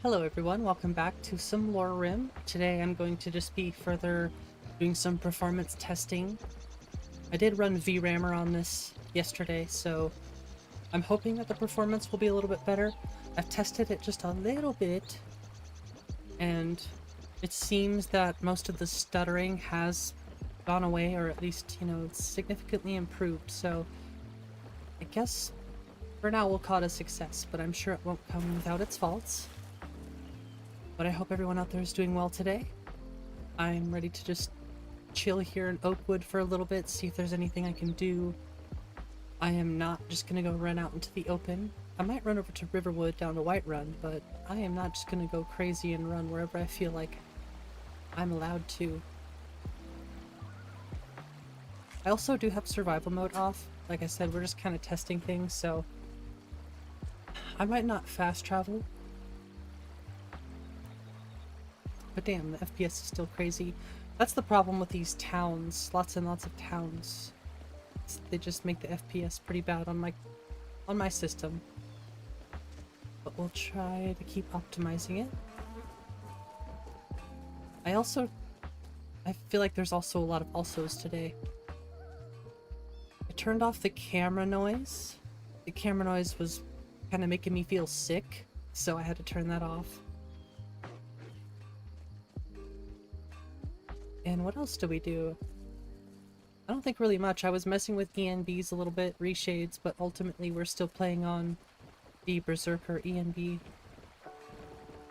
Hello everyone, welcome back to some LoreRim. Today I'm going to just be further doing some performance testing. I did run VRAMer on this yesterday, so I'm hoping that the performance will be a little bit better. I've tested it just a little bit, and it seems that most of the stuttering has gone away, or at least, it's significantly improved, so I guess for now we'll call it a success, but I'm sure it won't come without its faults. But I hope everyone out there is doing well today. I'm ready to just chill here in Oakwood for a little bit, see if there's anything I can do. I am not just gonna go run out into the open. I might run over to Riverwood down to Whiterun, but I am not just gonna go crazy and run wherever I feel like I'm allowed to. I also do have survival mode off. Like I said, we're just kind of testing things, so I might not fast travel. But damn, the FPS is still crazy. That's the problem with these towns. Lots and lots of towns. They just make the FPS pretty bad on my system. But we'll try to keep optimizing it. I feel like there's also a lot of alsos today. I turned off the camera noise. The camera noise was kind of making me feel sick, so I had to turn that off. And what else do we do? I don't think really much. I was messing with ENBs a little bit, reshades, but ultimately we're still playing on the Berserker ENB.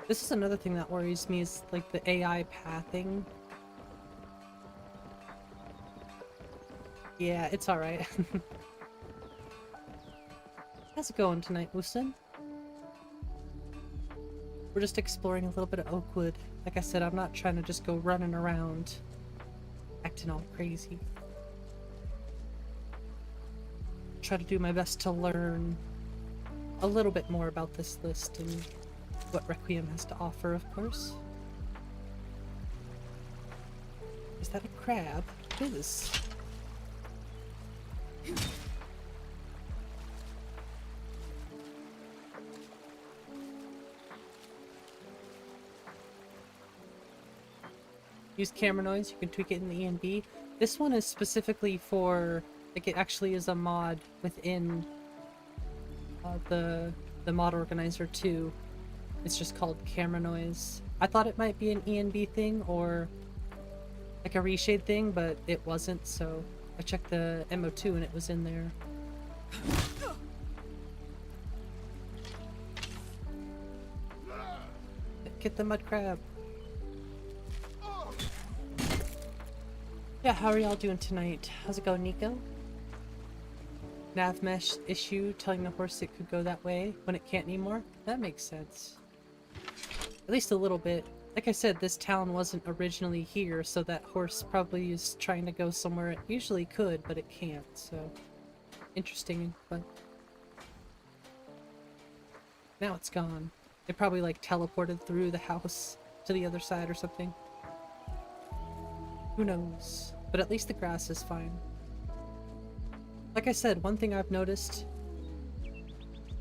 This is another thing that worries me, is like the AI pathing. Yeah, it's alright. How's it going tonight, Wusen? We're just exploring a little bit of Oakwood. Like I said, I'm not trying to just go running around acting all crazy. Try to do my best to learn a little bit more about this list and what Requiem has to offer, of course. Is that a crab? It is. Use camera noise, you can tweak it in the ENB. This one is specifically for, like, it actually is a mod within the mod organizer too. It's just called camera noise. I thought it might be an ENB thing or like a reshade thing, but it wasn't, so I checked the MO2 and it was in there. Get the mud crab. Yeah, how are y'all doing tonight? How's it going, Nico? Nav mesh issue, telling the horse it could go that way when it can't anymore? That makes sense. At least a little bit. Like I said, this town wasn't originally here, so that horse probably is trying to go somewhere it usually could, but it can't, so... Interesting, but... Now it's gone. It probably, like, teleported through the house to the other side or something. Who knows? But at least the grass is fine. Like I said, one thing I've noticed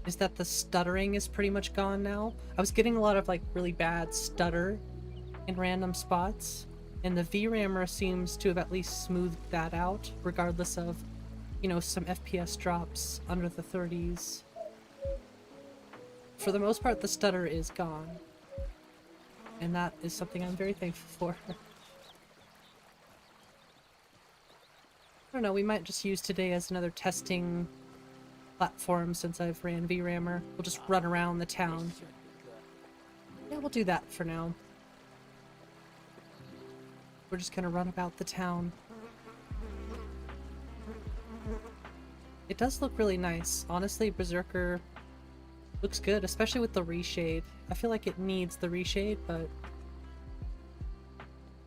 is that the stuttering is pretty much gone now. I was getting a lot of like really bad stutter in random spots, and the VRAMer seems to have at least smoothed that out, regardless of, some FPS drops under the 30s. For the most part, the stutter is gone. And that is something I'm very thankful for. I don't know, we might just use today as another testing platform since I've ran VRAMer. We'll just run around the town. Yeah, we'll do that for now. We're just gonna run about the town. It does look really nice. Honestly, Berserker looks good, especially with the reshade. I feel like it needs the reshade, but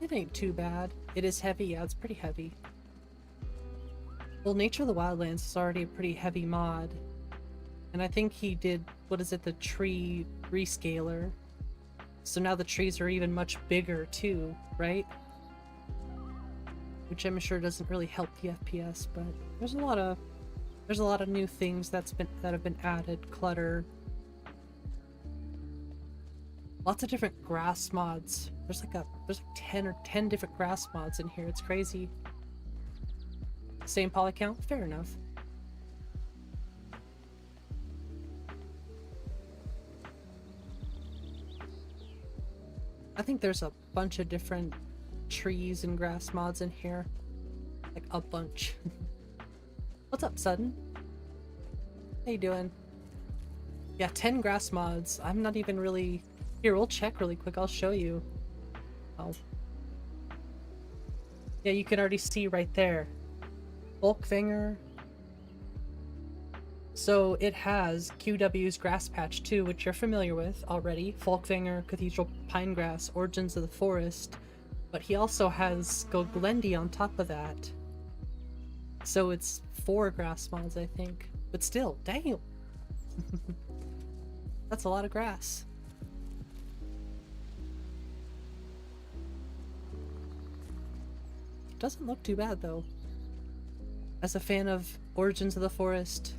it ain't too bad. It is heavy, yeah, it's pretty heavy. Well, Nature of the Wildlands is already a pretty heavy mod. And I think he did, what is it, the tree rescaler. So now the trees are even much bigger too, right? Which I'm sure doesn't really help the FPS, but there's a lot of new things that have been added. Clutter. Lots of different grass mods. There's like 10 different grass mods in here. It's crazy. Same poly count? Fair enough. I think there's a bunch of different trees and grass mods in here. Like a bunch. What's up, Sudden? How you doing? Yeah, 10 grass mods. I'm not even really... Here, we'll check really quick. I'll show you. Oh. Yeah, you can already see right there. Bulkfinger. So it has QW's Grass Patch 2, which you're familiar with already. Folkvanger, Cathedral Pinegrass, Origins of the Forest. But he also has Goglendi on top of that. So it's 4 grass mods, I think. But still, damn! That's a lot of grass. Doesn't look too bad, though. As a fan of Origins of the Forest,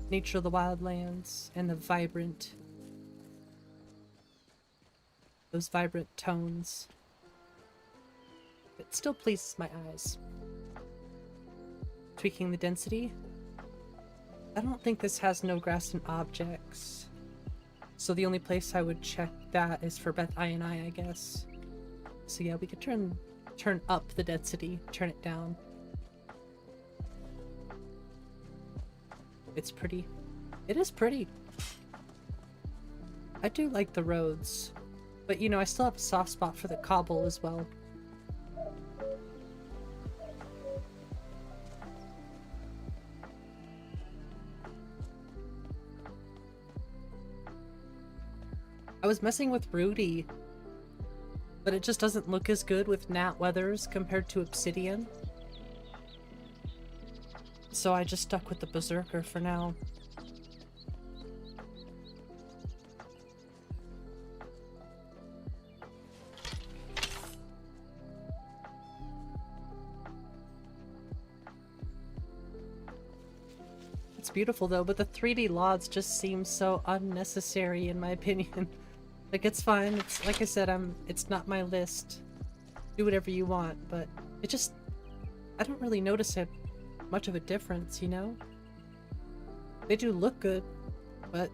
Nature of the Wildlands, and those vibrant tones, it still pleases my eyes. Tweaking the density. I don't think this has no grass and objects, so the only place I would check that is for Beth I guess. So yeah, we could turn up the density, turn it down. It's pretty. It is pretty. I do like the roads, but you know, I still have a soft spot for the cobble as well. I was messing with Rudy, but it just doesn't look as good with Nat Weathers compared to Obsidian. So I just stuck with the Berserker for now. It's beautiful though, but the 3D LODs just seem so unnecessary in my opinion. Like, it's fine, it's like I said, it's not my list. Do whatever you want, but it just, I don't really notice it much of a difference, you know? They do look good, but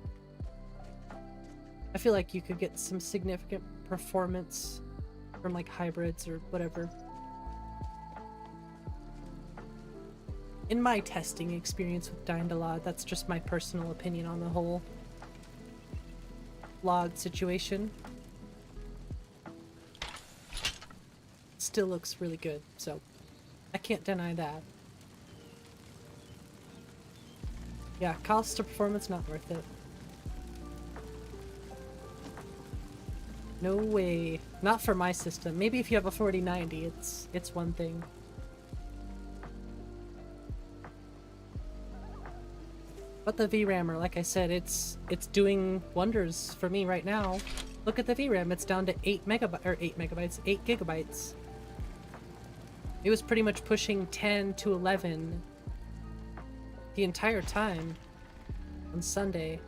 I feel like you could get some significant performance from like hybrids or whatever. In my testing experience with Dying-to-LOD, that's just my personal opinion on the whole LOD situation. Still looks really good, so I can't deny that. Yeah, cost to performance, not worth it. No way. Not for my system. Maybe if you have a 4090, it's one thing. But the VRAMer, like I said, it's doing wonders for me right now. Look at the VRAM, it's down to 8 gigabytes. It was pretty much pushing 10 to 11 the entire time on Sunday,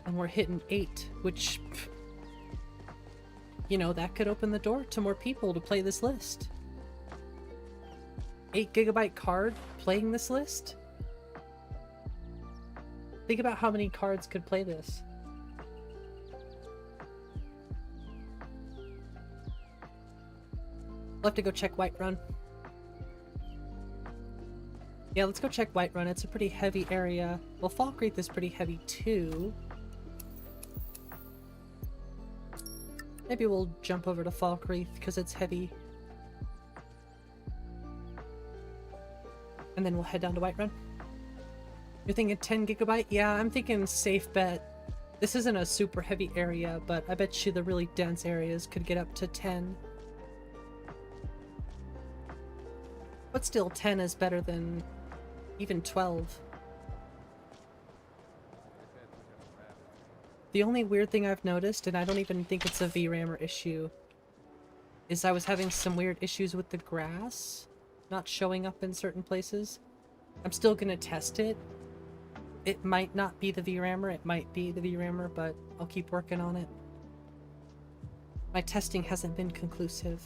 and we're hitting 8, which, you know, that could open the door to more people to play this list. 8 gigabyte card playing this list? Think about how many cards could play this. I'll have to go check Whiterun. Yeah, let's go check Whiterun. It's a pretty heavy area. Well, Falkreath is pretty heavy too. Maybe we'll jump over to Falkreath because it's heavy. And then we'll head down to Whiterun. You're thinking 10 gigabyte? Yeah, I'm thinking safe bet. This isn't a super heavy area, but I bet you the really dense areas could get up to 10. But still, 10 is better than even 12. The only weird thing I've noticed, and I don't even think it's a VRAMer issue, is I was having some weird issues with the grass not showing up in certain places. I'm still gonna test it. It might not be the VRAMer, it might be the VRAMer, but I'll keep working on it. My testing hasn't been conclusive.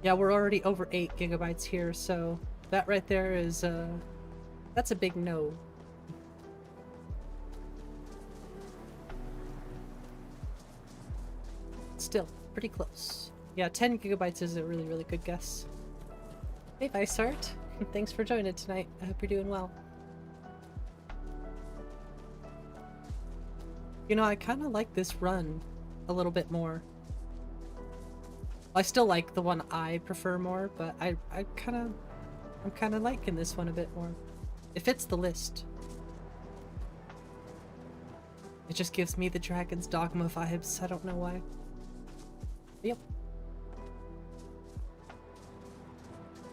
Yeah, we're already over 8 gigabytes here, so that right there is, that's a big no. Still, pretty close. Yeah, 10 gigabytes is a really, really good guess. Hey, Vicart. Thanks for joining tonight. I hope you're doing well. You know, I kind of like this run a little bit more. I still like the one I prefer more, but I'm kind of liking this one a bit more. It fits the list. It just gives me the Dragon's Dogma vibes. I don't know why. Yep.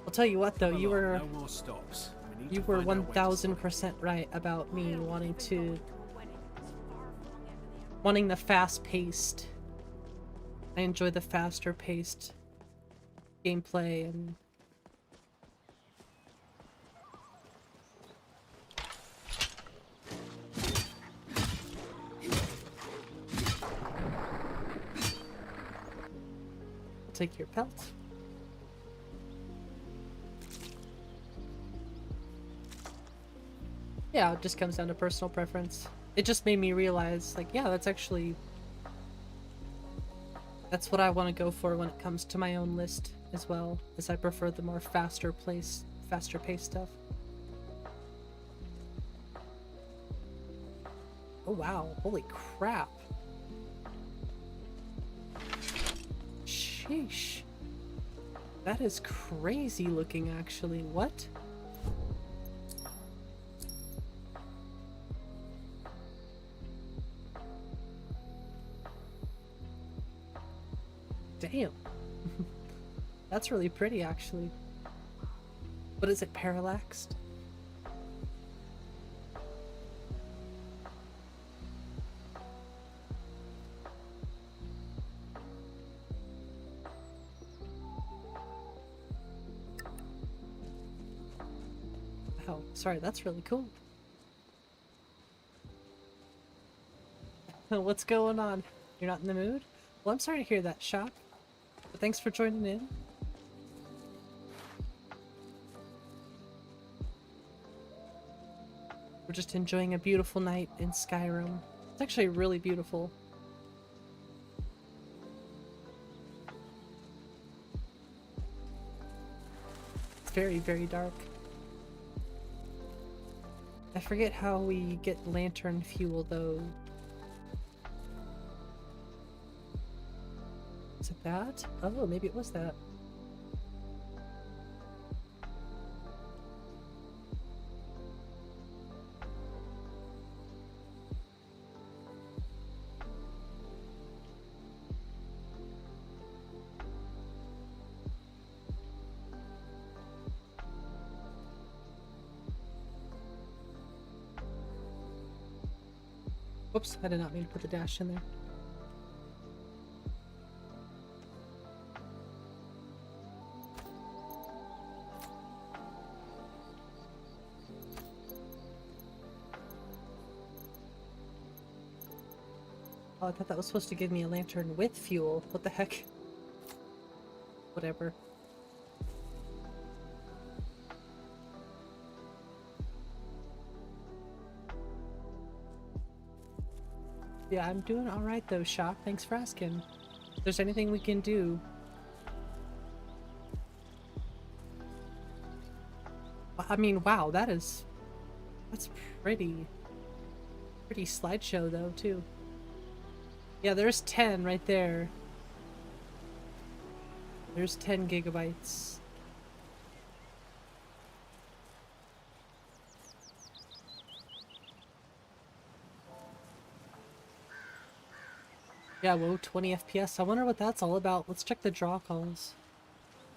I'll tell you what though, you were 1000% right about me wanting the fast-paced. I enjoy the faster-paced gameplay and take your pelt. Yeah, it just comes down to personal preference. It just made me realize, like, yeah, that's what I want to go for when it comes to my own list as well, as I prefer the more faster paced stuff. Oh wow, holy crap. Sheesh. That is crazy looking, actually. What? Damn. That's really pretty, actually. But is it parallaxed? Oh, sorry, that's really cool. What's going on? You're not in the mood? Well, I'm sorry to hear that, Shock. But thanks for joining in. We're just enjoying a beautiful night in Skyrim. It's actually really beautiful. It's very, very dark. I forget how we get lantern fuel, though. Is it that? Oh, maybe it was that. Whoops, I did not mean to put the dash in there. Oh, I thought that was supposed to give me a lantern with fuel. What the heck? Whatever. Yeah, I'm doing alright though, Shock. Thanks for asking. If there's anything we can do. I mean, wow, that's pretty slideshow though, too. Yeah, there's 10 right there. There's 10 gigabytes. Yeah, whoa, 20 FPS. I wonder what that's all about. Let's check the draw calls.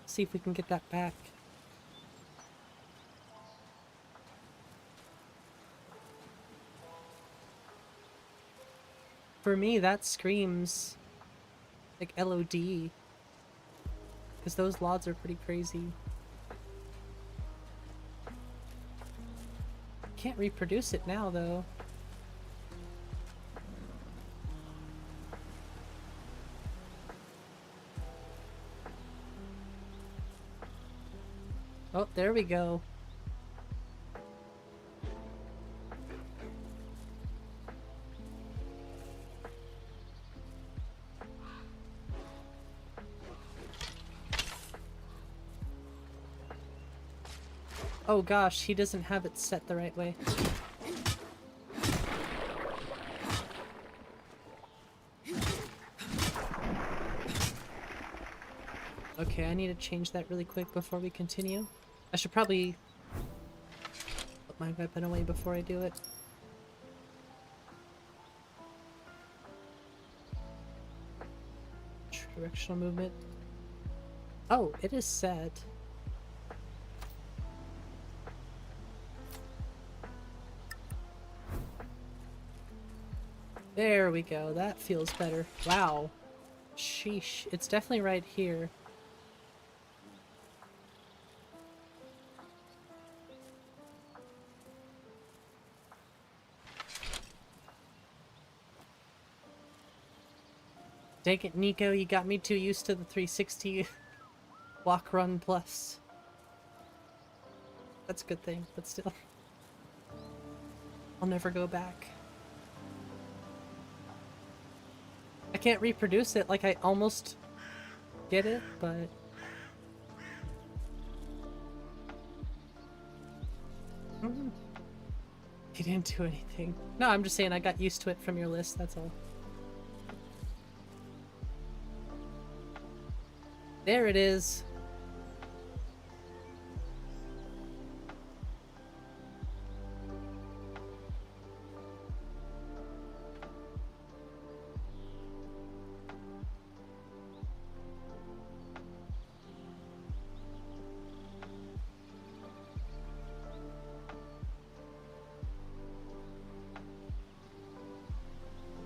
See if we can get that back. For me, that screams like LOD. Because those LODs are pretty crazy. Can't reproduce it now, though. Oh, there we go. Oh gosh, he doesn't have it set the right way. Okay, I need to change that really quick before we continue. I should probably put my weapon away before I do it. Directional movement. Oh, it is set. There we go. That feels better. Wow. Sheesh. It's definitely right here. Dang it, Nico, you got me too used to the 360 walk run plus. That's a good thing, but still. I'll never go back. I can't reproduce it, like I almost get it, but... He didn't do anything. No, I'm just saying I got used to it from your list, that's all. There it is.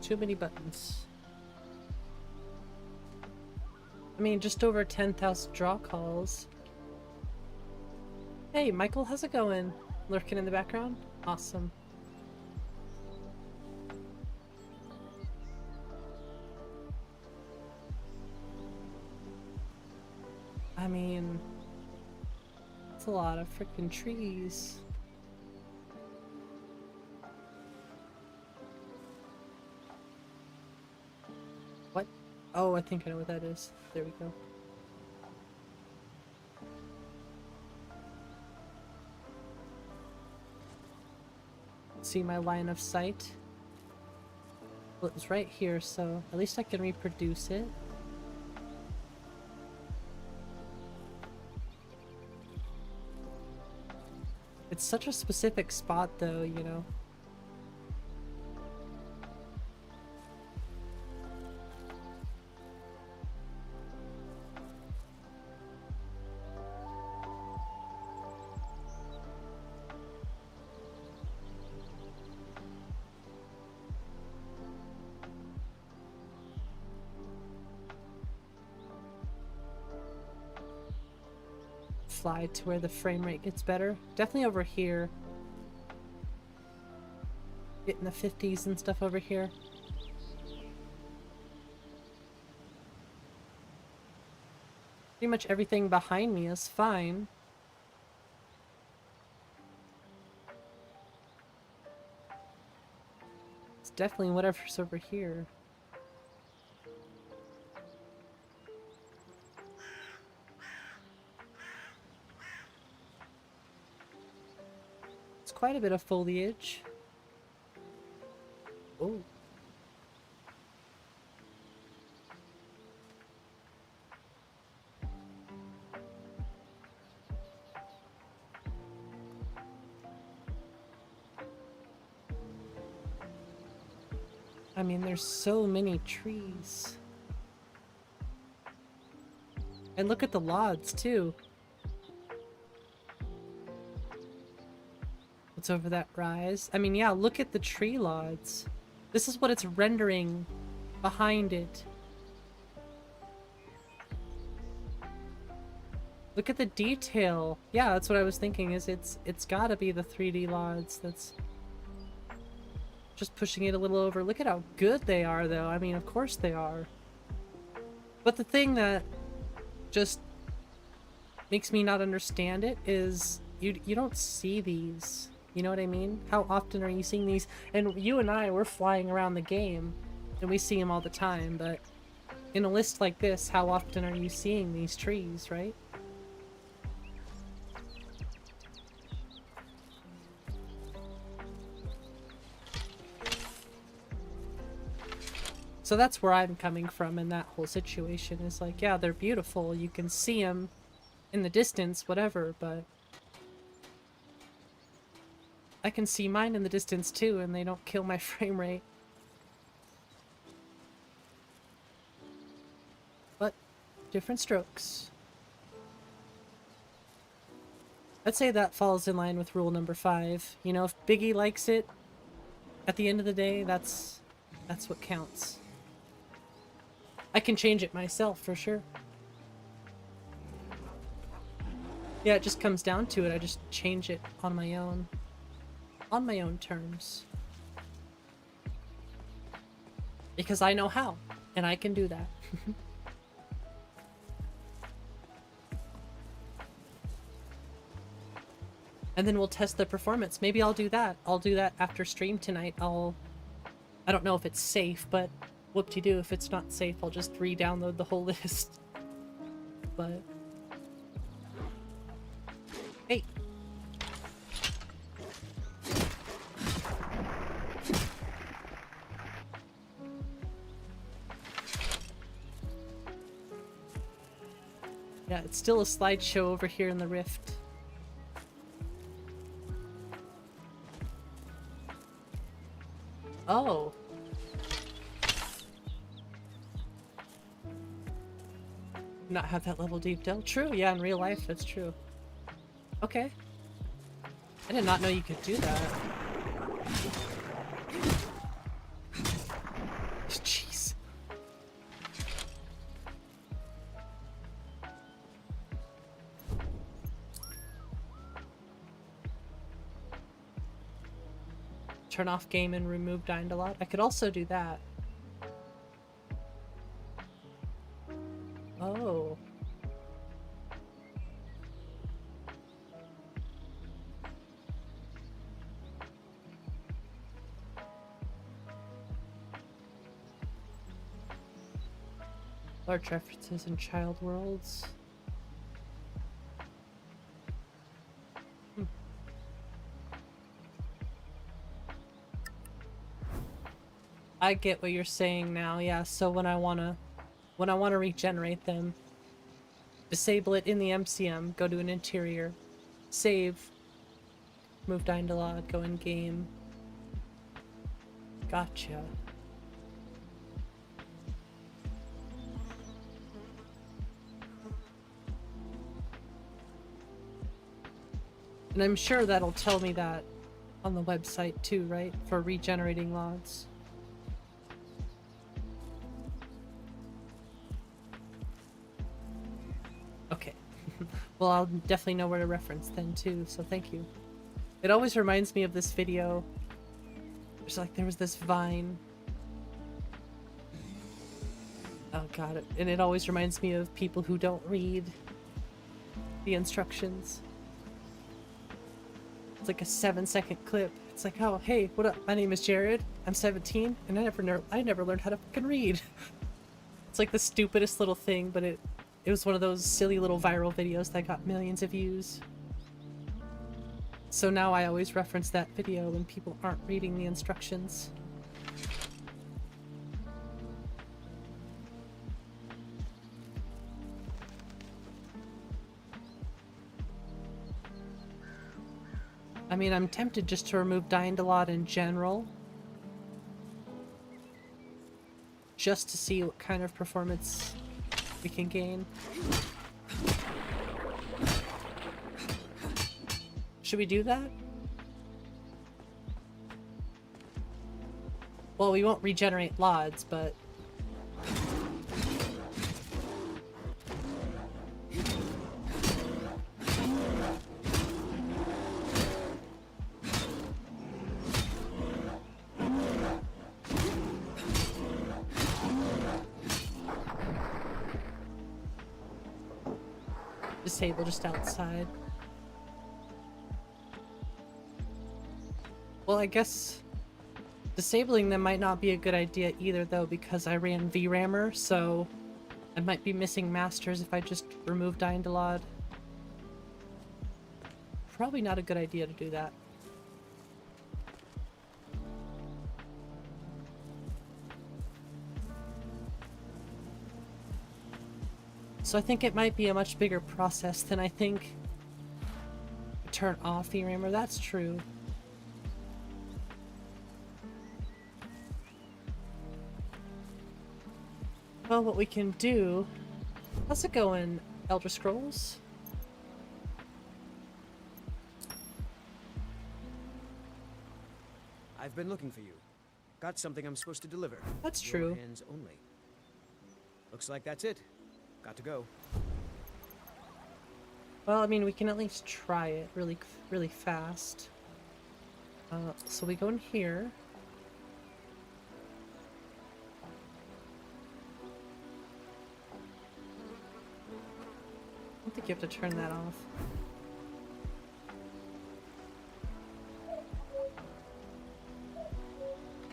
Too many buttons. I mean, just over 10,000 draw calls. Hey, Michael, how's it going? Lurking in the background? Awesome. I mean, it's a lot of freaking trees. What? Oh, I think I know what that is. There we go. See my line of sight? Well, it's right here, so at least I can reproduce it. It's such a specific spot, though, you know? Fly to where the frame rate gets better. Definitely over here. Getting the 50s and stuff over here. Pretty much everything behind me is fine. It's definitely whatever's over here. Quite a bit of foliage. Oh. I mean, there's so many trees. And look at the LODs, too. What's over that rise? I mean, yeah, look at the tree LODs. This is what it's rendering behind it. Look at the detail. Yeah, that's what I was thinking, is it's gotta be the 3D LODs that's just pushing it a little over. Look at how good they are, though. I mean, of course they are. But the thing that just makes me not understand it is you don't see these. You know what I mean? How often are you seeing these? And you and I, we're flying around the game, and we see them all the time, but in a list like this, how often are you seeing these trees, right? So that's where I'm coming from in that whole situation, is like, yeah, they're beautiful, you can see them in the distance, whatever, but I can see mine in the distance too, and they don't kill my frame rate. But different strokes. I'd say that falls in line with rule number 5. You know, if Biggie likes it, at the end of the day, that's what counts. I can change it myself, for sure. Yeah, it just comes down to it. I just change it on my own. On my own terms. Because I know how, and I can do that. And then we'll test the performance. Maybe I'll do that. I'll do that after stream tonight. I don't know if it's safe, but whoop-de-doo, if it's not safe, I'll just re-download the whole list. But... Hey! Yeah, it's still a slideshow over here in the Rift. Oh. Not have that level detail. True, yeah, in real life, that's true. Okay. I did not know you could do that. Jeez. Turn off game and remove dying a lot. I could also do that. Oh. Large references in child worlds. I get what you're saying now, yeah. So when I wanna regenerate them, disable it in the MCM, go to an interior, save, move Dyndalod, go in game. Gotcha. And I'm sure that'll tell me that on the website too, right? For regenerating LODs. Okay. Well, I'll definitely know where to reference then too, so thank you. It always reminds me of this video. There's like, there was this Vine. Oh god, and it always reminds me of people who don't read the instructions. It's like a 7-second clip. It's like, oh, hey, what up? My name is Jared. I'm 17, and I never learned how to fucking read. It's like the stupidest little thing, but it was one of those silly little viral videos that got millions of views. So now I always reference that video when people aren't reading the instructions. I mean, I'm tempted just to remove Dyndalod in general. Just to see what kind of performance we can gain. Should we do that? Well, we won't regenerate LODs, but... disable just outside. Well, I guess disabling them might not be a good idea either, though, because I ran VRAMer, so I might be missing masters if I just remove LOD. Probably not a good idea to do that. So I think it might be a much bigger process than I think to turn off VRAMer. That's true. Well, what we can do... How's it going, Elder Scrolls? I've been looking for you. Got something I'm supposed to deliver. That's Your true. hands only. Looks like that's it. Got to go. Well, I mean, we can at least try it really fast. So we go in here. I don't think you have to turn that off.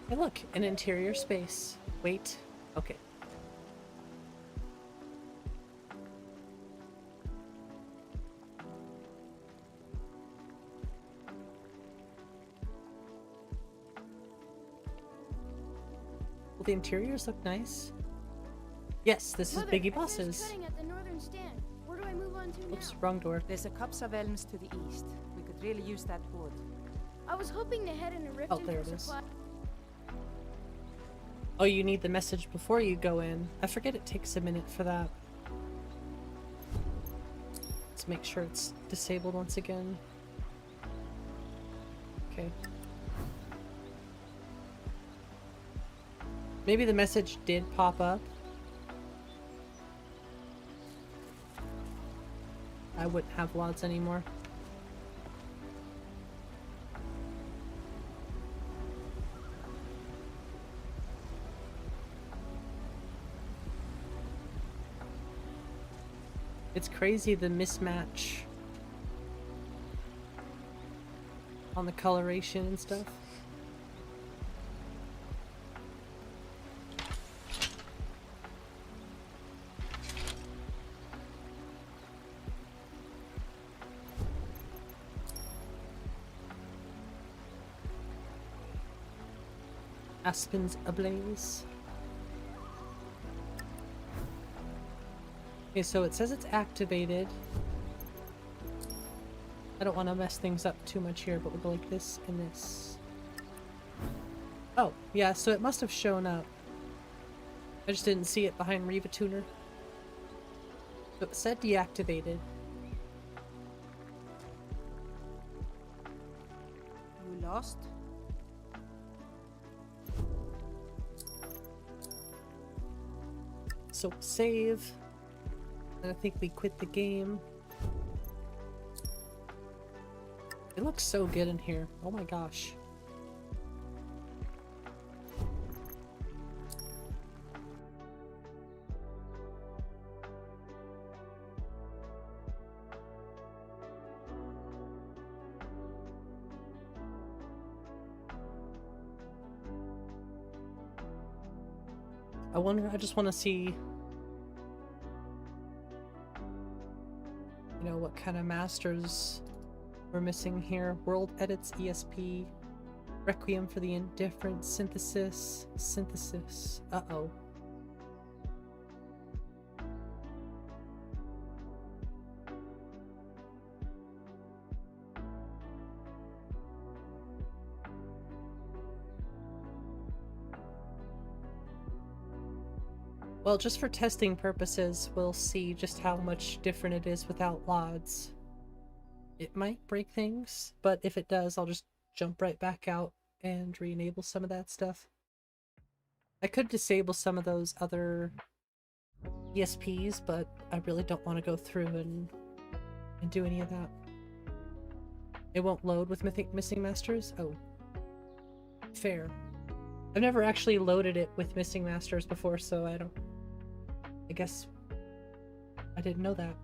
Hey, look, an interior space. Wait. Okay. Well, the interiors look nice. Yes, this Mother, is Biggie I Boss's. finished cutting at the northern stand. Where do I move on to Oops, now? wrong door. There's a copse of elms to the east. We could really use that wood. I was hoping to head in a rift Oh, there for it is. supply. Oh, you need the message before you go in. I forget it takes a minute for that. Let's make sure it's disabled once again. Okay. Maybe the message did pop up. I wouldn't have LODs anymore. It's crazy the mismatch on the coloration and stuff. Aspen's ablaze. Okay, so it says it's activated. I don't want to mess things up too much here, but we'll go like this and this. Oh, yeah, so it must have shown up. I just didn't see it behind Riva Tuner. So it said deactivated. You lost? So save. And I think we quit the game. It looks so good in here. Oh my gosh. I just want to see, you know, what kind of masters we're missing here. World Edits, ESP, Requiem for the Indifferent, Synthesis. Uh-oh. Well, just for testing purposes, we'll see just how much different it is without LODs. It might break things, but if it does, I'll just jump right back out and re-enable some of that stuff. I could disable some of those other ESPs, but I really don't want to go through and do any of that. It won't load with Missing Masters? Oh. Fair. I've never actually loaded it with Missing Masters before, so I guess I didn't know that.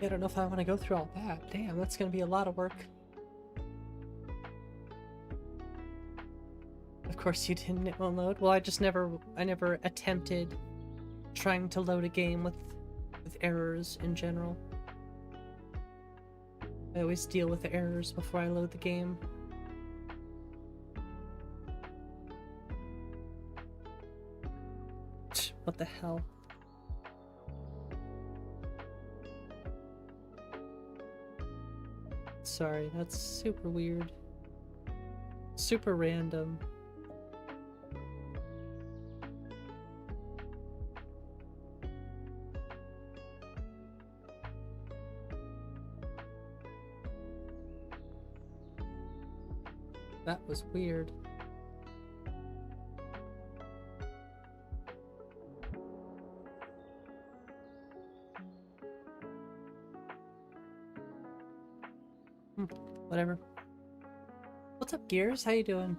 I don't know if I want to go through all that. Damn, that's gonna be a lot of work. Of course you didn't, it won't load. Well, I never attempted trying to load a game with errors in general. I always deal with the errors before I load the game. What the hell? Sorry, that's super weird. Super random. That was weird. Whatever. What's up, Gears? How you doing?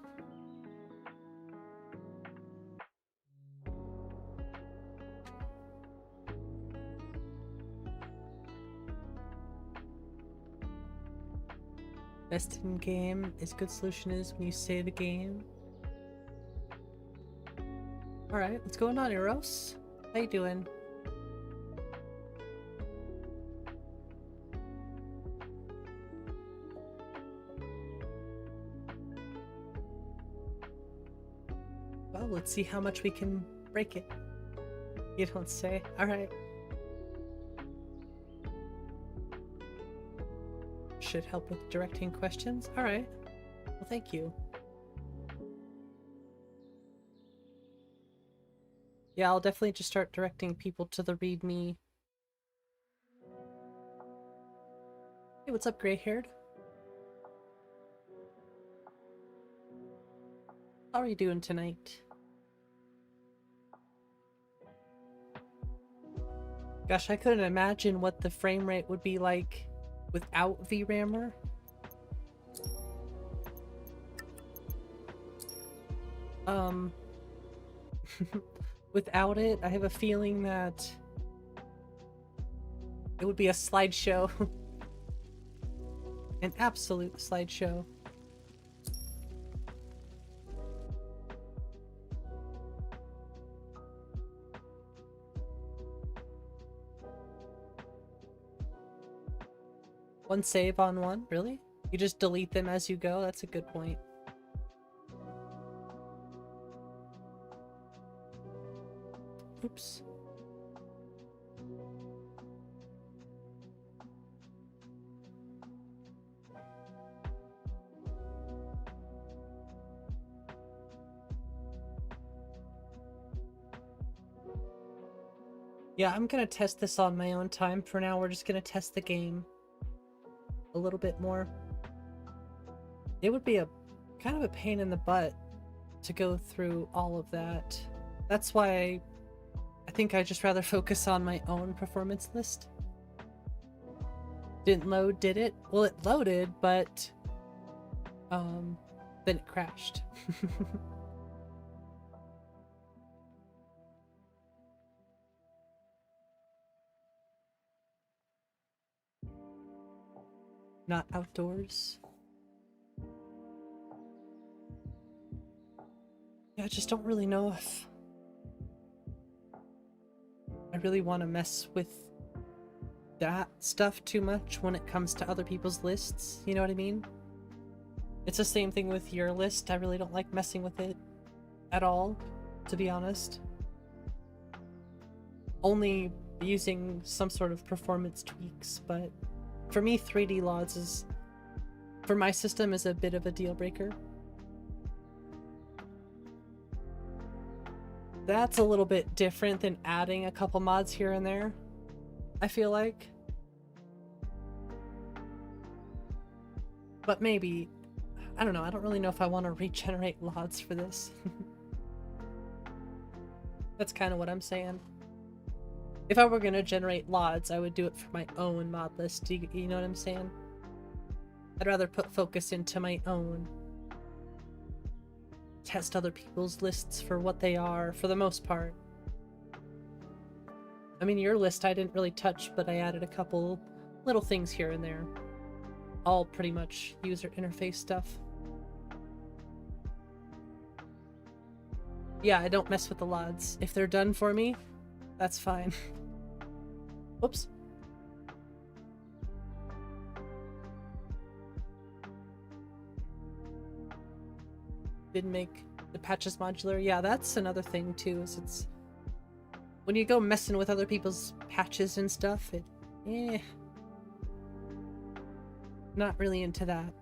Best in game is good solution is when you save a game. Alright, what's going on, Eros? How you doing? Well, let's see how much we can break it. You don't say. Alright. Should help with directing questions. Alright. Well, thank you. Yeah, I'll definitely just start directing people to the README. Hey, what's up, gray-haired? How are you doing tonight? Gosh, I couldn't imagine what the frame rate would be like without VRAMer. Without it, I have a feeling that it would be a slideshow. An absolute slideshow. One save on one? Really? You just delete them as you go? That's a good point. Oops. Yeah, I'm gonna test this on my own time. For now, we're just gonna test the game a little bit more. It would be a kind of a pain in the butt to go through all of that. That's why I think I'd just rather focus on my own performance list. Didn't load, did it? Well, it loaded, but then it crashed. Not outdoors. Yeah, I just don't really know if I really want to mess with that stuff too much when it comes to other people's lists. You know what I mean? It's the same thing with your list. I really don't like messing with it at all, to be honest. Only using some sort of performance tweaks, but for me, 3D LODs is, for my system, is a bit of a deal breaker. That's a little bit different than adding a couple mods here and there, I feel like. But maybe, I don't know, I don't really know if I want to regenerate LODs for this. That's kind of what I'm saying. If I were going to generate LODs, I would do it for my own mod list. You know what I'm saying? I'd rather put focus into my own. Test other people's lists for what they are, for the most part. I mean, your list I didn't really touch, but I added a couple little things here and there. All pretty much user interface stuff. Yeah, I don't mess with the LODs. If they're done for me, that's fine. Oops. Didn't make the patches modular. Yeah, that's another thing too, is it's when you go messing with other people's patches and stuff, not really into that.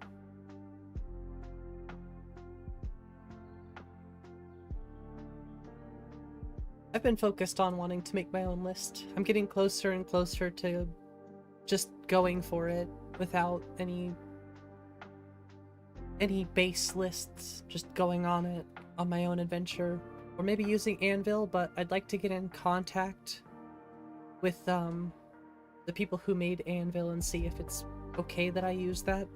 I've been focused on wanting to make my own list. I'm getting closer and closer to just going for it without any base lists, just going on it on my own adventure. Or maybe using Anvil, but I'd like to get in contact with the people who made Anvil and see if it's okay that I use that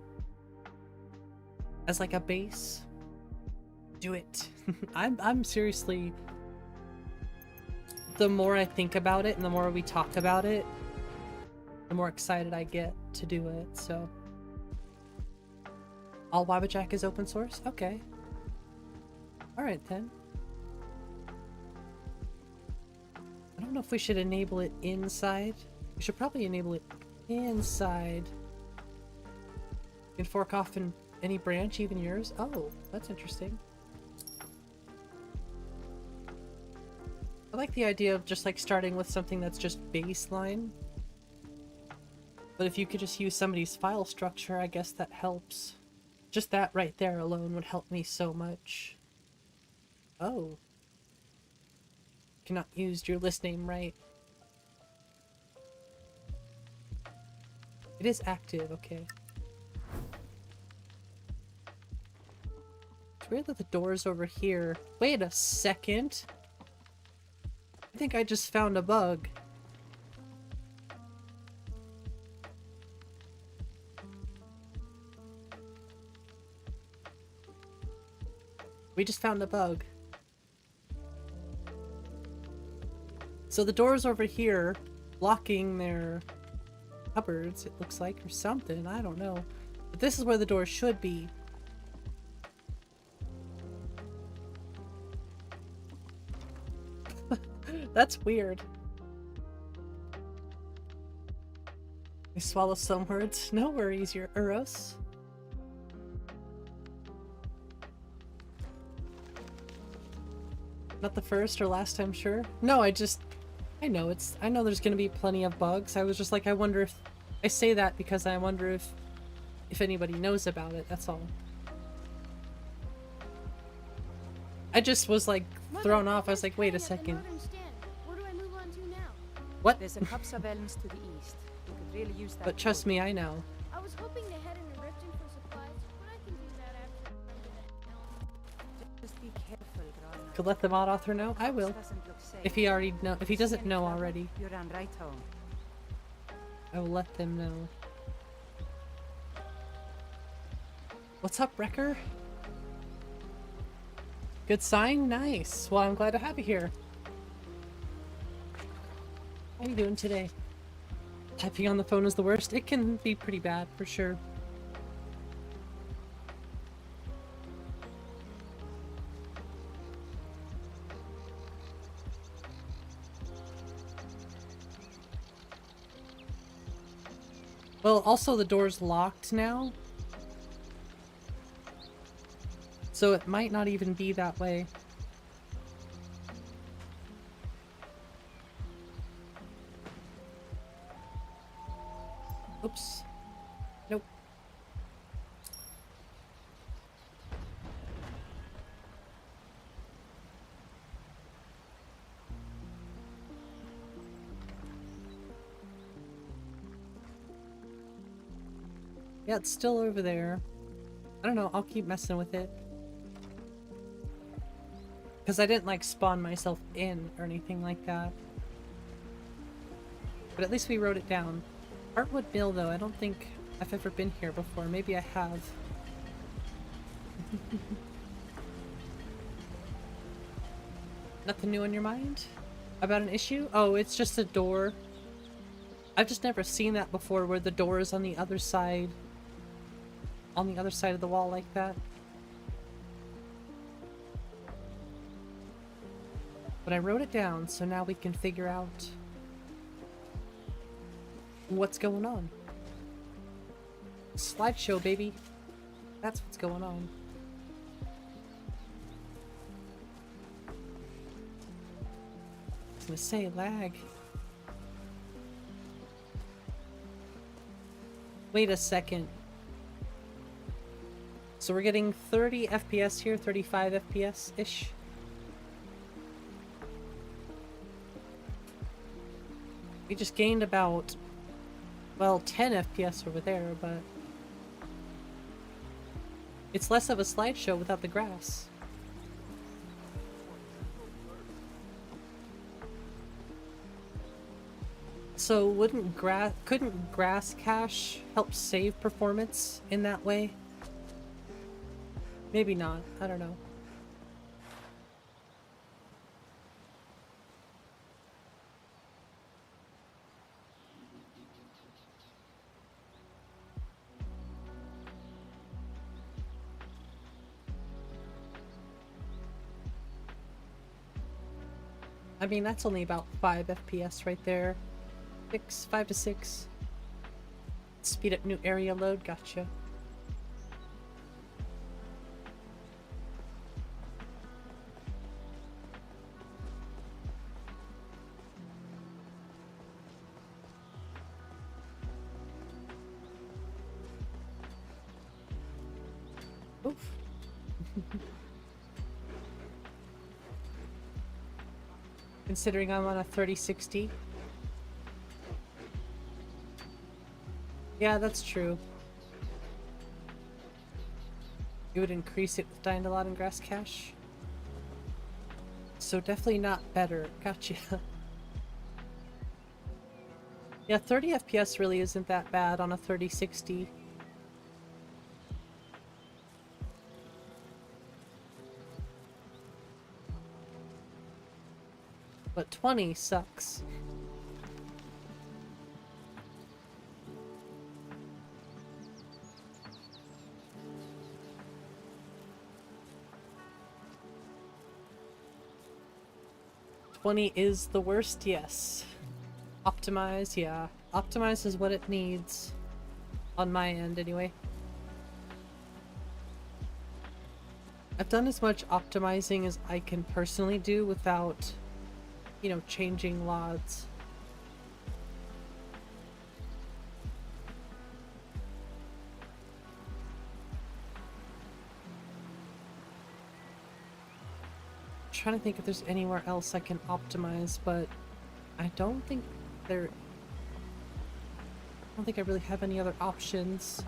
as like a base. Do it. I'm seriously, the more I think about it and the more we talk about it, the more excited I get to do it. So all Wabajack is open source? Okay. Alright then. I don't know if we should enable it inside. We should probably enable it inside. You can fork off in any branch, even yours. Oh, that's interesting. I like the idea of just like starting with something that's just baseline. But if you could just use somebody's file structure, I guess that helps. Just that right there alone would help me so much. Oh. Cannot use your list name right. It is active, okay. It's weird that the door's over here. Wait a second. I think I just found a bug. We just found a bug. So the door's over here, blocking their cupboards, it looks like, or something. I don't know. But this is where the door should be. That's weird. I swallow some words. No worries, you're Uros. Not the first or last, I'm sure. No, I know there's gonna be plenty of bugs. I was just like, I wonder if... I say that because I wonder if anybody knows about it, that's all. I just was like, thrown off. I was like, wait a second. Where do I move on to now? What? There's a cups of elms to the east. We could really use that. But trust me, I know. I was hoping to head into Riften for supplies, but I can do that after I get that helm. Just be careful, Grana. Could let the mod author know? I will. Doesn't look safe. If he doesn't know already. You ran right home. I will let them know. What's up, Wrecker? Good sign? Nice. Well, I'm glad to have you here. How are you doing today? Typing on the phone is the worst. It can be pretty bad, for sure. Well, also the door's locked now. So it might not even be that way. Oops. Nope. Yeah, it's still over there. I don't know, I'll keep messing with it. Because I didn't like spawn myself in or anything like that. But at least we wrote it down. Heartwood Mill though, I don't think I've ever been here before. Maybe I have. Nothing new on your mind? About an issue? Oh, it's just a door. I've just never seen that before, where the door is on the other side of the wall like that. But I wrote it down, so now we can figure out what's going on. Slideshow, baby. That's what's going on. I was gonna say lag. Wait a second. So we're getting 30 FPS here, 35 FPS-ish. We just gained about, well, 10 FPS over there, but it's less of a slideshow without the grass. So couldn't grass cache help save performance in that way? Maybe not. I don't know. I mean, that's only about 5 FPS right there. 5 to 6. Speed up new area load, gotcha. Oof. Considering I'm on a 3060. Yeah, that's true. You would increase it with Dying a lot in grass cache. So definitely not better. Gotcha. Yeah, 30 FPS really isn't that bad on a 3060. But 20 sucks. $20 is the worst, yes. Optimize, yeah. Optimize is what it needs. On my end, anyway. I've done as much optimizing as I can personally do without, you know, changing LODs. Trying to think if there's anywhere else I can optimize, but I don't think I really have any other options.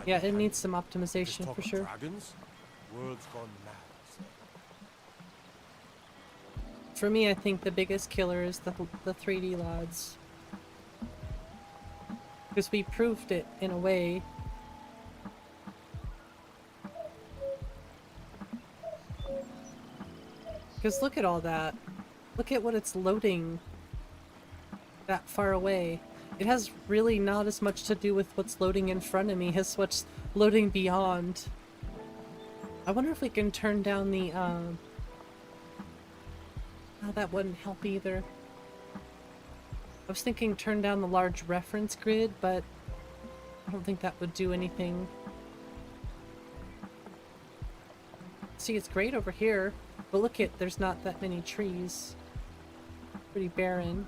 Yeah, it needs some optimization for sure. Dragons? World's gone mad. For me, I think the biggest killer is the 3D LODs. Because we proved it in a way. Because look at all that. Look at what it's loading that far away. It has really not as much to do with what's loading in front of me as what's loading beyond. I wonder if we can turn down the, oh, that wouldn't help either. I was thinking turn down the large reference grid, but I don't think that would do anything. See, it's great over here, but look at, there's not that many trees. Pretty barren.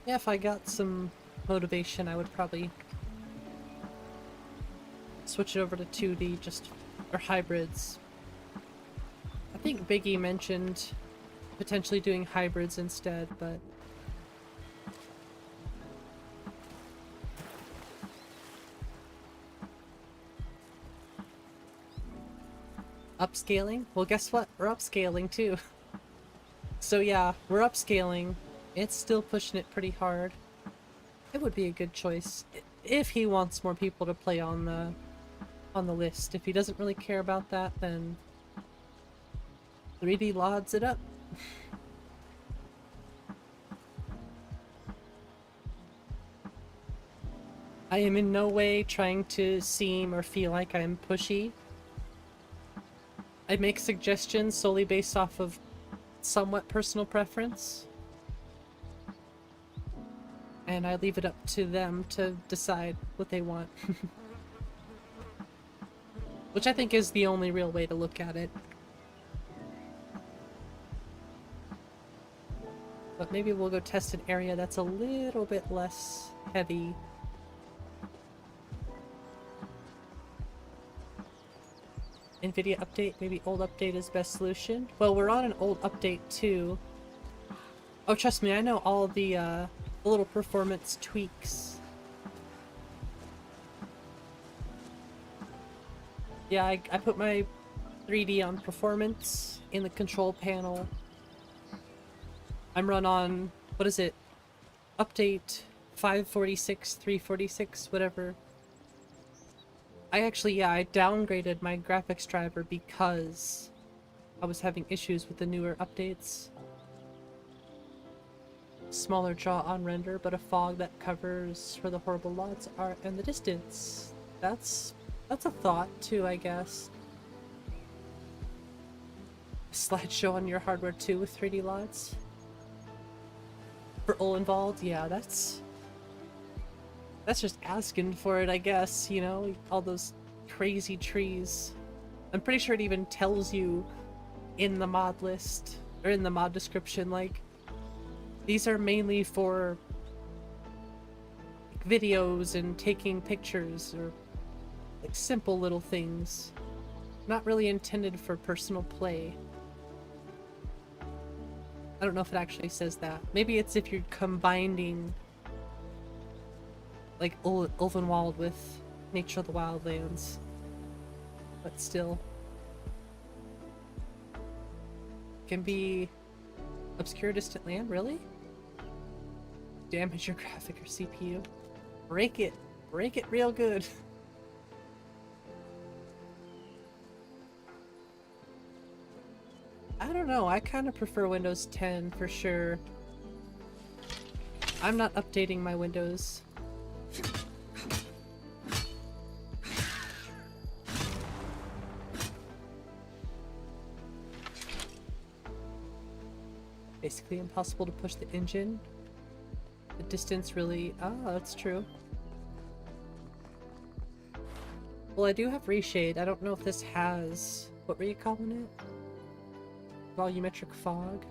Yeah, if I got some motivation, I would probably switch it over to 2D, or hybrids. I think Biggie mentioned potentially doing hybrids instead, but upscaling? Well, guess what? We're upscaling too. So yeah, we're upscaling. It's still pushing it pretty hard. It would be a good choice if he wants more people to play on the on the list. If he doesn't really care about that, then 3D LODs it up. I am in no way trying to seem or feel like I'm pushy. I make suggestions solely based off of somewhat personal preference. And I leave it up to them to decide what they want. Which I think is the only real way to look at it. But maybe we'll go test an area that's a little bit less heavy. NVIDIA update, maybe old update is best solution. Well, we're on an old update too. Oh, trust me, I know all the little performance tweaks. Yeah, I put my 3D on performance in the control panel. I'm run on, what is it? Update 546, 346, whatever. I downgraded my graphics driver because I was having issues with the newer updates. Smaller draw on render, but a fog that covers where the horrible LODs are and the distance. That's a thought too, I guess. A slideshow on your hardware too with 3D LODs? For all involved? Yeah, that's just asking for it, I guess, you know? All those crazy trees. I'm pretty sure it even tells you in the mod list, or in the mod description, like, these are mainly for like, videos and taking pictures, or like simple little things. Not really intended for personal play. I don't know if it actually says that. Maybe it's if you're combining like Ulvenwald with Nature of the Wildlands. But still. Can be obscure distant land, really? Damage your graphic or CPU. Break it real good. I don't know, I kind of prefer Windows 10 for sure. I'm not updating my Windows. Basically impossible to push the engine. The distance really... Ah, that's true. Well, I do have reshade. I don't know if this has... What were you calling it? Volumetric fog?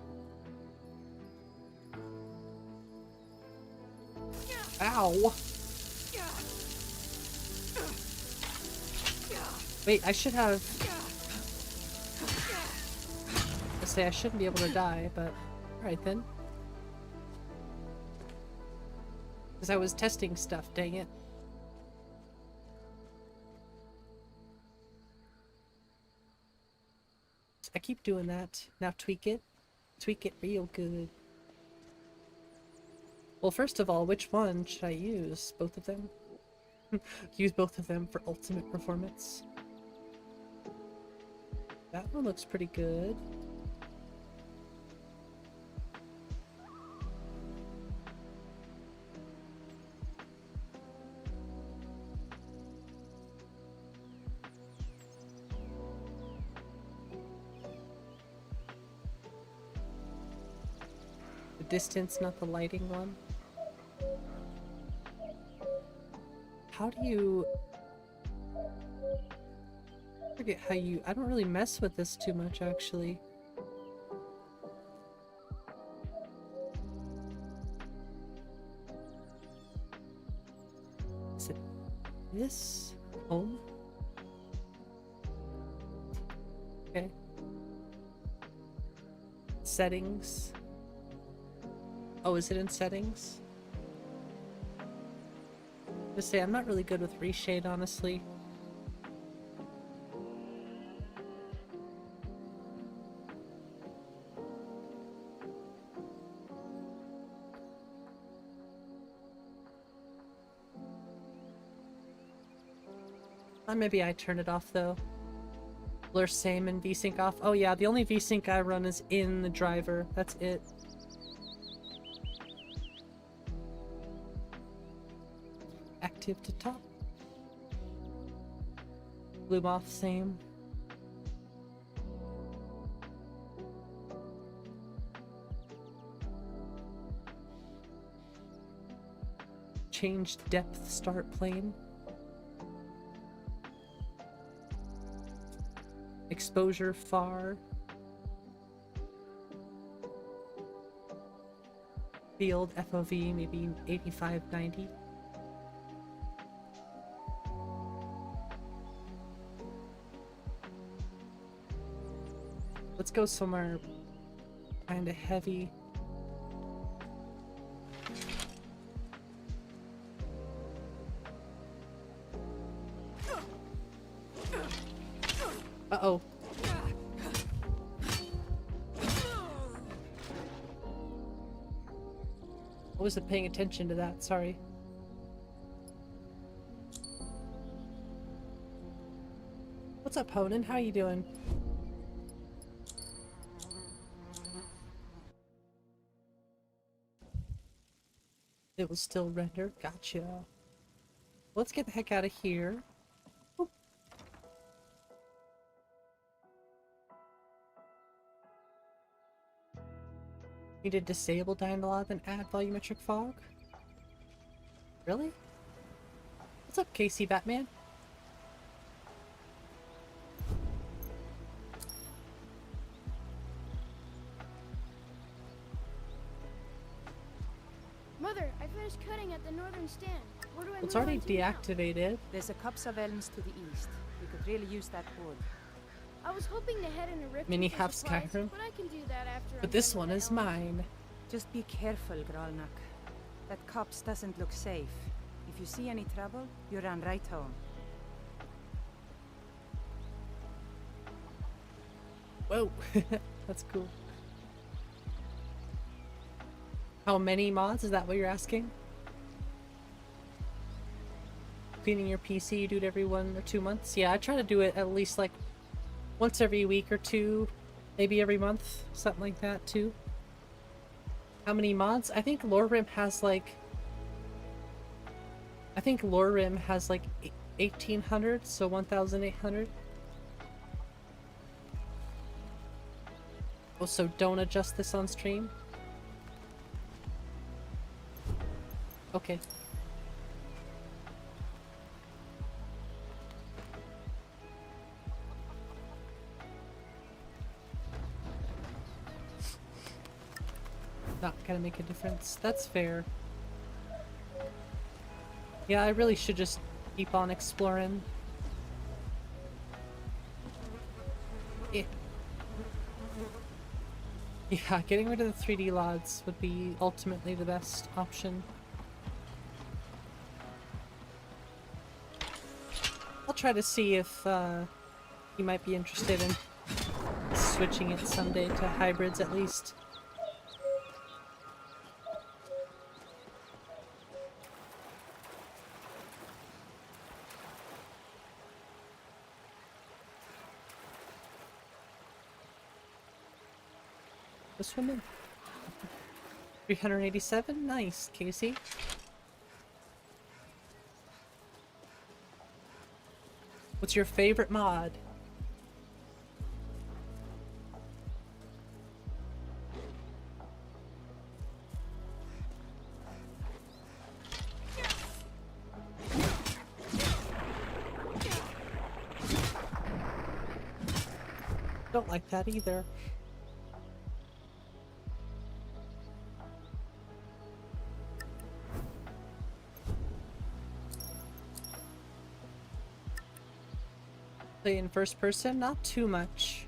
Ow! Wait, I should have... I say I shouldn't be able to die, but... Alright then. Because I was testing stuff, dang it. I keep doing that. Now tweak it. Tweak it real good. Well, first of all, which one should I use? Both of them? Use both of them for ultimate performance. That one looks pretty good. The distance, not the lighting one. How do you... I forget how you... I don't really mess with this too much, actually. Is it this? Home? Okay. Settings. Oh, is it in settings? Just say I'm not really good with reshade, honestly. Maybe I turned it off though. Blur same and VSync off. Oh yeah, the only VSync I run is in the driver. That's it. Active to top. Bloom off same. Change depth start plane. Exposure far. Field FOV maybe 85, 90. Let's go somewhere kind of heavy. Uh-oh. I wasn't paying attention to that, sorry. What's up, Honan? How you doing? It was still rendered. Gotcha. Let's get the heck out of here. Oop. You did disable dialogue and add volumetric fog? Really? What's up, Casey Batman? Mother, I finished cutting at the northern stand. Where do I It's move already on to now? deactivated. There's a copse of elms to the east. We could really use that wood. I was hoping to head in a rift Mini for half supplies, Skyrim. but I can do that after. But I'm this done one with is the elms. mine. Just be careful, Grolnak. That copse doesn't look safe. If you see any trouble, you run right home. Whoa, that's cool. How many mods? Is that what you're asking? Cleaning your PC, you do it every 1 or 2 months? Yeah, I try to do it at least like once every week or two, maybe every month, something like that too. How many mods? I think LoreRim has like 1800, so 1800. Oh, so don't adjust this on stream? Okay. Not gonna make a difference. That's fair. Yeah, I really should just keep on exploring. Yeah, getting rid of the 3D LODs would be ultimately the best option. I'll try to see if you might be interested in switching it someday to hybrids at least. This woman? 387? Nice, Casey. What's your favorite mod? Don't like that either. Play in first person? Not too much.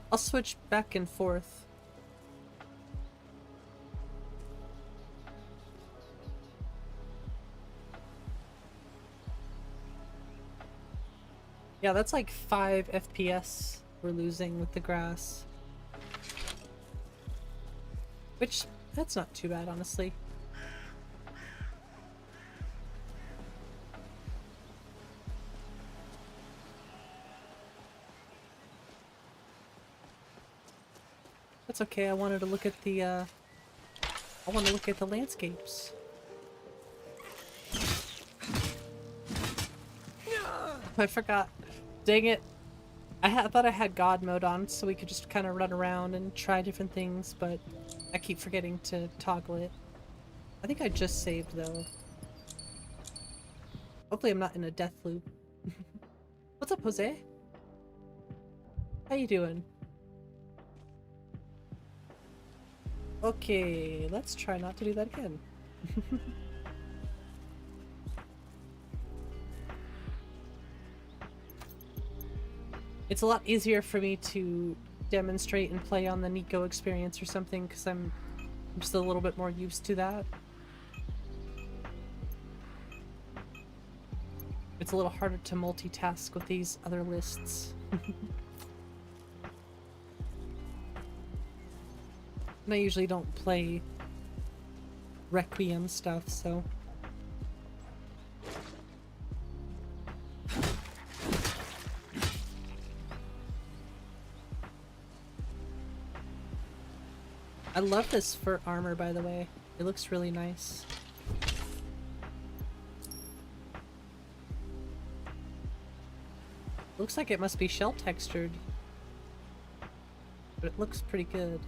I'll switch back and forth. Yeah, that's like 5 FPS we're losing with the grass. Which, that's not too bad, honestly. That's okay. I wanted to look at the I want to look at the landscapes. I forgot. Dang it. I thought I had God mode on so we could just kind of run around and try different things, but I keep forgetting to toggle it. I think I just saved though. Hopefully I'm not in a death loop. What's up, Jose? How you doing? Okay, let's try not to do that again. It's a lot easier for me to demonstrate and play on the Nico experience or something because I'm just a little bit more used to that. It's a little harder to multitask with these other lists. And I usually don't play Requiem stuff, so... I love this fur armor, by the way. It looks really nice. Looks like it must be shell textured. But it looks pretty good.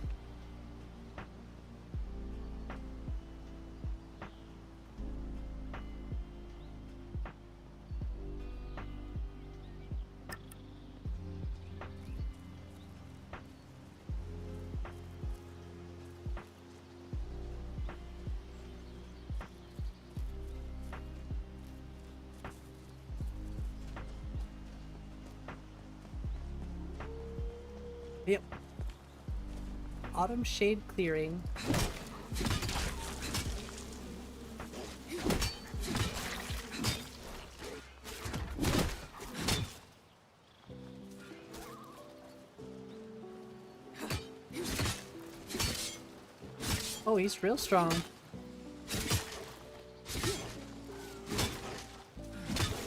Yep. Autumn shade clearing. Oh, he's real strong.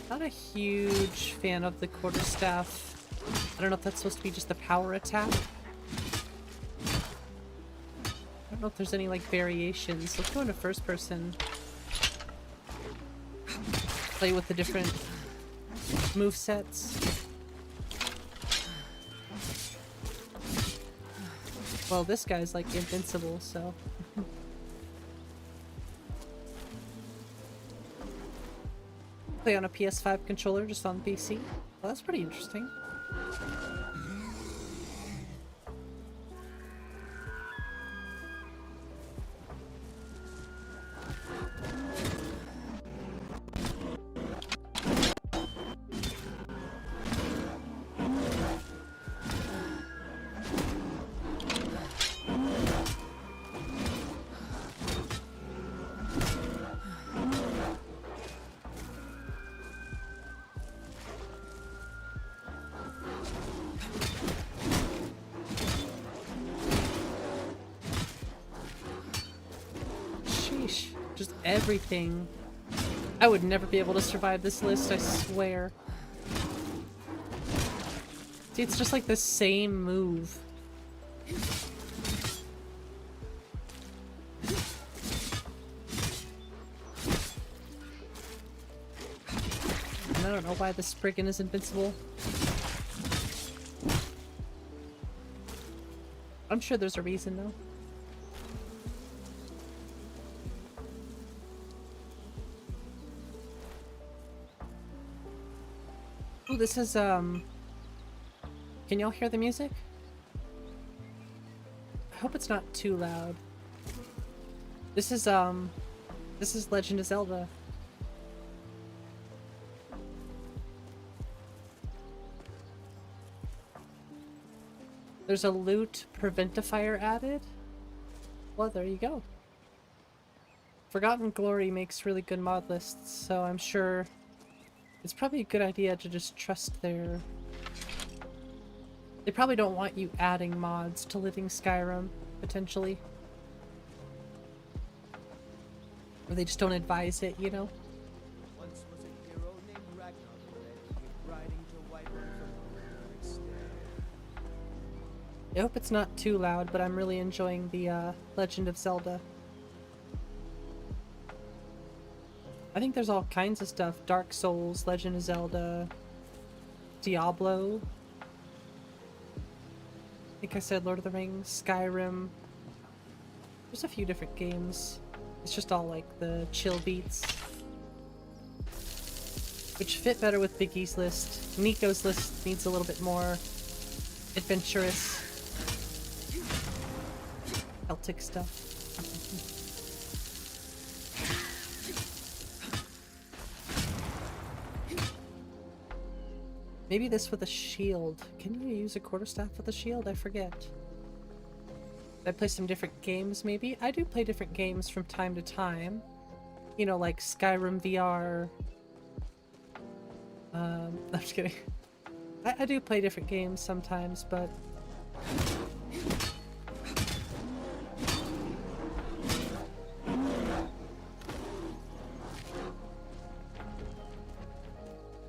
Not a huge fan of the quarterstaff. I don't know if that's supposed to be just a power attack. I don't know if there's any like variations. Let's go into first person. Play with the different movesets. Well, this guy's like invincible, so. Play on a PS5 controller just on PC. Well, that's pretty interesting. Just everything. I would never be able to survive this list, I swear. See, it's just like the same move. And I don't know why the Spriggan is invincible. I'm sure there's a reason though. Ooh, this is, can y'all hear the music? I hope it's not too loud. This is Legend of Zelda. There's a loot preventifier added. Well, there you go. Forgotten Glory makes really good mod lists, so I'm sure it's probably a good idea to just trust their... They probably don't want you adding mods to Living Skyrim, potentially. Or they just don't advise it, you know? Once was a hero named Ragnar the Red, riding to wipe out the instead. I hope it's not too loud, but I'm really enjoying the Legend of Zelda. I think there's all kinds of stuff. Dark Souls, Legend of Zelda, Diablo. I think I said Lord of the Rings, Skyrim. There's a few different games. It's just all like the chill beats, which fit better with Big E's list. Nico's list needs a little bit more adventurous Celtic stuff. Maybe this with a shield. Can you use a quarterstaff with a shield? I forget. Did I play some different games maybe? I do play different games from time to time. You know, like Skyrim VR. I'm just kidding. I do play different games sometimes, but...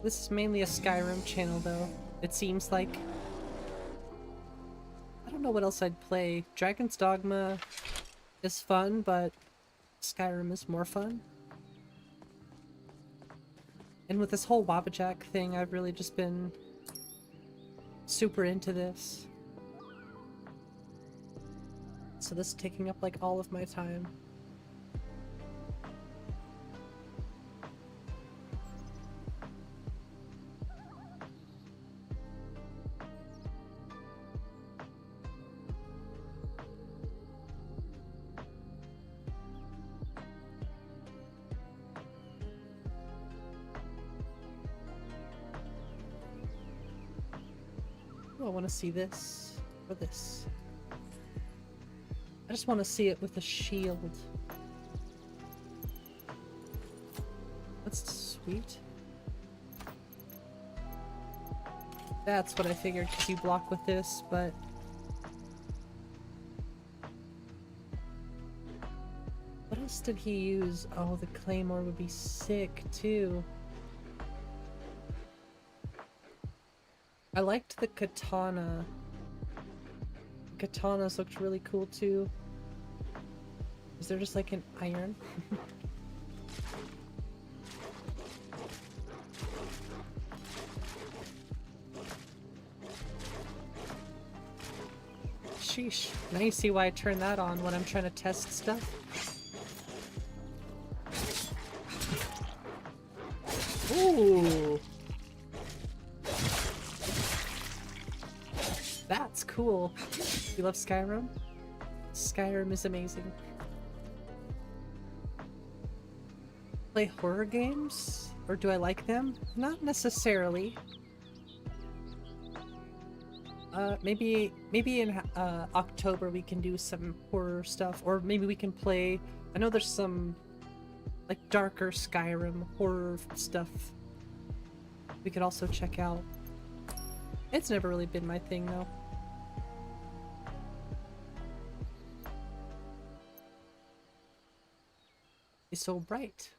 This is mainly a Skyrim channel, though. It seems like. I don't know what else I'd play. Dragon's Dogma is fun, but Skyrim is more fun. And with this whole Wabbajack thing, I've really just been super into this. So this is taking up like all of my time. I want to see this or this. I just want to see it with a shield. That's sweet. That's what I figured, because you block with this, but... What else did he use? Oh, the claymore would be sick, too. I liked the katana. Katanas looked really cool too. Is there just like an iron? Sheesh. Now you see why I turn that on when I'm trying to test stuff. Ooh! That's cool. You love Skyrim? Skyrim is amazing. Play horror games? Or do I like them? Not necessarily. Maybe in October we can do some horror stuff, or maybe we can play... I know there's some like darker Skyrim horror stuff we could also check out. It's never really been my thing though. It's so bright.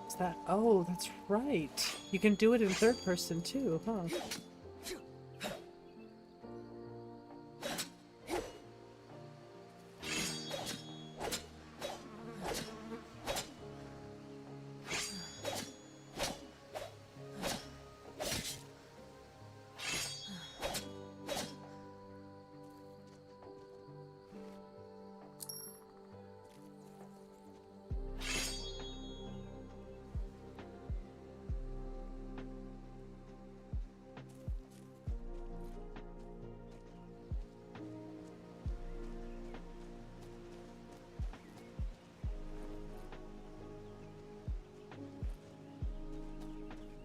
What's that? Oh, that's right. You can do it in third person too, huh?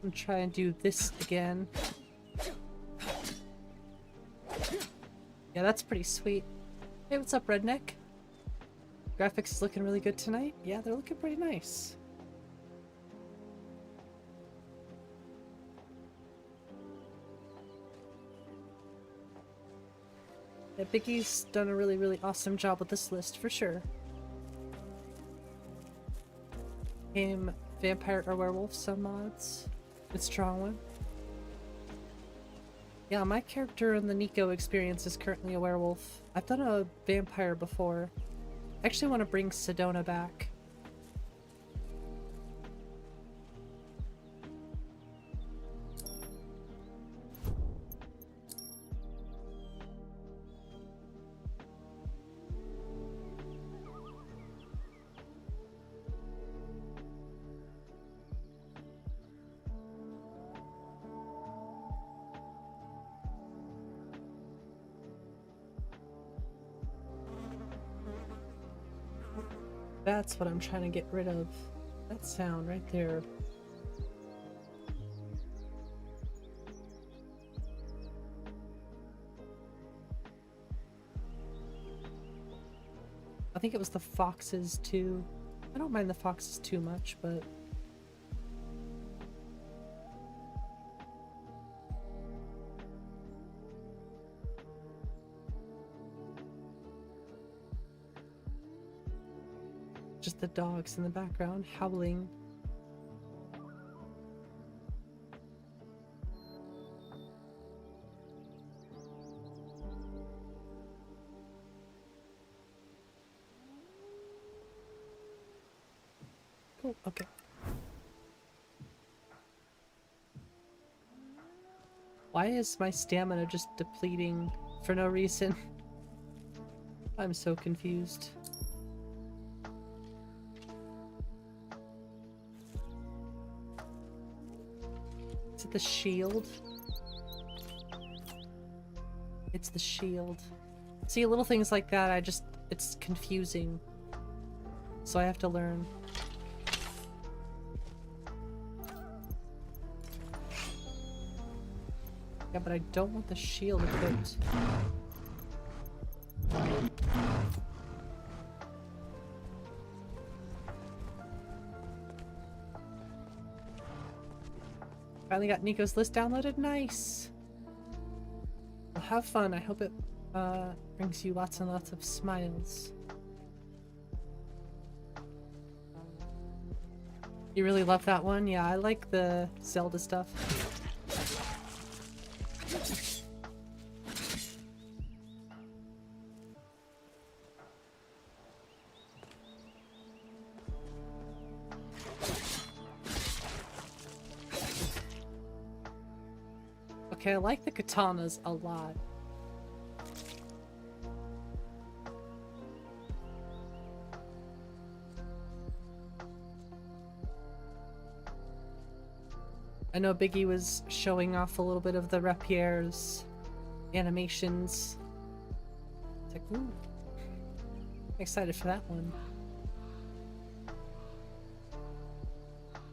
I'm trying to do this again. Yeah, that's pretty sweet. Hey, what's up, Redneck? Graphics is looking really good tonight. Yeah, they're looking pretty nice. Yeah, Biggie's done a really, really awesome job with this list, for sure. Game vampire or werewolf, some mods. It's a strong one. Yeah, my character in the Nico experience is currently a werewolf. I've done a vampire before. I actually want to bring Sedona back. That's what I'm trying to get rid of. That sound right there. I think it was the foxes too. I don't mind the foxes too much, but just the dogs in the background howling. Cool, okay. Why is my stamina just depleting for no reason? I'm so confused. Is it the shield? It's the shield. See, little things like that, it's confusing. So I have to learn. Yeah, but I don't want the shield equipped. Finally got Nico's list downloaded. Nice! Well, have fun. I hope it brings you lots and lots of smiles. You really love that one? Yeah, I like the Zelda stuff. Okay, I like the katanas a lot. I know Biggie was showing off a little bit of the rapiers animations. It's like, ooh. I'm excited for that one.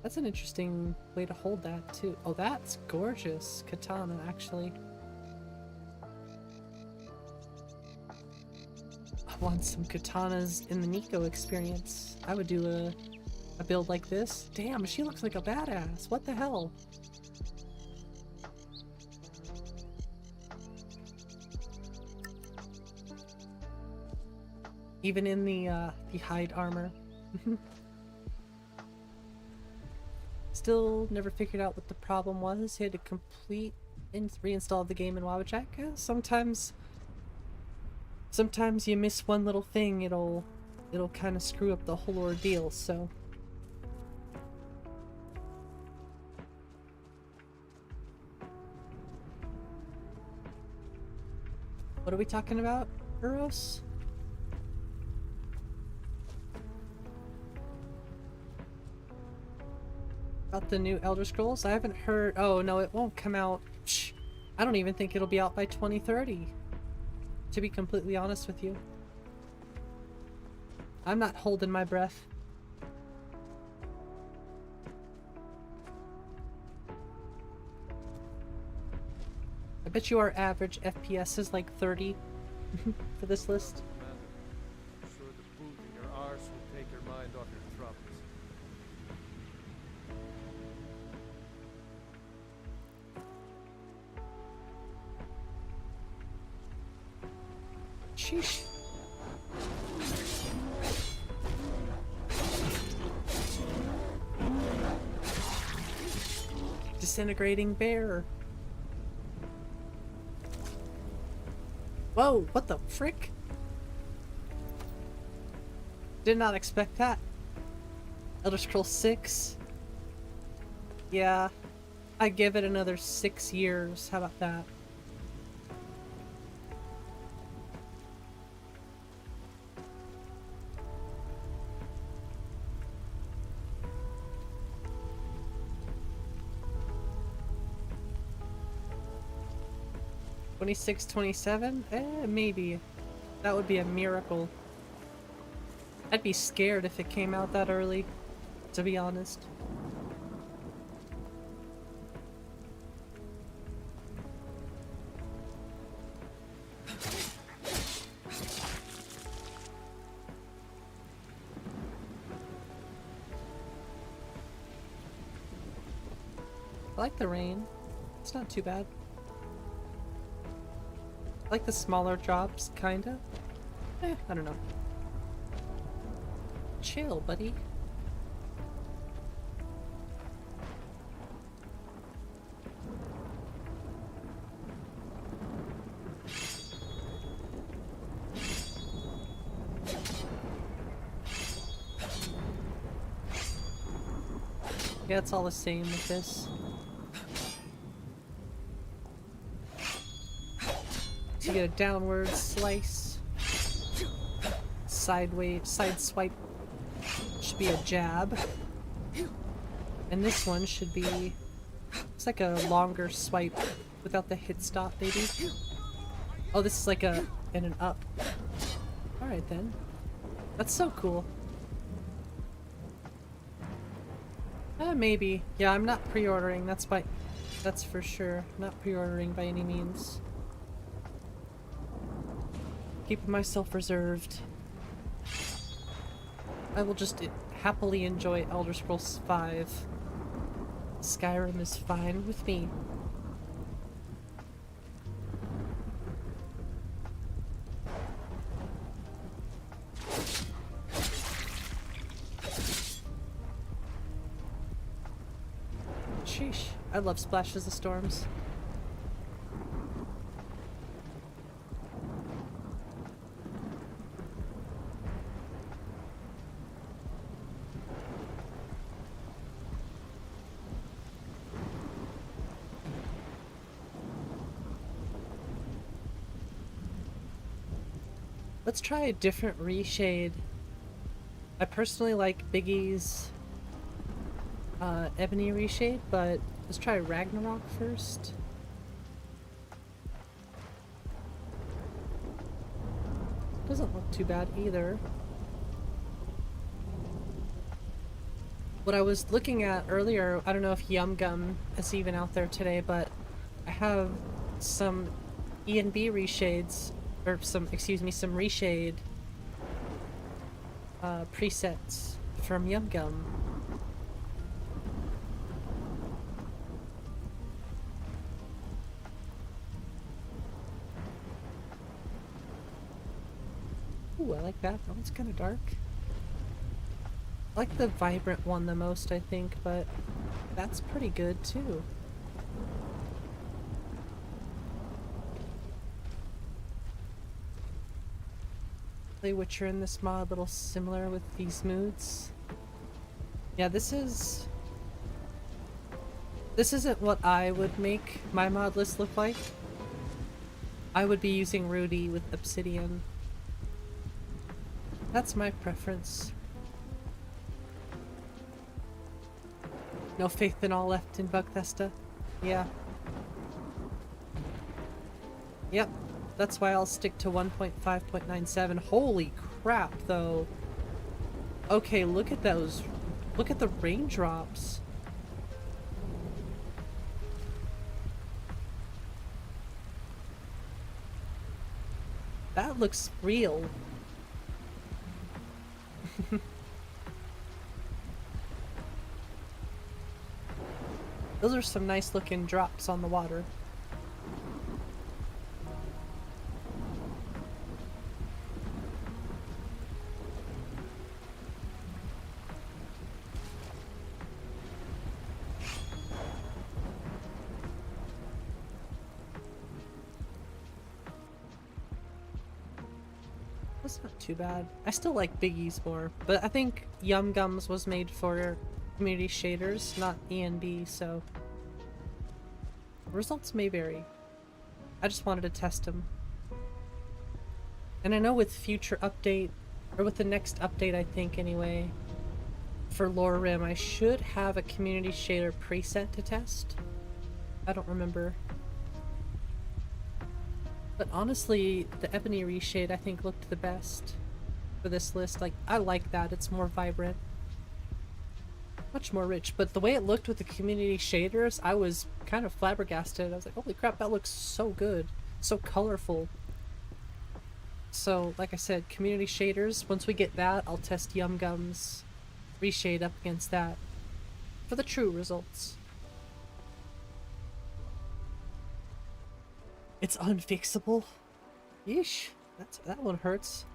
That's an interesting way to hold that, too. Oh, that's gorgeous. Katana, actually. I want some katanas in the Nico experience. I would do a build like this. Damn, she looks like a badass. What the hell? Even in the hide armor. Still never figured out what the problem was. He had to complete and reinstall the game in Wabajak. Sometimes you miss one little thing, it'll kind of screw up the whole ordeal, so. What are we talking about, Uros? About the new Elder Scrolls? I haven't heard. Oh no, it won't come out. Shh. I don't even think it'll be out by 2030. To be completely honest with you. I'm not holding my breath. I bet you our average FPS is like 30 for this list. I'm sure the boot in your arse will take your mind off your troubles. Sheesh. Disintegrating bear. Whoa, what the frick? Did not expect that. Elder Scrolls 6. Yeah, I give it another 6 years. How about that? '26, '27? Maybe. That would be a miracle. I'd be scared if it came out that early, to be honest. I like the rain. It's not too bad. I like the smaller drops, kinda. I don't know. Chill, buddy. Yeah, it's all the same with this. You get a downward slice. Sideways, side swipe should be a jab. And this one should be, it's like a longer swipe without the hit stop, maybe. Oh, this is like a, in an up. Alright then. That's so cool. Maybe. Yeah, I'm not pre-ordering, that's for sure. Not pre-ordering by any means. Keeping myself reserved. I will just happily enjoy Elder Scrolls 5. Skyrim is fine with me. Sheesh. I love Splashes of Storms. Let's try a different reshade. I personally like Biggie's Ebony reshade, but let's try Ragnarok first. Doesn't look too bad either. What I was looking at earlier, I don't know if Yum Gum is even out there today, but I have some E&B reshades, or some reshade presets from Yum Gum. Ooh, I like that. That one's kind of dark. I like the vibrant one the most, I think, but that's pretty good too. Play Witcher in this mod, a little similar with these moods. Yeah, this isn't what I would make my mod list look like. I would be using Rudy with Obsidian. That's my preference. No faith in all left in Bugthesta. Yeah. Yep. That's why I'll stick to 1.5.97. Holy crap, though. Okay, look at those. Look at the raindrops. That looks real. Those are some nice looking drops on the water. It's not too bad. I still like Biggie's more, but I think Yum Gums was made for community shaders, not ENB, so results may vary. I just wanted to test them. And I know with future update, or with the next update I think anyway, for LoreRim I should have a community shader preset to test. I don't remember. But honestly, the Ebony reshade I think looked the best for this list. Like, I like that, it's more vibrant. Much more rich, but the way it looked with the community shaders, I was kind of flabbergasted. I was like, holy crap, that looks so good. So colorful. So, like I said, community shaders, once we get that, I'll test Yum Gum's reshade up against that for the true results. It's unfixable? Yeesh, that one hurts.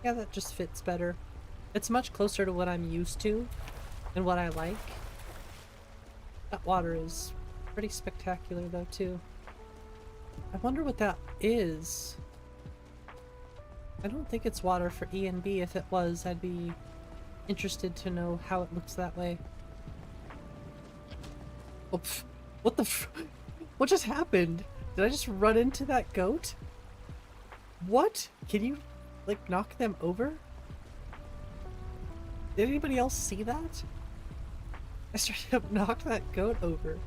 Yeah, that just fits better. It's much closer to what I'm used to and what I like. That water is pretty spectacular though too. I wonder what that is. I don't think it's water for E and B. If it was, I'd be interested to know how it looks that way. Oh, pff, what the f- What just happened? Did I just run into that goat? What? Can you like knock them over? Did anybody else see that? I straight up knocked that goat over.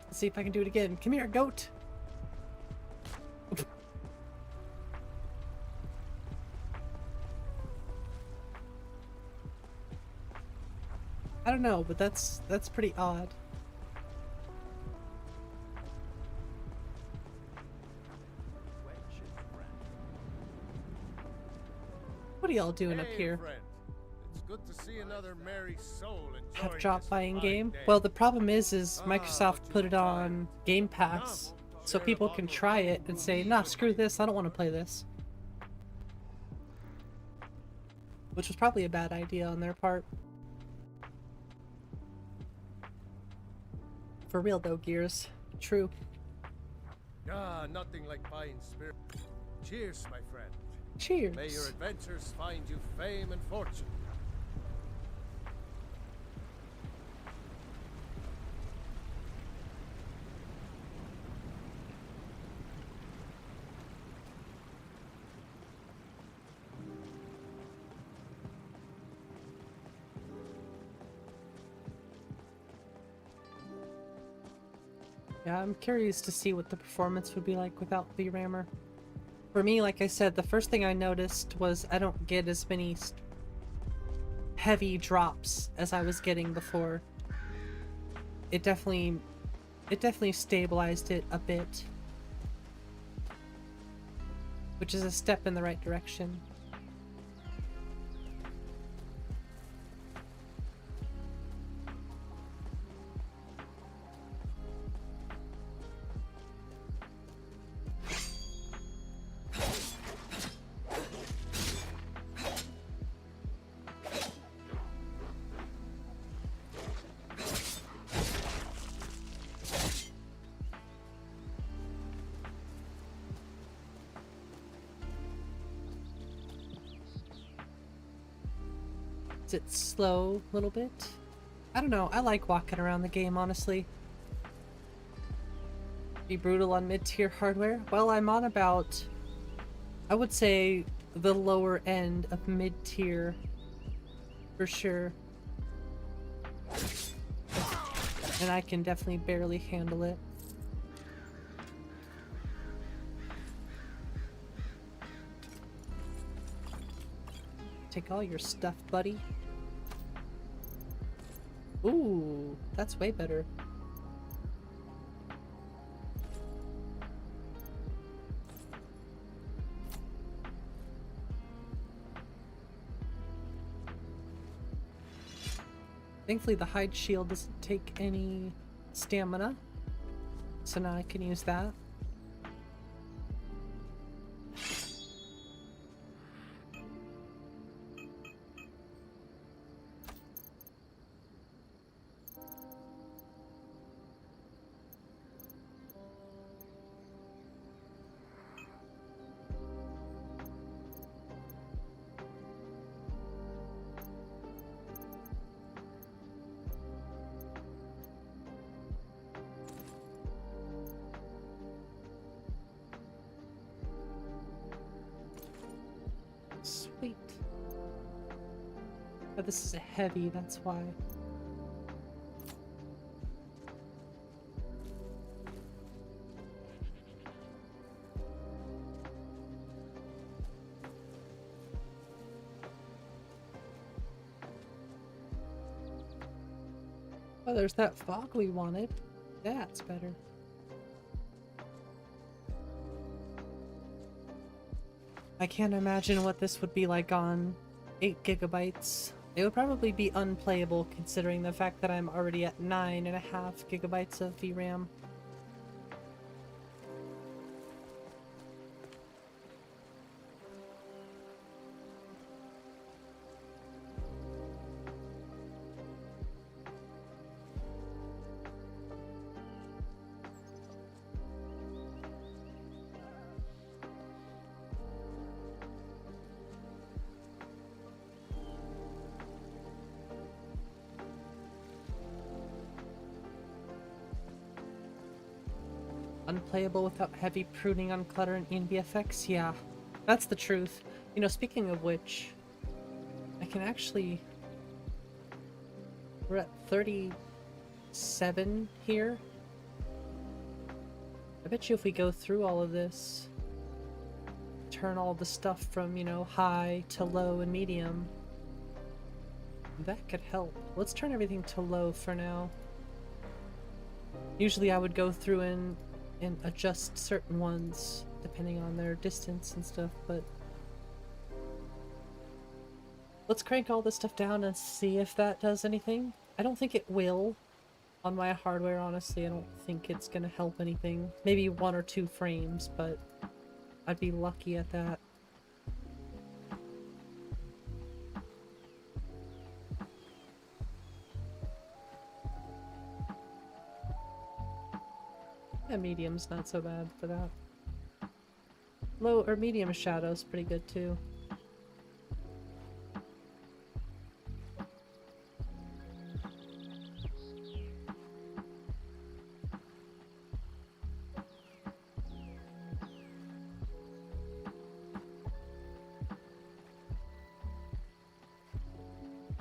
Let's see if I can do it again. Come here, goat! I don't know, but that's pretty odd. What are y'all doing up here? Friend. It's good to see another merry soul Have enjoying drop this buying fine game? day. Well, the problem is Microsoft what put you it on Game Pass, so people can try it and say, nah, screw this, I don't want to play this. Which was probably a bad idea on their part. For real though, Gears. True. Ah, nothing like fine spirit. Cheers, my friend. Cheers. May your adventures find you fame and fortune. Yeah, I'm curious to see what the performance would be like without VRAMer. For me, like I said, the first thing I noticed was I don't get as many heavy drops as I was getting before. It definitely stabilized it a bit, which is a step in the right direction. Is it slow a little bit? I don't know. I like walking around the game, honestly. Be brutal on mid-tier hardware? Well, I'm on about, I would say, the lower end of mid-tier, for sure. And I can definitely barely handle it. Take all your stuff, buddy. Ooh, that's way better. Thankfully the hide shield doesn't take any stamina, So now I can use that. Sweet. Oh, this is a heavy, that's why. Oh, there's that fog we wanted. That's better. I can't imagine what this would be like on 8 gigabytes. It would probably be unplayable considering the fact that I'm already at 9.5 gigabytes of VRAM. Unplayable without heavy pruning on clutter and ENB effects? Yeah, that's the truth. You know, speaking of which, I can actually... We're at 37 here. I bet you if we go through all of this, turn all the stuff from, you know, high to low and medium, that could help. Let's turn everything to low for now. Usually I would go through and adjust certain ones depending on their distance and stuff, but let's crank all this stuff down and see if that does anything. I don't think it will on my hardware, honestly. I don't think it's gonna help anything. Maybe 1 or 2 frames, but I'd be lucky at that. Yeah, medium's not so bad for that. Low or medium shadow's pretty good too.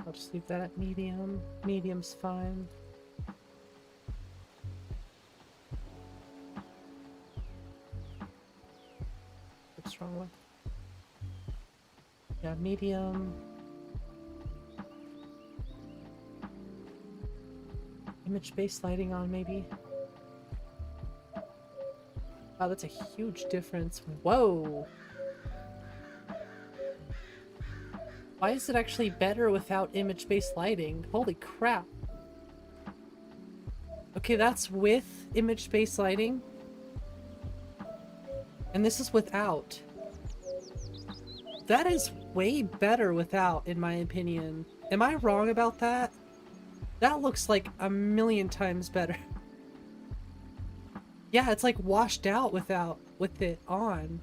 I'll just leave that at medium. Medium's fine. What's wrong with? Yeah, medium. Image-based lighting on, maybe. Wow, that's a huge difference. Whoa! Why is it actually better without image-based lighting? Holy crap. Okay, that's with image-based lighting. And this is without. That is way better without, in my opinion. Am I wrong about that? That looks like a million times better. Yeah, it's like washed out with it on.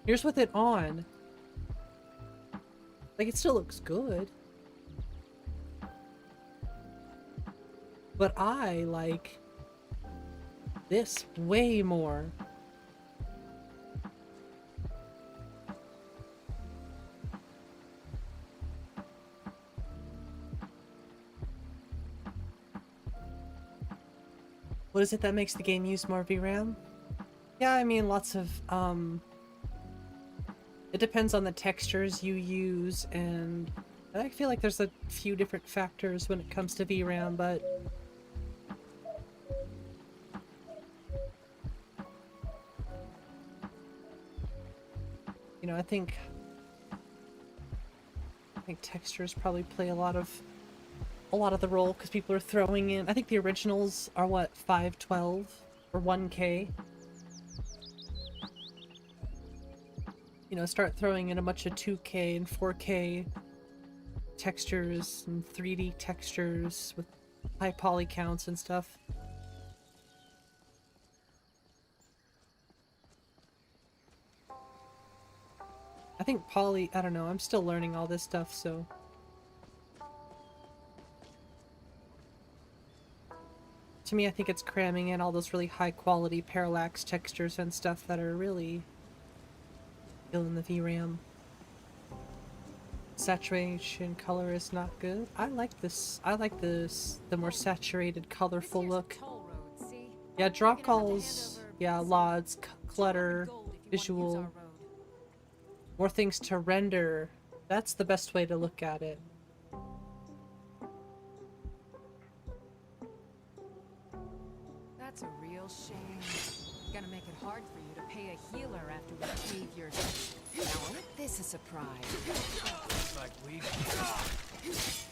Here's with it on. Like, it still looks good. But I like this way more. What is it that makes the game use more VRAM? Yeah, I mean, lots of, it depends on the textures you use, and I feel like there's a few different factors when it comes to VRAM, but you know, I think textures probably play a lot of the role, because people are throwing in, I think the originals are what, 512 or 1K. You know, start throwing in a bunch of 2K and 4K textures and 3D textures with high poly counts and stuff. I think poly, I don't know, I'm still learning all this stuff, so... To me, I think it's cramming in all those really high quality parallax textures and stuff that are really killing the VRAM. Saturation color is not good. I like this. I like this, the more saturated, colorful look. Yeah, drop calls, yeah, LODs, clutter, visual, more things to render. That's the best way to look at it. That's a real shame. Gonna make it hard for you to pay a healer after we cave your... Now isn't this a surprise? Like we...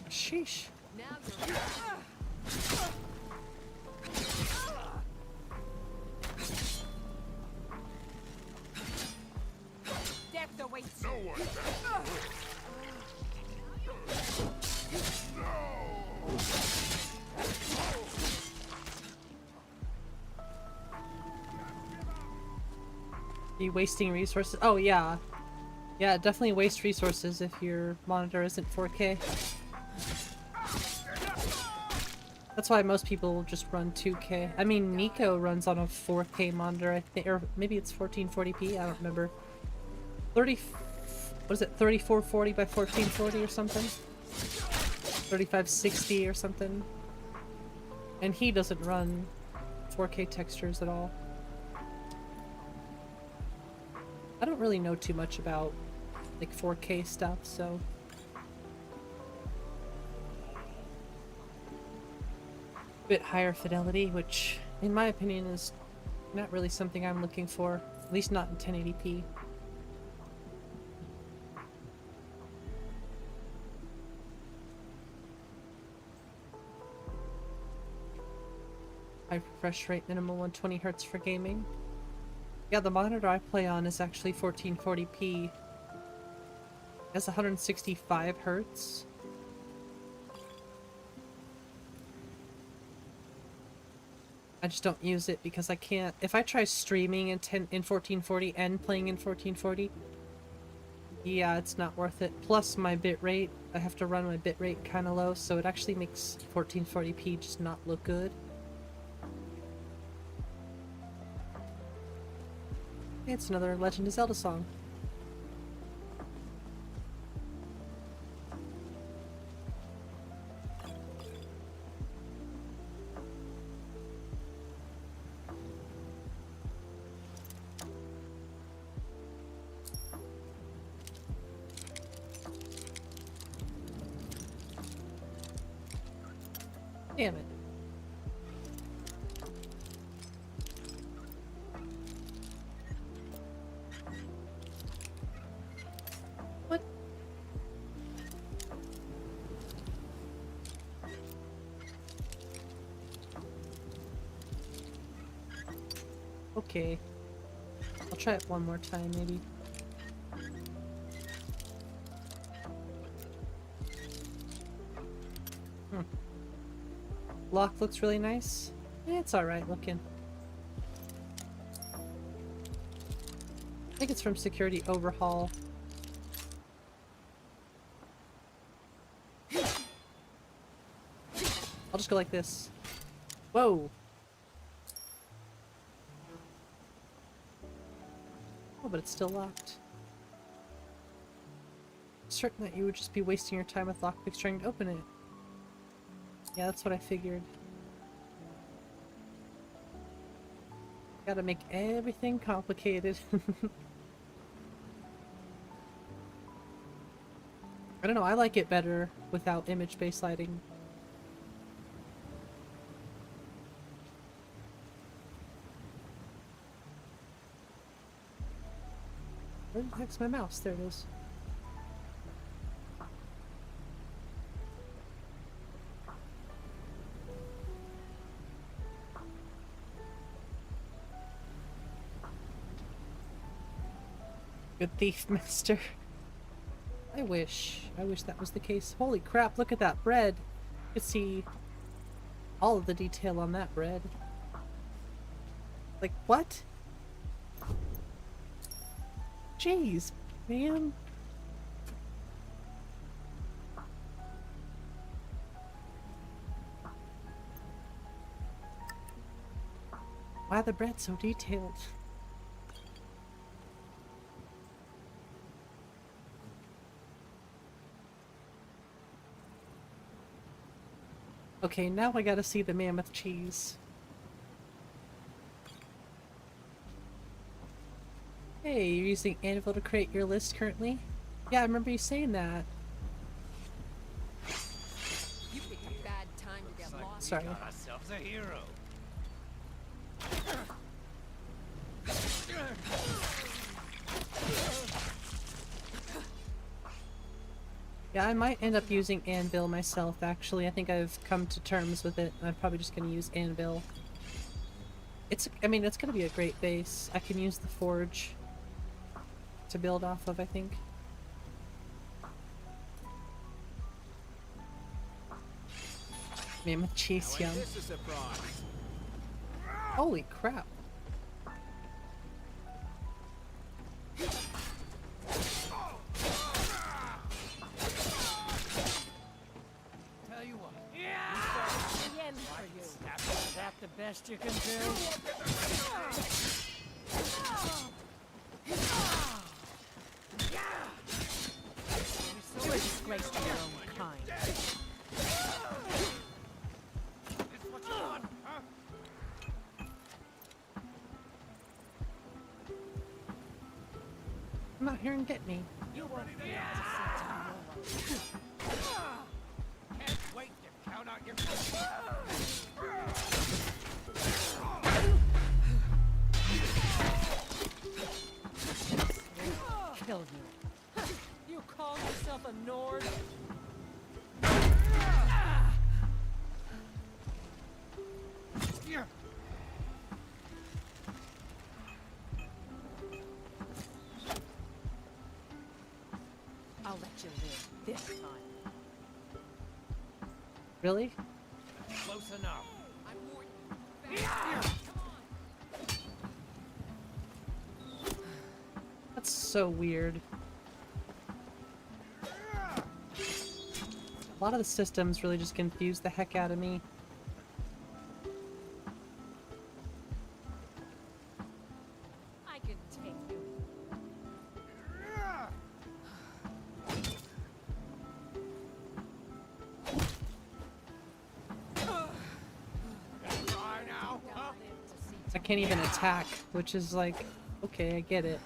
Sheesh. Now you're... Death awaits you. Be wasting resources. Oh yeah. Yeah, definitely waste resources if your monitor isn't 4K. That's why most people just run 2K. I mean, Nico runs on a 4K monitor, I think, or maybe it's 1440p, I don't remember. 30, what is it, 3440 by 1440 or something? 3560 or something. And he doesn't run 4K textures at all. I don't really know too much about like 4K stuff, so a bit higher fidelity, which in my opinion is not really something I'm looking for, at least not in 1080p. High refresh rate, minimal 120 Hz for gaming. Yeah, the monitor I play on is actually 1440p. It has 165 Hz. I just don't use it because I can't. If I try streaming in 1440 and playing in 1440, yeah, it's not worth it. Plus my bitrate, I have to run my bitrate kind of low, so it actually makes 1440p just not look good. It's another Legend of Zelda song. Damn it. What? Okay. I'll try it one more time, maybe. Lock looks really nice. It's alright looking. I think it's from Security Overhaul. I'll just go like this. Whoa! Oh, but it's still locked. Certain that you would just be wasting your time with lockpicks trying to open it. Yeah, that's what I figured. Gotta make everything complicated. I don't know, I like it better without image-based lighting. Where the heck's my mouse? There it is. Good thief, master. I wish that was the case. Holy crap, look at that bread. You can see all of the detail on that bread. Like, what? Jeez, man. Why the bread so detailed? Okay, now I gotta see the mammoth cheese. Hey, you're using Anvil to create your list currently? Yeah, I remember you saying that. You picked a bad time to get lost. Sorry. Got ourselves a hero. Yeah, I might end up using Anvil myself, actually. I think I've come to terms with it. I'm probably just gonna use Anvil. I mean, it's gonna be a great base. I can use the forge to build off of, I think. Mammoth cheese, Now, yum. ain't this a surprise? Holy crap. Tell you what. Again for you. Is that the best you can do? You're a disgrace to your own kind. It's what you want, huh? Come out here and get me. You won't be able to see tomorrow. Can't wait to count out your Kill you. You call yourself a Nord? I'll let you live this time. Really? Close enough. I'm warning you. Fast. Come on. That's so weird. A lot of the systems really just confuse the heck out of me. I can take you. Try now, huh? I can't even attack, which is like, okay, I get it.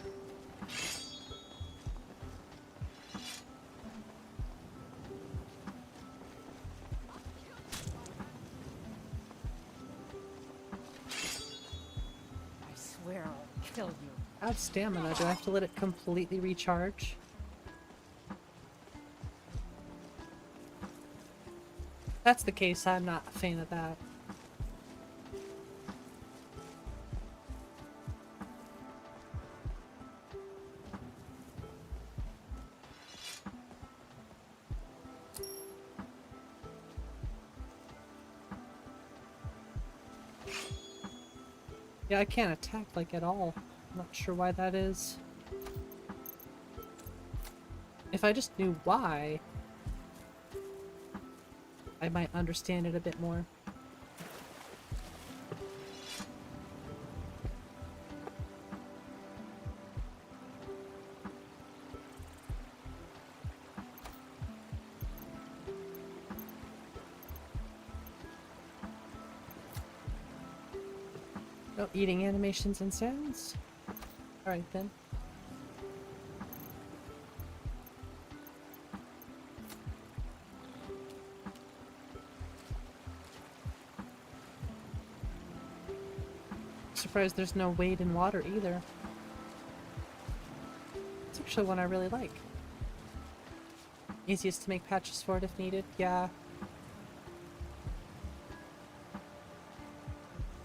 I swear I'll kill you. I have stamina. Do I have to let it completely recharge? If that's the case, I'm not a fan of that. Yeah, I can't attack like at all. I'm not sure why that is. If I just knew why, I might understand it a bit more. No eating animations and sounds? Alright then. Surprised there's no wade in water either. It's actually one I really like. Easiest to make patches for it if needed, yeah.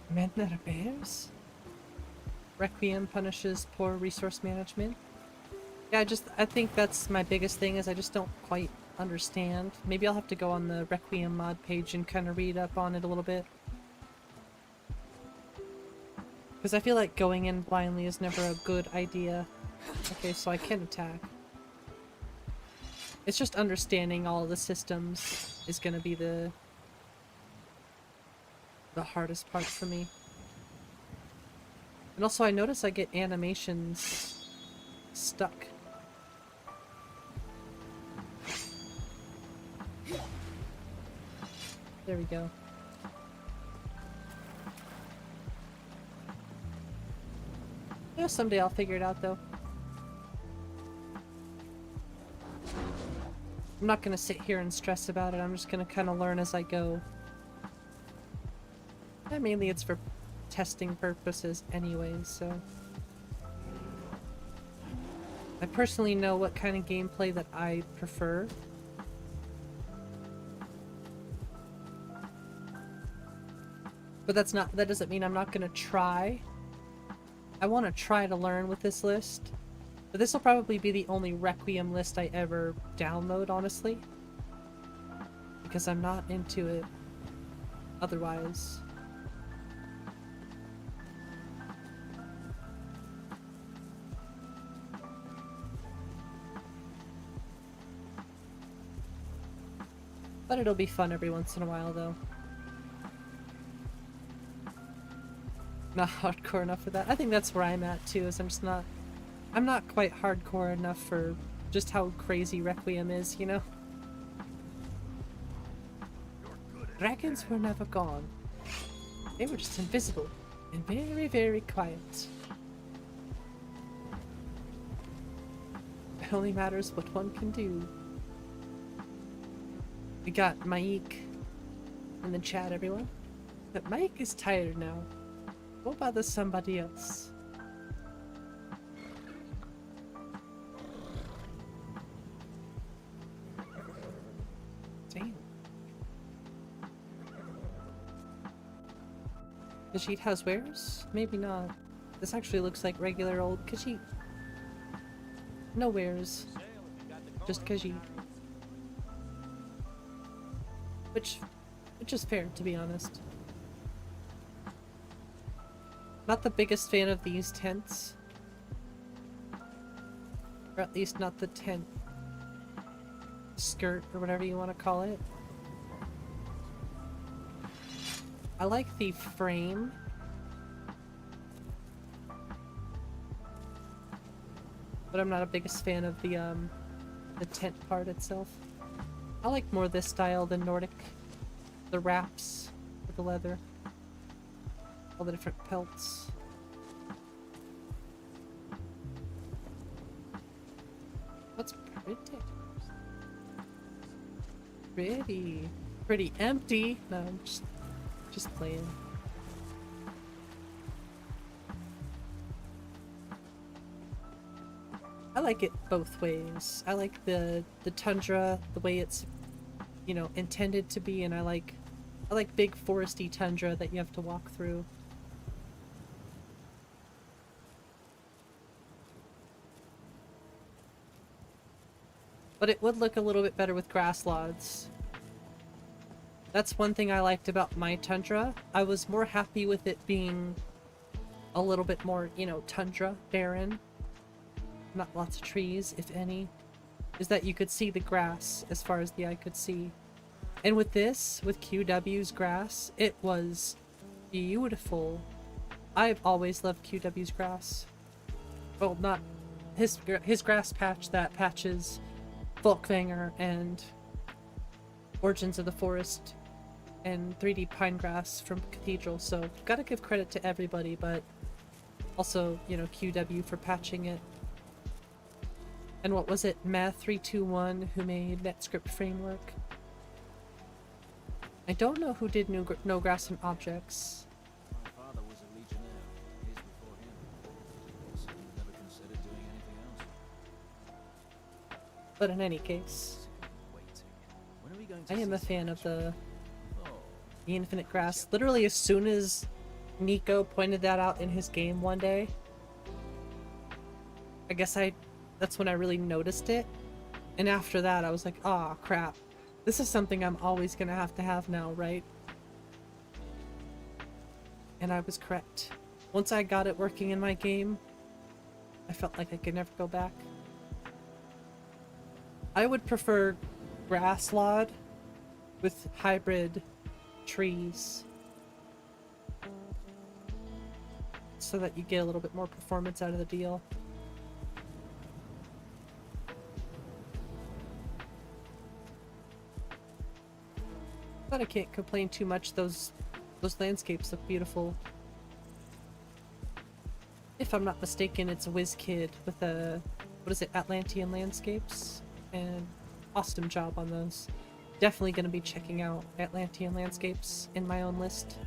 Men that are bears? Requiem punishes poor resource management. Yeah, I think that's my biggest thing is I just don't quite understand. Maybe I'll have to go on the Requiem mod page and kind of read up on it a little bit. Because I feel like going in blindly is never a good idea. Okay, so I can attack. It's just understanding all the systems is gonna be the hardest part for me. And also I notice I get animations stuck. There we go. Yeah, someday I'll figure it out though. I'm not gonna sit here and stress about it, I'm just gonna kind of learn as I go. And mainly it's for testing purposes anyways, so... I personally know what kind of gameplay that I prefer. But that doesn't mean I'm not gonna try. I want to try to learn with this list. But this will probably be the only Requiem list I ever download, honestly. Because I'm not into it otherwise. But it'll be fun every once in a while, though. Not hardcore enough for that. I think that's where I'm at, too, is I'm not quite hardcore enough for just how crazy Requiem is, you know? Dragons were never gone. They were just invisible and very, very quiet. It only matters what one can do. We got Mike in the chat, everyone. But Mike is tired now. Go bother somebody else. Damn. Khajiit has wares? Maybe not. This actually looks like regular old Khajiit. No wares. Just Khajiit. Which is fair, to be honest. Not the biggest fan of these tents. Or at least not the tent skirt, or whatever you want to call it. I like the frame. But I'm not a biggest fan of the tent part itself. I like more this style than Nordic. The wraps with the leather. All the different pelts. What's pretty? Pretty empty. No, I'm just playing. I like it both ways. I like the tundra, the way it's, you know, intended to be, and I like big foresty tundra that you have to walk through. But it would look a little bit better with grass lawns. That's one thing I liked about my tundra. I was more happy with it being a little bit more, you know, tundra, barren. Not lots of trees, if any. Is that you could see the grass as far as the eye could see. And with this, with QW's grass, it was beautiful. I've always loved QW's grass. Well, not his grass patch that patches Volkvanger and Origins of the Forest and 3D Pine Grass from Cathedral, so gotta give credit to everybody, but also, you know, QW for patching it. And what was it, Math321 who made NetScript Framework? I don't know who did No Grass and Objects. My father was a legionnaire years before him. So he never considered doing anything else. But in any case, When are we going to I am a see fan of the Oh, infinite grass. Literally as soon as Nico pointed that out in his game one day, I guess I That's when I really noticed it. And after that, I was like, oh crap. This is something I'm always gonna have to have now, right? And I was correct. Once I got it working in my game, I felt like I could never go back. I would prefer grass LOD with hybrid trees so that you get a little bit more performance out of the deal. But I can't complain too much. Those landscapes look beautiful. If I'm not mistaken, it's a WizKid with a, what is it, Atlantean landscapes? And awesome job on those. Definitely going to be checking out Atlantean landscapes in my own list.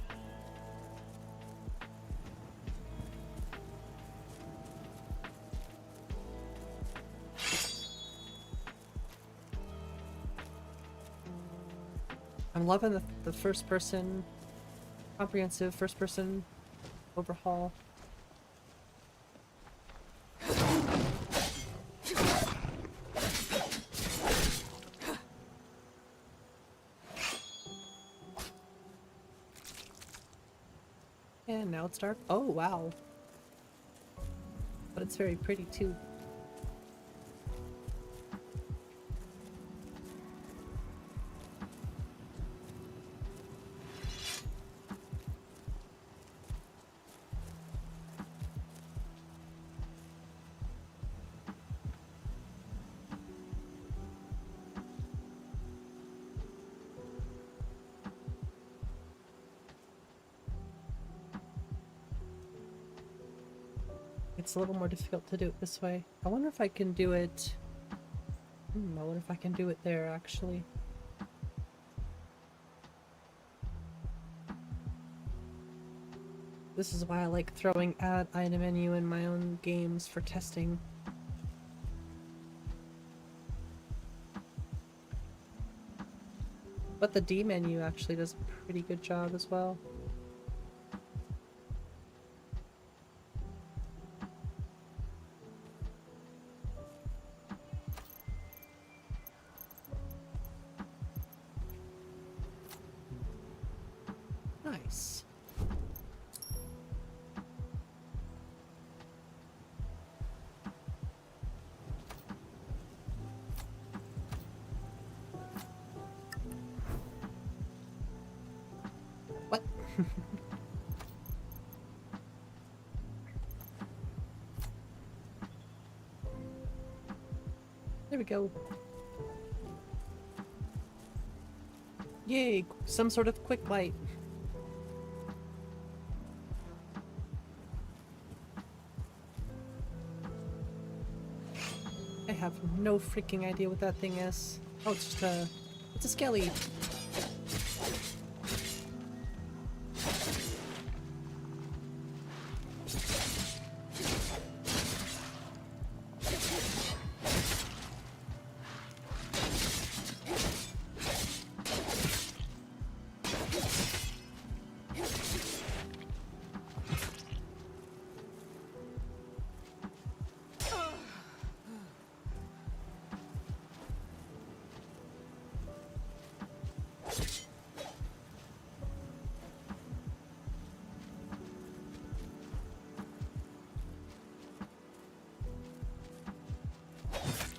I'm loving the first person, comprehensive first person overhaul. And now it's dark. Oh, wow. But it's very pretty too. It's a little more difficult to do it this way. I wonder if I can do it... I wonder if I can do it there, actually. This is why I like throwing add item menu in my own games for testing. But the D menu actually does a pretty good job as well. Nice. What? There we go. Yay, some sort of quick light. I have no freaking idea what that thing is. Oh, it's just a... it's a skelly.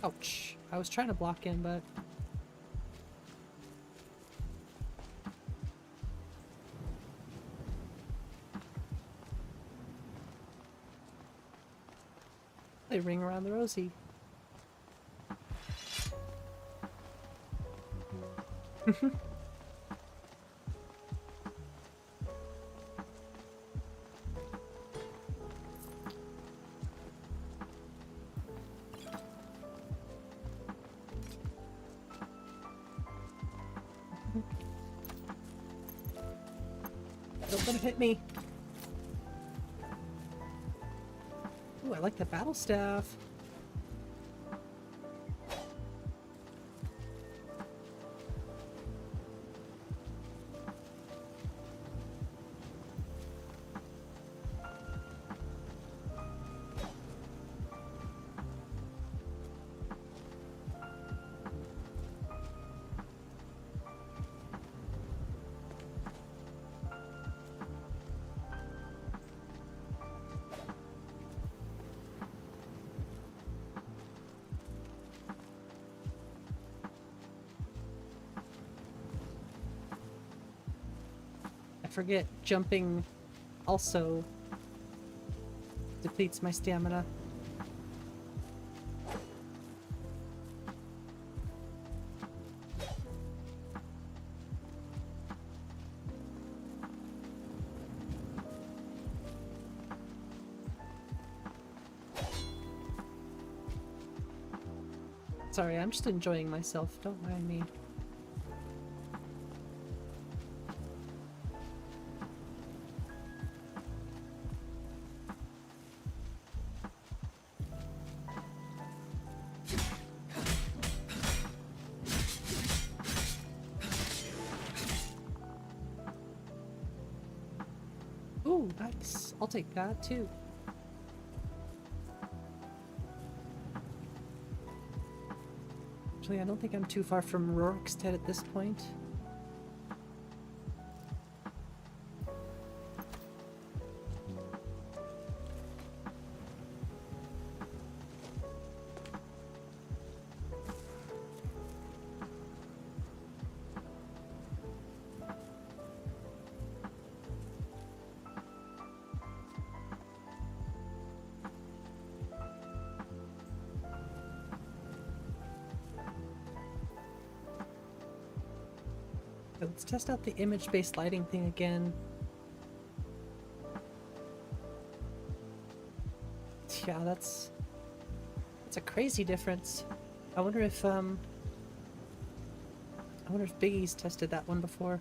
Ouch. I was trying to block in, but... they ring around the rosy. Don't let it hit me. Ooh, I like the battle staff. forget jumping also depletes my stamina. Sorry, I'm just enjoying myself, don't mind me. Ooh, nice. I'll take that too. Actually, I don't think I'm too far from Rorikstead at this point. Let's test out the image-based lighting thing again. Yeah, that's a crazy difference. I wonder if Biggie's tested that one before.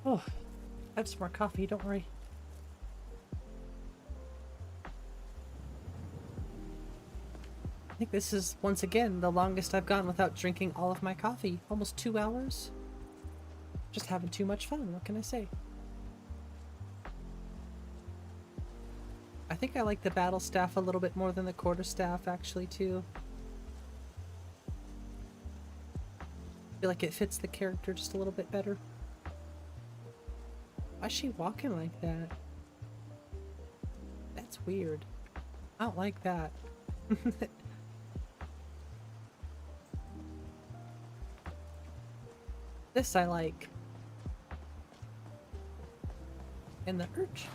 Oh, I have some more coffee, don't worry. I think this is, once again, the longest I've gone without drinking all of my coffee. Almost 2 hours. Just having too much fun, what can I say? I think I like the battle staff a little bit more than the quarterstaff, actually, too. I feel like it fits the character just a little bit better. Why is she walking like that? That's weird. I don't like that. This I like. And the urge.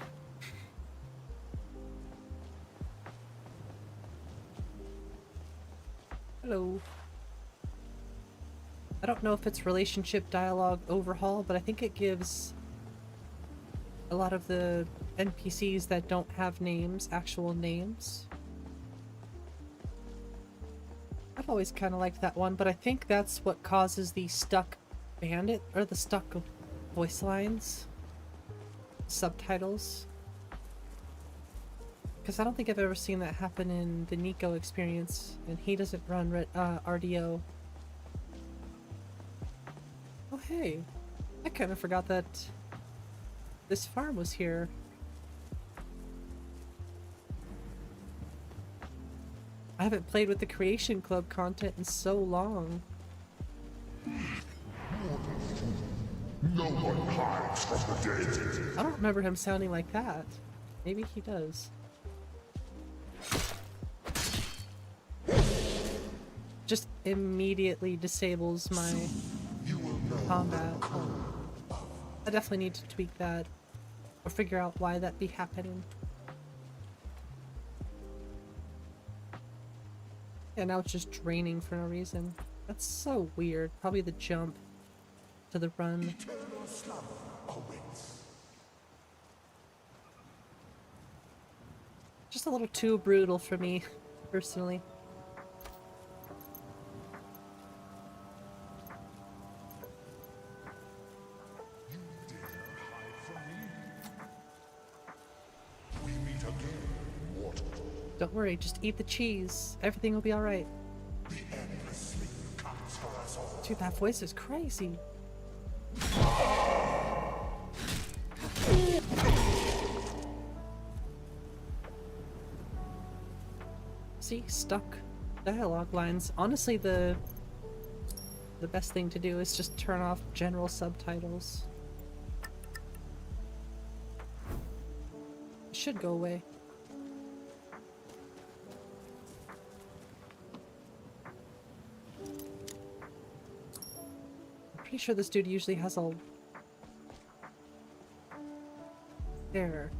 Hello. I don't know if it's relationship dialogue overhaul, but I think it gives a lot of the NPCs that don't have names, actual names. I've always kind of liked that one, but I think that's what causes the stuck bandit, or the stuck voice lines, subtitles. Because I don't think I've ever seen that happen in the Nico experience, and he doesn't run RDO. Oh hey, I kind of forgot that this farm was here. I haven't played with the Creation Club content in so long. No one hides from the dead. I don't remember him sounding like that. Maybe he does. Just immediately disables my combat. Oh. I definitely need to tweak that. Or figure out why that be happening. Yeah, now it's just draining for no reason. That's so weird. Probably the jump to the run. Just a little too brutal for me, personally. Don't worry, just eat the cheese. Everything will be alright. Dude, that voice is crazy. See, stuck dialogue lines. Honestly, the best thing to do is just turn off general subtitles. It should go away. I'm pretty sure this dude usually has a... There.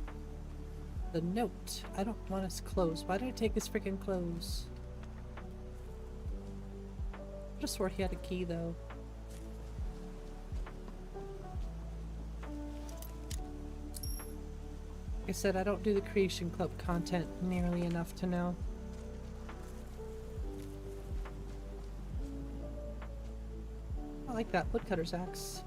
The note. I don't want his clothes. Why did I take his freaking clothes? I just swore he had a key, though. Like I said, I don't do the Creation Club content nearly enough to know. I like that woodcutter's axe.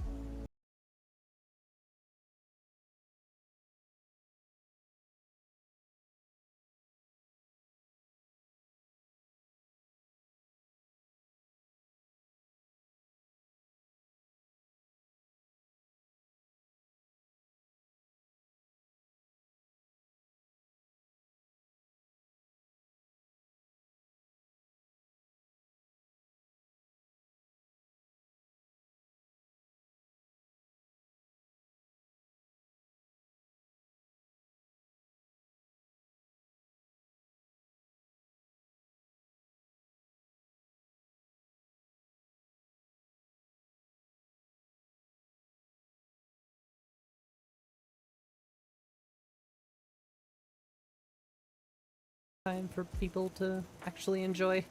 Time for people to actually enjoy.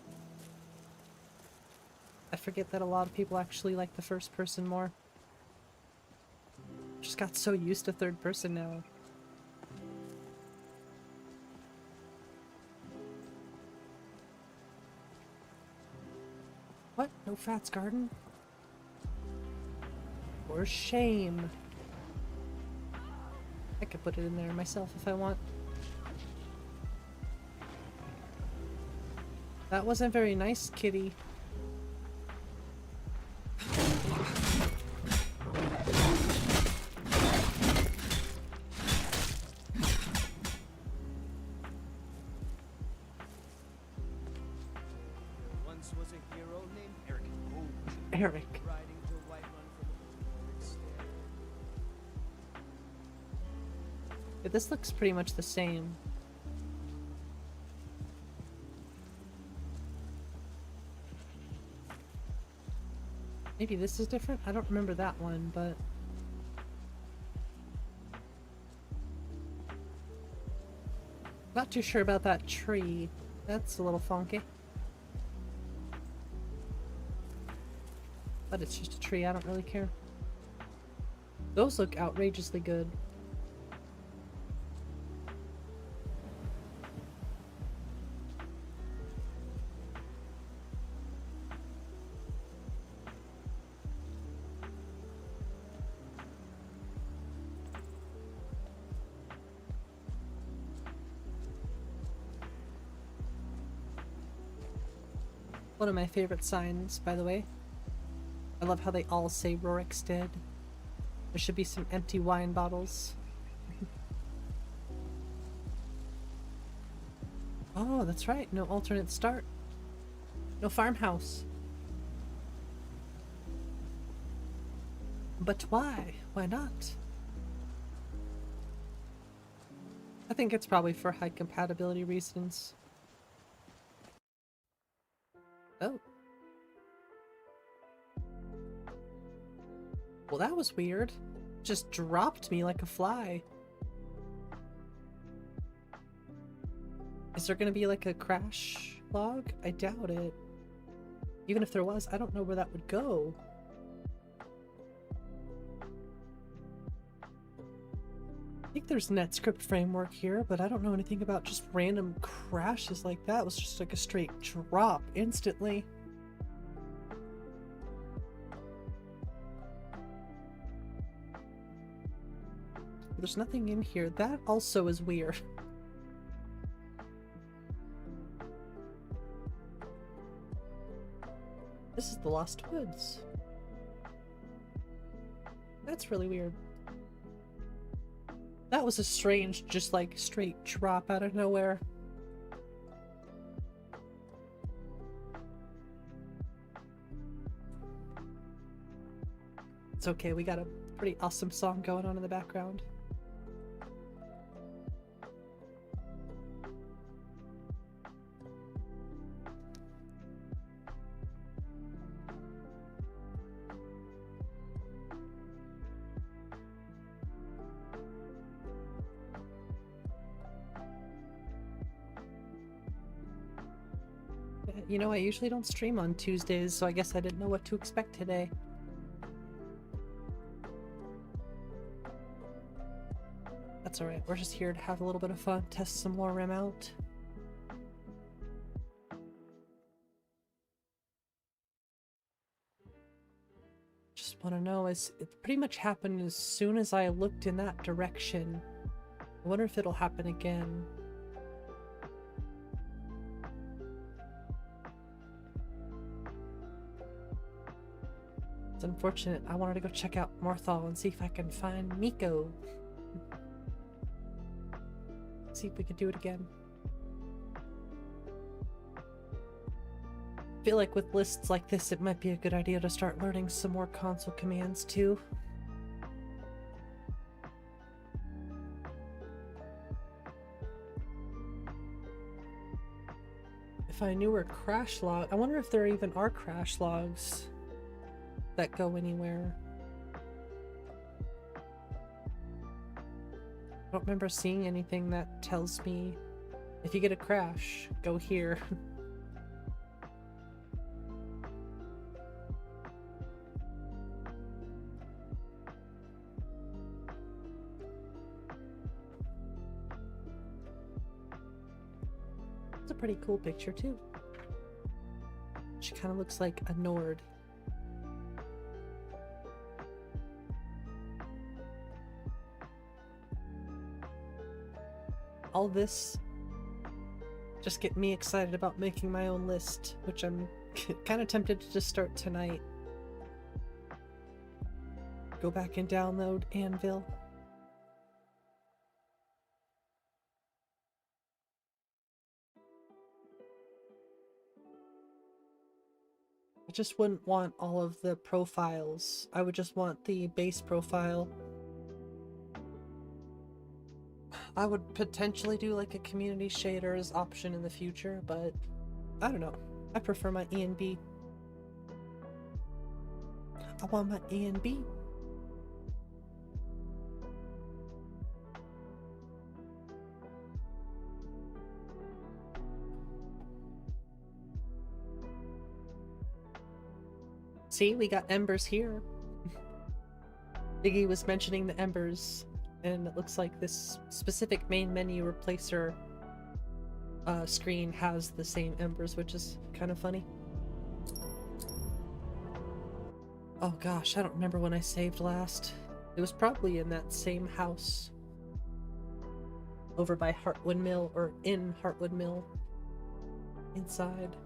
I forget that a lot of people actually like the first person more. Just got so used to third person now. What? No Fats Garden? For shame. I could put it in there myself if I want. That wasn't very nice, kitty. Once was a hero named Eric. Oh, Eric. riding the white one from the instead. Yeah, this looks pretty much the same. Maybe this is different? I don't remember that one, but... Not too sure about that tree. That's a little funky. But it's just a tree, I don't really care. Those look outrageously good. One of my favorite signs, by the way. I love how they all say Rorikstead. There should be some empty wine bottles. Oh, that's right. No alternate start. No farmhouse. But why? Why not? I think it's probably for high compatibility reasons. Oh. Well, that was weird. Just dropped me like a fly. Is there gonna be like a crash log? I doubt it. Even if there was, I don't know where that would go. I think there's NetScript framework here, but I don't know anything about just random crashes like that. It was just like a straight drop instantly. There's nothing in here. That also is weird. This is the Lost Woods. That's really weird. That was a strange, just like straight drop out of nowhere. It's okay, we got a pretty awesome song going on in the background. You know, I usually don't stream on Tuesdays, so I guess I didn't know what to expect today. That's alright, we're just here to have a little bit of fun, test some LoreRim out. Just want to know, it pretty much happened as soon as I looked in that direction. I wonder if it'll happen again. It's unfortunate. I wanted to go check out Morthal and see if I can find Miko. See if we could do it again. I feel like with lists like this, it might be a good idea to start learning some more console commands too. If I knew where crash log, I wonder if there even are crash logs that go anywhere. I don't remember seeing anything that tells me if you get a crash, go here. It's a pretty cool picture too. She kind of looks like a Nord. All this just get me excited about making my own list, which I'm kind of tempted to just start tonight. Go back and download Anvil. I just wouldn't want all of the profiles. I would just want the base profile. I would potentially do like a community shaders option in the future, but I don't know. I prefer my E and B. I want my E and B. See, we got embers here. Iggy was mentioning the embers, and it looks like this specific main menu replacer screen has the same embers, which is kind of funny. Oh gosh, I don't remember when I saved last. It was probably in that same house over by Heartwood Mill, or in Heartwood Mill inside.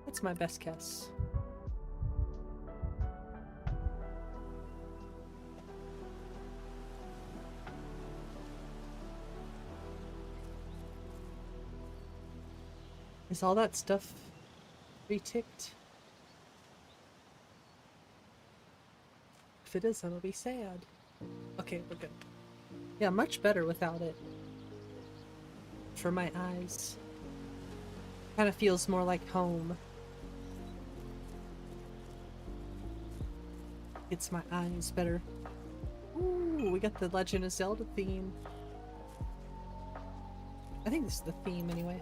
That's my best guess. Is all that stuff reticked? If it is, I'll be sad. Okay, we're good. Yeah, much better without it. For my eyes. Kind of feels more like home. It's my eyes better. Ooh, we got the Legend of Zelda theme. I think this is the theme anyway.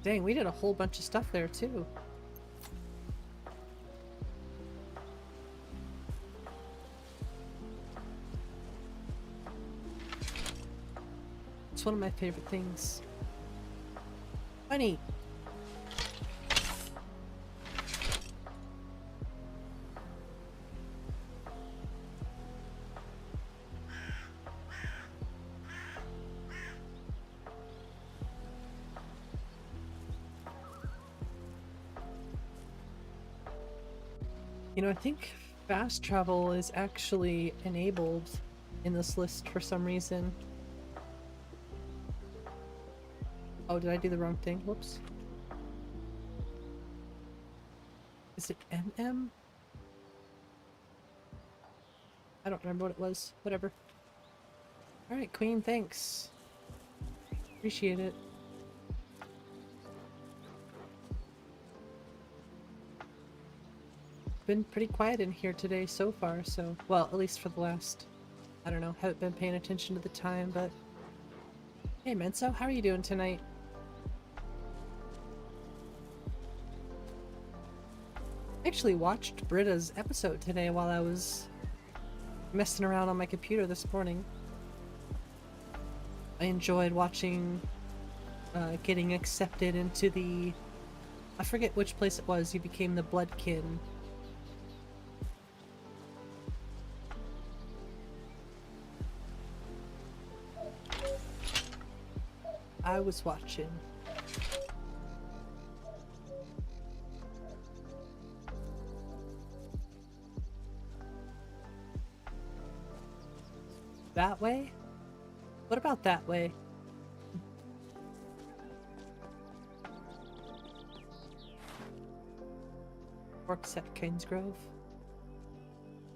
Dang, we did a whole bunch of stuff there too. It's one of my favorite things. Funny. You know, I think fast travel is actually enabled in this list for some reason. Oh, did I do the wrong thing? Whoops. Is it MM? I don't remember what it was. Whatever. Alright, Queen, thanks. Appreciate it. Been pretty quiet in here today so far, so... Well, at least for the last... I don't know, haven't been paying attention to the time, but... Hey, Menso, how are you doing tonight? I actually watched Britta's episode today while I was messing around on my computer this morning. I enjoyed watching getting accepted into the... I forget which place it was. You became the Bloodkin. I was watching. That way? What about that way? Orcs at Kingsgrove.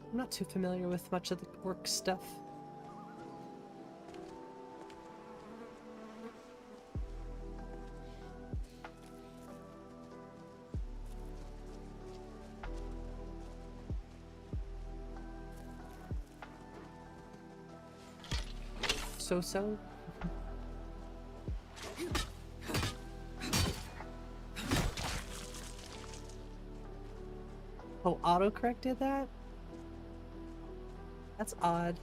I'm not too familiar with much of the orc stuff. So-so? Oh, autocorrect did that? That's odd.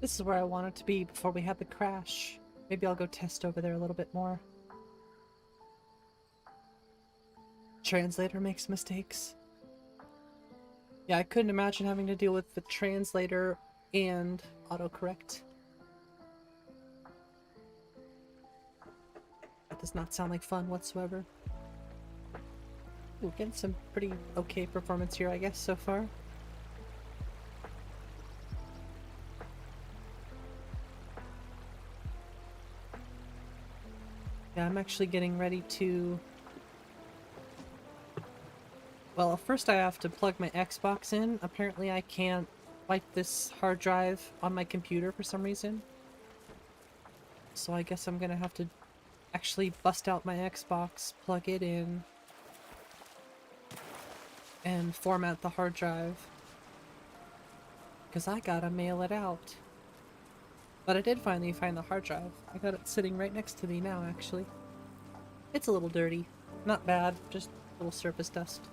This is where I wanted to be before we had the crash. Maybe I'll go test over there a little bit more. Translator makes mistakes. Yeah, I couldn't imagine having to deal with the translator and autocorrect. That does not sound like fun whatsoever. Ooh, getting some pretty okay performance here, I guess, so far. Yeah, I'm actually getting ready to... Well, first I have to plug my Xbox in. Apparently I can't wipe this hard drive on my computer for some reason. So I guess I'm gonna have to actually bust out my Xbox, plug it in, and format the hard drive. Because I gotta mail it out. But I did finally find the hard drive. I got it sitting right next to me now, actually. It's a little dirty. Not bad, just a little surface dust.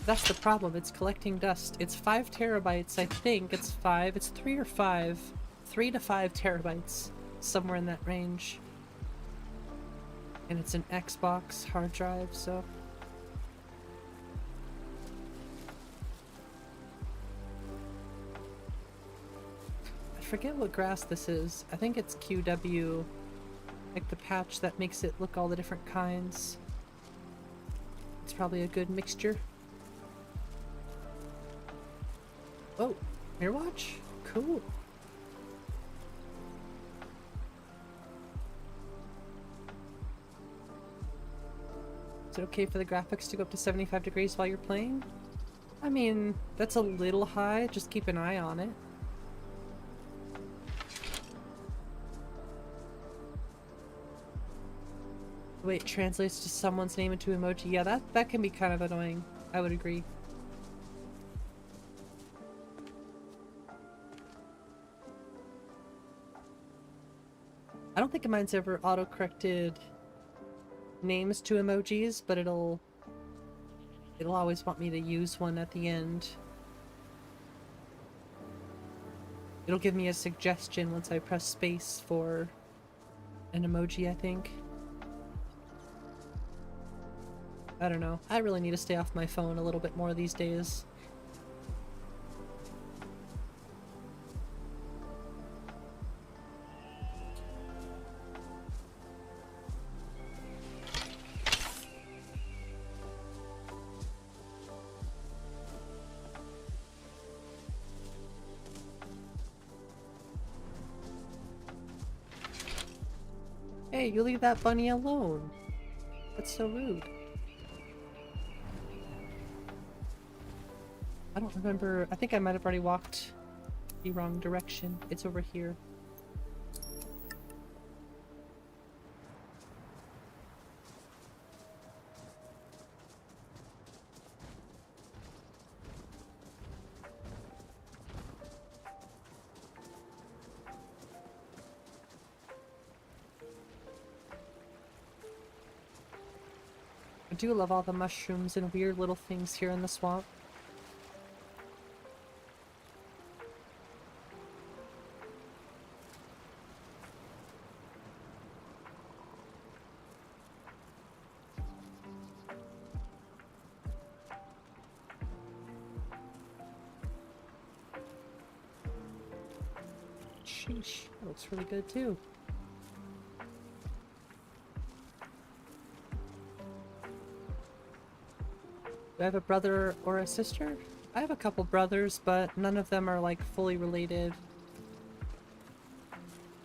That's the problem, it's collecting dust. It's 5 terabytes, I think. It's 5. It's 3 or 5. 3 to 5 terabytes. Somewhere in that range. And it's an Xbox hard drive, so... I forget what grass this is. I think it's QW. Like the patch that makes it look all the different kinds. It's probably a good mixture. Oh, Mirror Watch? Cool. Is it okay for the graphics to go up to 75 degrees while you're playing? I mean, that's a little high, just keep an eye on it. The way it translates to someone's name into emoji, yeah, that can be kind of annoying. I would agree. I don't think mine's ever auto-corrected names to emojis, but it'll always want me to use one at the end. It'll give me a suggestion once I press space for an emoji, I think. I don't know. I really need to stay off my phone a little bit more these days. Hey, you leave that bunny alone. That's so rude. I don't remember. I think I might have already walked the wrong direction. It's over here. I do love all the mushrooms and weird little things here in the swamp. Sheesh, that looks really good too. Do I have a brother or a sister? I have a couple brothers, but none of them are like fully related.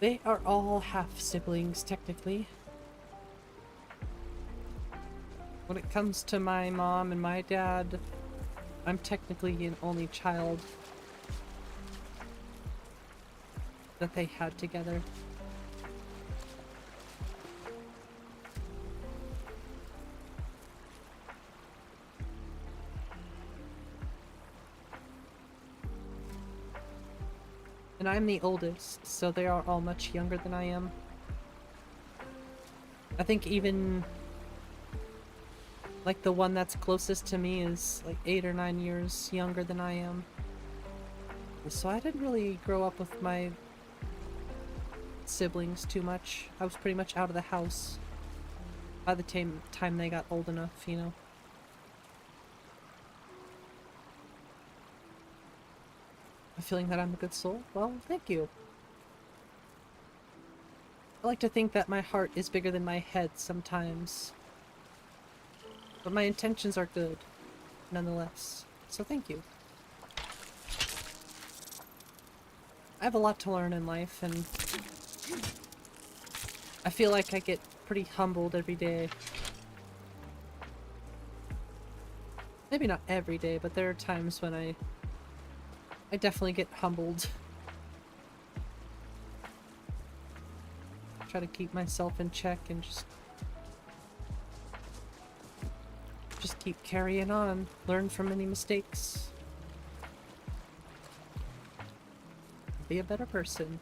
They are all half siblings, technically. When it comes to my mom and my dad, I'm technically an only child that they had together. And I'm the oldest, so they are all much younger than I am. I think even like the one that's closest to me is like 8 or 9 years younger than I am. So I didn't really grow up with my siblings too much. I was pretty much out of the house by the time they got old enough, you know. A feeling that I'm a good soul? Well, thank you. I like to think that my heart is bigger than my head sometimes. But my intentions are good, nonetheless. So thank you. I have a lot to learn in life, and I feel like I get pretty humbled every day. Maybe not every day, but there are times when I definitely get humbled. Try to keep myself in check and just keep carrying on. Learn from any mistakes. Be a better person.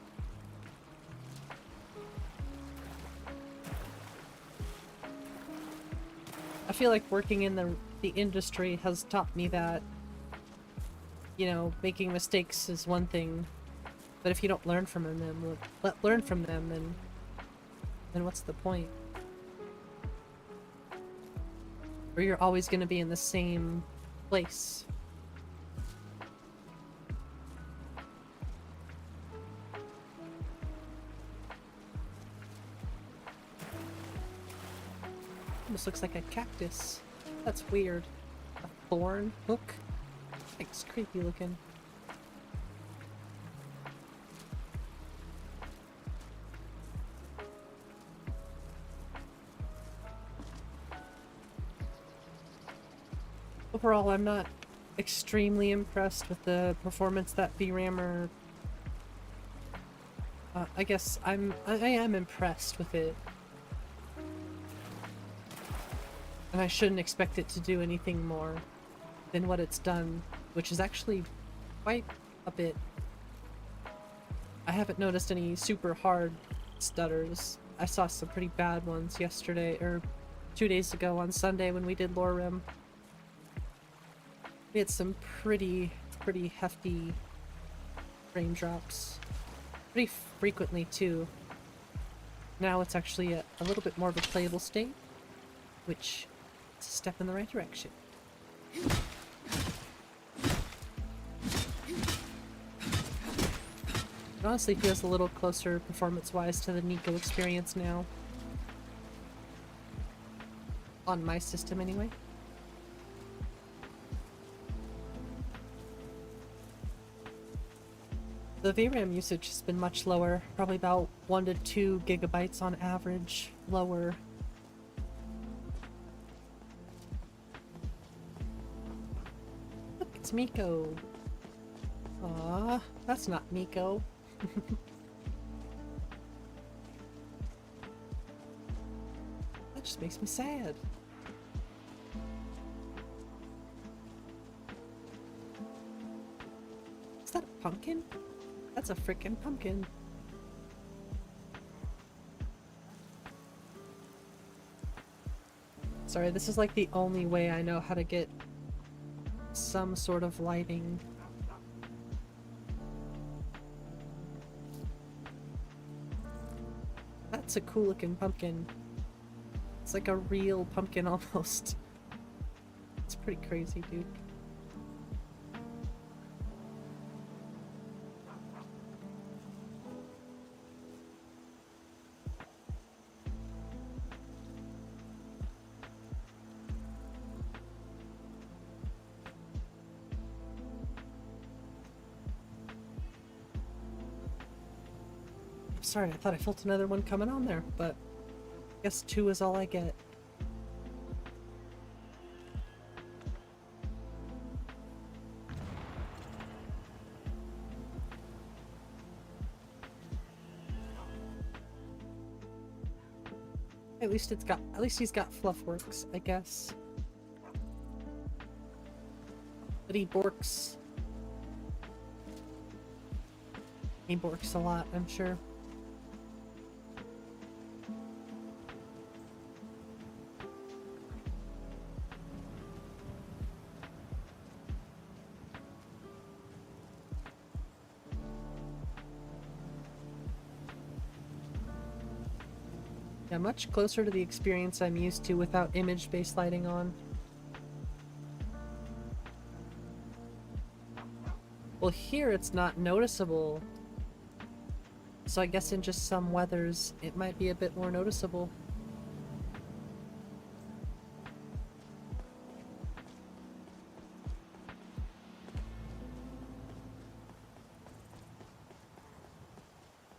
I feel like working in the industry has taught me that, you know, making mistakes is one thing, but if you don't learn from them, learn from them, then what's the point? Or you're always going to be in the same place. Almost looks like a cactus. That's weird. A thorn hook? It's creepy looking. Overall, I'm not extremely impressed with the performance that VRAM I guess I am impressed with it. And I shouldn't expect it to do anything more than what it's done, which is actually quite a bit. I haven't noticed any super hard stutters. I saw some pretty bad ones yesterday, or 2 days ago on Sunday when we did LoreRim. We had some pretty hefty frame drops. Pretty frequently too. Now it's actually a little bit more of a playable state, which is a step in the right direction. It honestly feels a little closer performance-wise to the Nico experience now. On my system anyway. The VRAM usage has been much lower, probably about 1 to 2 gigabytes on average lower. Look, it's Miko. Aw, that's not Miko. That just makes me sad. Is that a pumpkin? That's a freaking pumpkin. Sorry, this is like the only way I know how to get some sort of lighting. That's a cool looking pumpkin. It's like a real pumpkin almost. It's pretty crazy, dude. Sorry, I thought I felt another one coming on there, but I guess 2 is all I get. At least he's got Fluffworks, I guess. But he borks. He borks a lot, I'm sure. Yeah, much closer to the experience I'm used to without image-based lighting on. Well, here it's not noticeable. So I guess in just some weathers, it might be a bit more noticeable.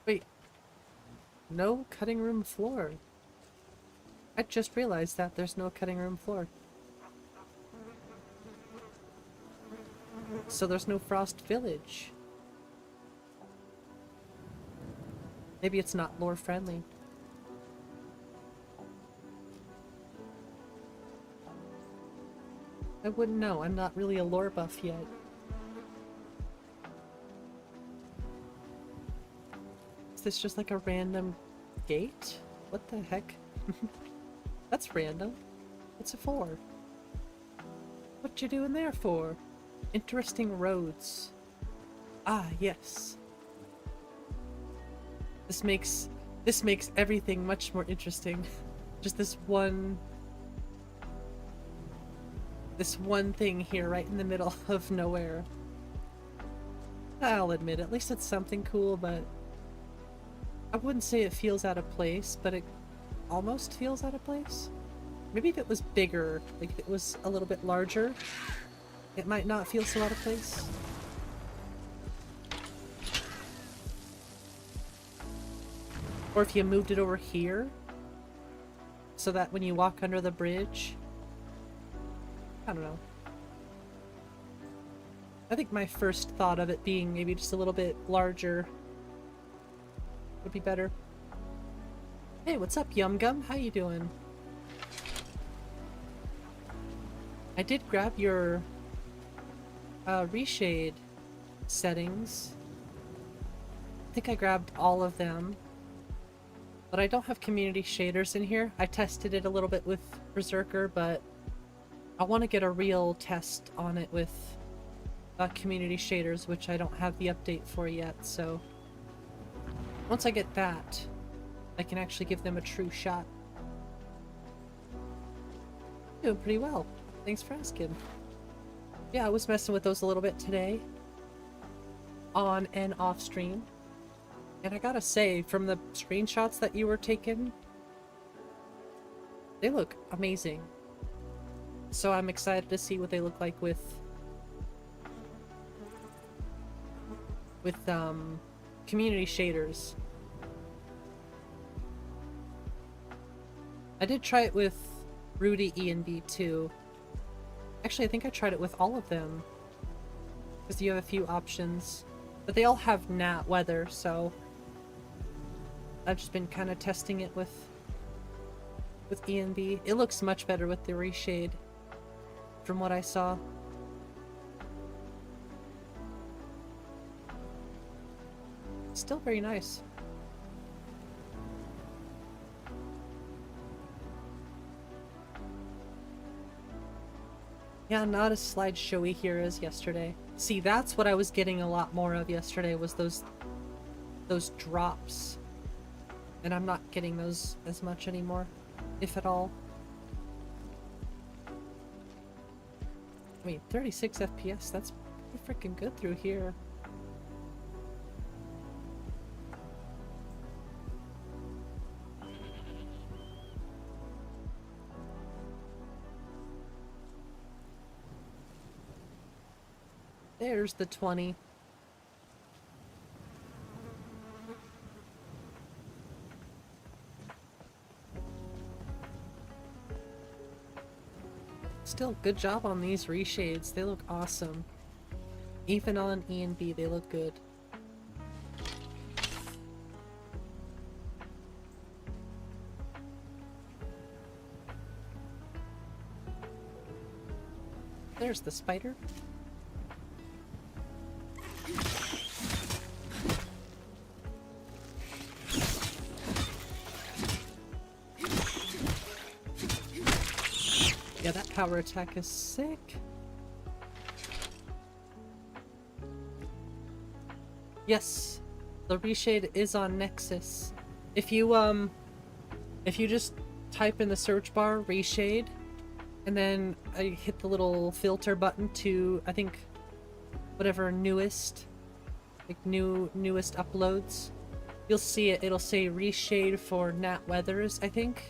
Wait. No cutting room floor. I just realized that there's no cutting room floor. So there's no Frost Village. Maybe it's not lore friendly. I wouldn't know. I'm not really a lore buff yet. Is this just like a random gate? What the heck? That's random. What's it for? What you doing there for? Interesting roads. Ah, yes. This makes everything much more interesting. Just this one thing here right in the middle of nowhere. I'll admit, at least it's something cool, but I wouldn't say it feels out of place, but it almost feels out of place. Maybe if it was bigger, like if it was a little bit larger, it might not feel so out of place. Or if you moved it over here, so that when you walk under the bridge, I don't know. I think my first thought of it being maybe just a little bit larger would be better. Hey, what's up, Yum Gum? How you doing? I did grab your reshade settings. I think I grabbed all of them. But I don't have community shaders in here. I tested it a little bit with Berserker, but I want to get a real test on it with community shaders, which I don't have the update for yet, so once I get that, I can actually give them a true shot. Doing pretty well. Thanks for asking. Yeah, I was messing with those a little bit today. On and off stream. And I gotta say, from the screenshots that you were taking, they look amazing. So I'm excited to see what they look like with community shaders. I did try it with Rudy E and B too. Actually, I think I tried it with all of them, because you have a few options, but they all have nat weather, so I've just been kind of testing it with E and B. It looks much better with the reshade from what I saw. Still very nice. Yeah, not as slideshowy here as yesterday. See, that's what I was getting a lot more of yesterday, was those drops. And I'm not getting those as much anymore, if at all. I mean, 36 FPS, that's pretty freaking good through here. There's the 20. Still, good job on these reshades. They look awesome. Even on E and B, they look good. There's the spider. Yeah, that power attack is sick. Yes, the reshade is on Nexus. If you just type in the search bar reshade, and then I hit the little filter button to, I think, whatever newest, like newest uploads, you'll see it. It'll say reshade for Nat Weathers, I think.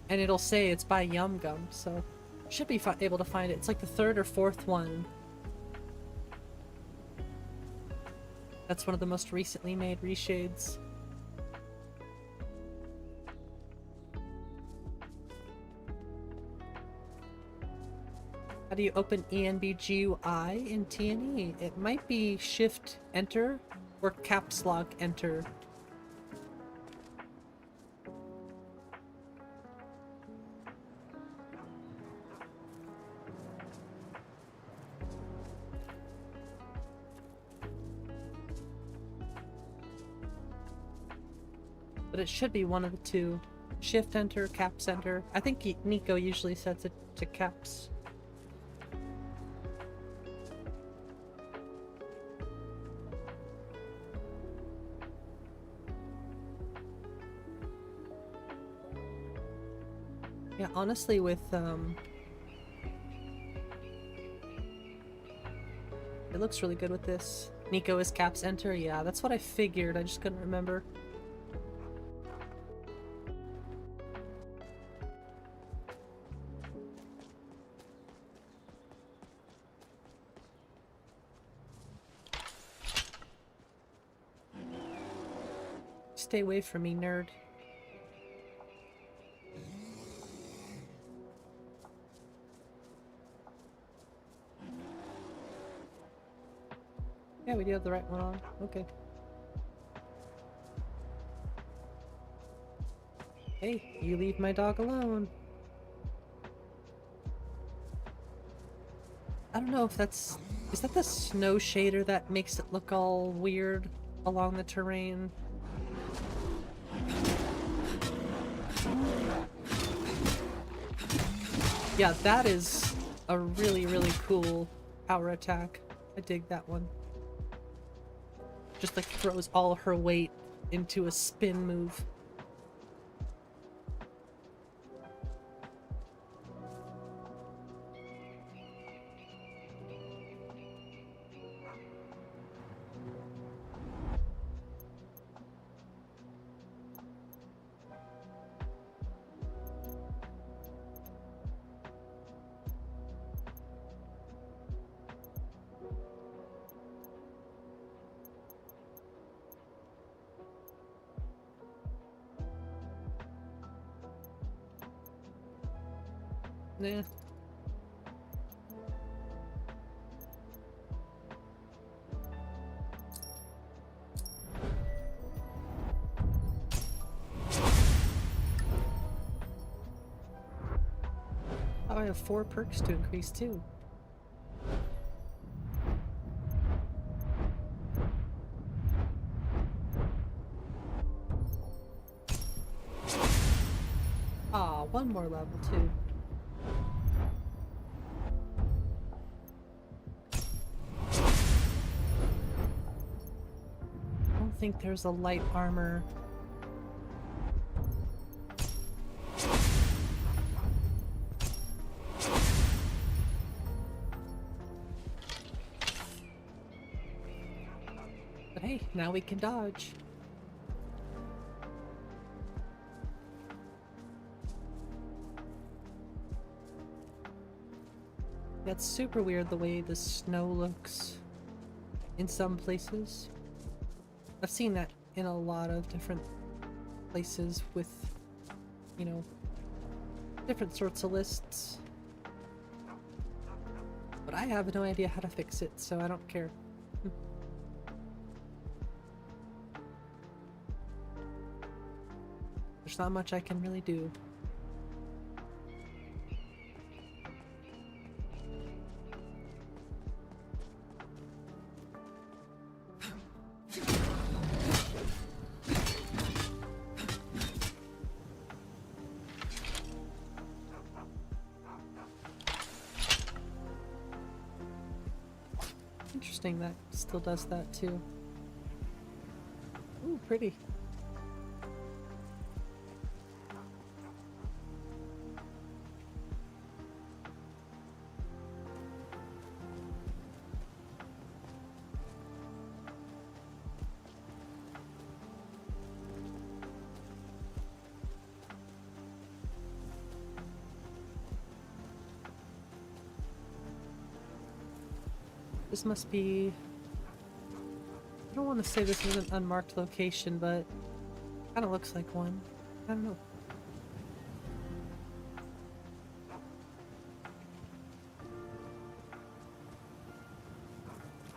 And it'll say it's by Yum Gum, so should be able to find it. It's like the third or fourth one. That's one of the most recently made reshades. How do you open ENB GUI in TNE? It might be Shift Enter or Caps Lock Enter. But it should be one of the two. Shift Enter, Caps Enter. I think Nico usually sets it to Caps. Yeah, honestly, with it looks really good with this. Nico is Caps Enter? Yeah, that's what I figured. I just couldn't remember. Stay away from me, nerd. Yeah, we do have the right one on. Okay. Hey, you leave my dog alone. I don't know if that's... Is that the snow shader that makes it look all weird along the terrain? Yeah, that is a really, really cool power attack. I dig that one. Just like throws all her weight into a spin move. Nah. Oh, I have 4 perks to increase too. Ah, 1 more level too. I don't think there's a light armor. But hey, now we can dodge. That's super weird the way the snow looks in some places. I've seen that in a lot of different places with, you know, different sorts of lists. But I have no idea how to fix it, so I don't care. There's not much I can really do. Interesting, that still does that too. Ooh, pretty. This must be... I don't want to say this is an unmarked location, but kind of looks like one. I don't know.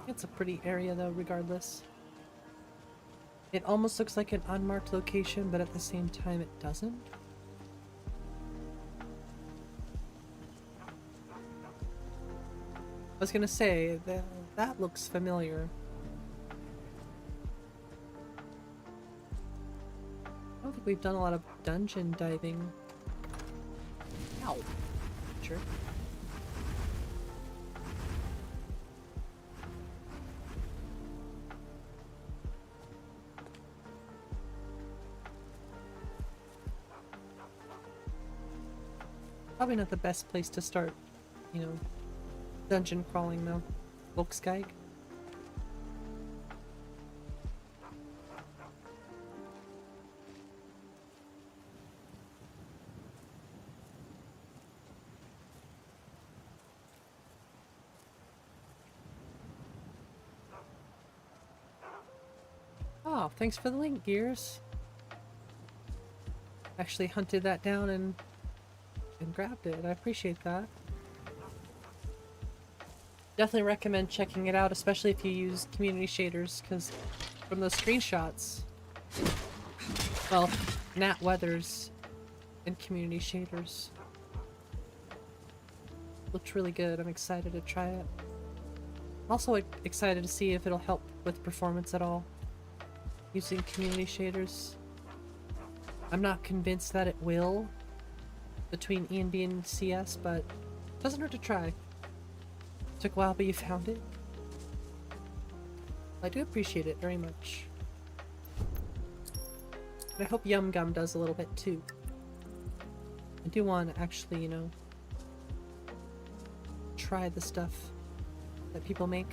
It's a pretty area though, regardless. It almost looks like an unmarked location, but at the same time it doesn't. I was gonna say, that looks familiar. I don't think we've done a lot of dungeon diving. Ow. Sure. Probably not the best place to start, you know, dungeon crawling though. Volksgeig. Oh, thanks for the link, Gears. Actually hunted that down and grabbed it. I appreciate that. Definitely recommend checking it out, especially if you use community shaders, because from those screenshots, well, Nat Weathers and community shaders looked really good. I'm excited to try it. I'm also excited to see if it'll help with performance at all using community shaders. I'm not convinced that it will between ENB and CS, but it doesn't hurt to try. Took a while, but you found it. I do appreciate it very much. And I hope Yum Gum does a little bit too. I do want to actually, you know, try the stuff that people make.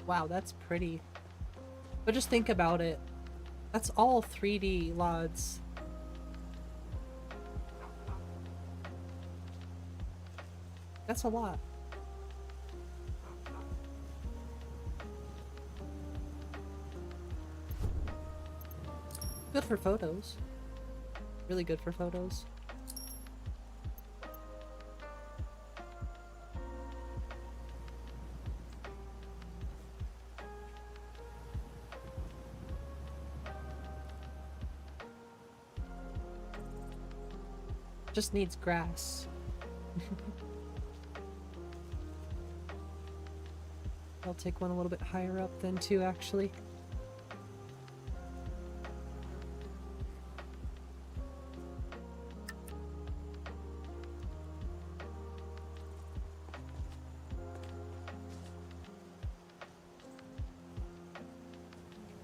Wow, that's pretty. But just think about it. That's all 3D LODs. That's a lot. Good for photos. Really good for photos. Just needs grass. I'll take one a little bit higher up then too, actually.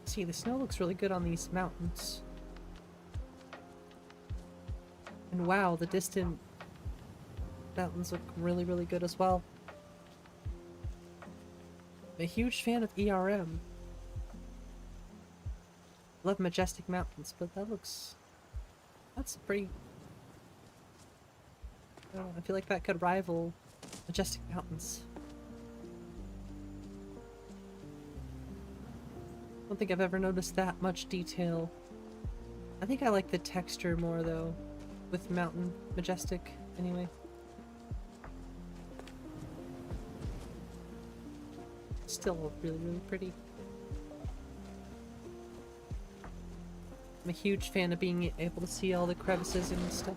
See, the snow looks really good on these mountains. And wow, the distant mountains look really, really good as well. I'm a huge fan of ERM. Love Majestic Mountains, but that's pretty... I feel like that could rival Majestic Mountains. I don't think I've ever noticed that much detail. I think I like the texture more though, with Mountain Majestic anyway. Still really, really pretty. I'm a huge fan of being able to see all the crevices and stuff.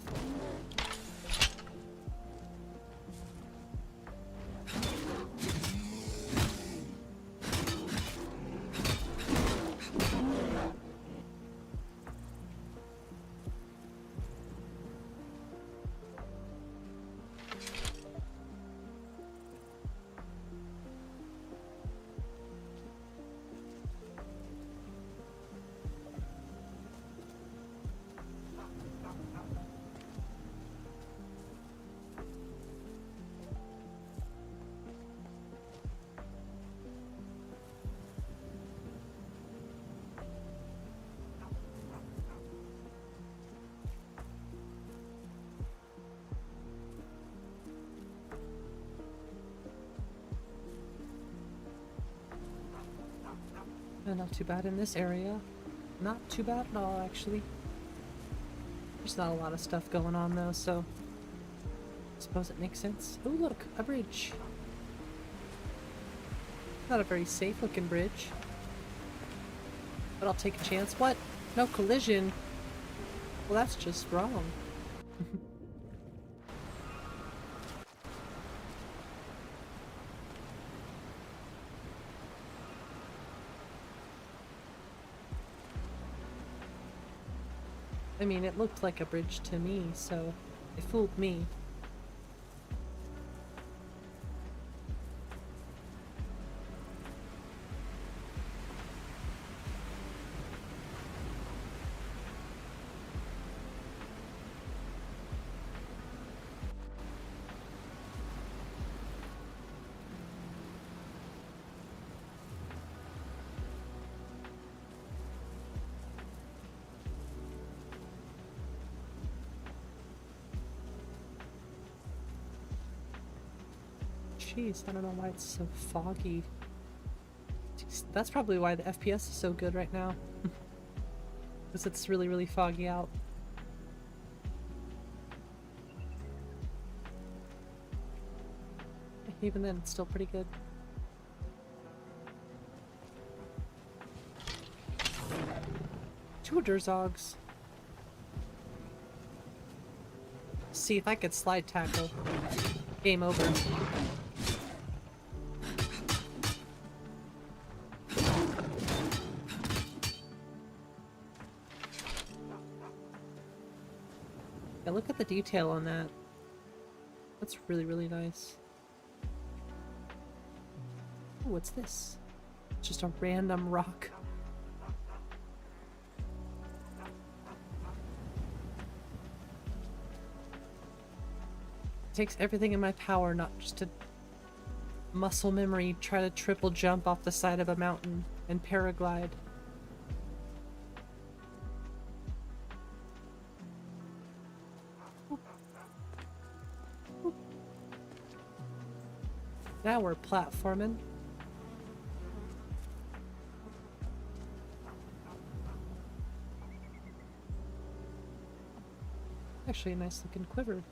Not too bad in this area. Not too bad at all, actually. There's not a lot of stuff going on though, so I suppose it makes sense. Oh look, a bridge. Not a very safe looking bridge, but I'll take a chance. What? No collision? Well, that's just wrong. I mean, it looked like a bridge to me, so it fooled me. Jeez, I don't know why it's so foggy. That's probably why the FPS is so good right now. Because it's really, really foggy out. even then it's still pretty good. Two Durzogs. See if I could slide tackle. Game over. Yeah, look at the detail on that. That's really, really nice. Ooh, what's this? It's just a random rock. It takes everything in my power not just to muscle memory try to triple jump off the side of a mountain and paraglide. Now we're platforming. Actually, a nice looking quiver.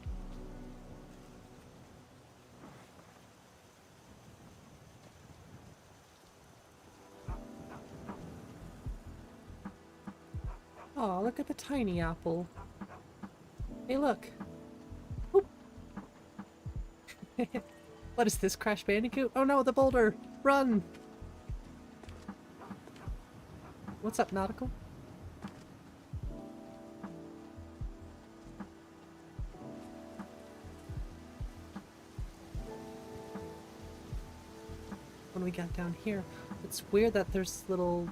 Oh, look at the tiny apple. Hey, look. Whoop. What is this, Crash Bandicoot? Oh no, the boulder! Run! What's up, Nautical? What do we got down here? It's weird that there's those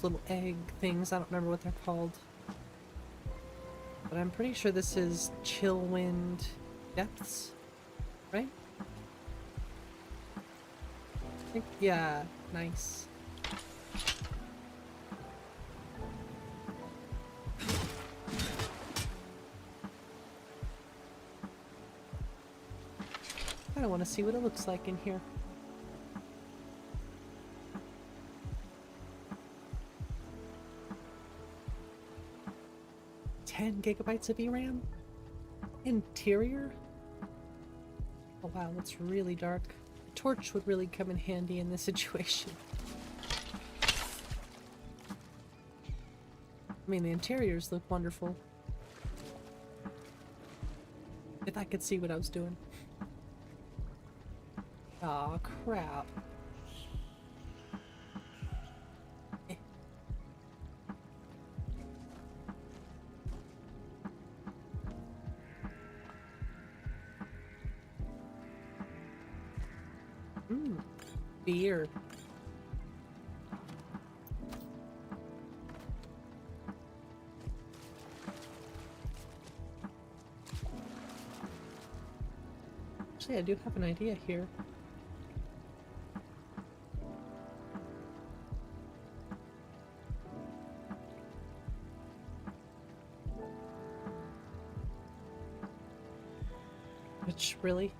little egg things. I don't remember what they're called. But I'm pretty sure this is Chillwind Depths. Right? I think, yeah, nice. I want to see what it looks like in here. $10 GB of VRAM? Interior? Oh wow, that's really dark. A torch would really come in handy in this situation. I mean, the interiors look wonderful. If I could see what I was doing. Aw, crap. Eh. Beer. Actually, I do have an idea here. Which, really?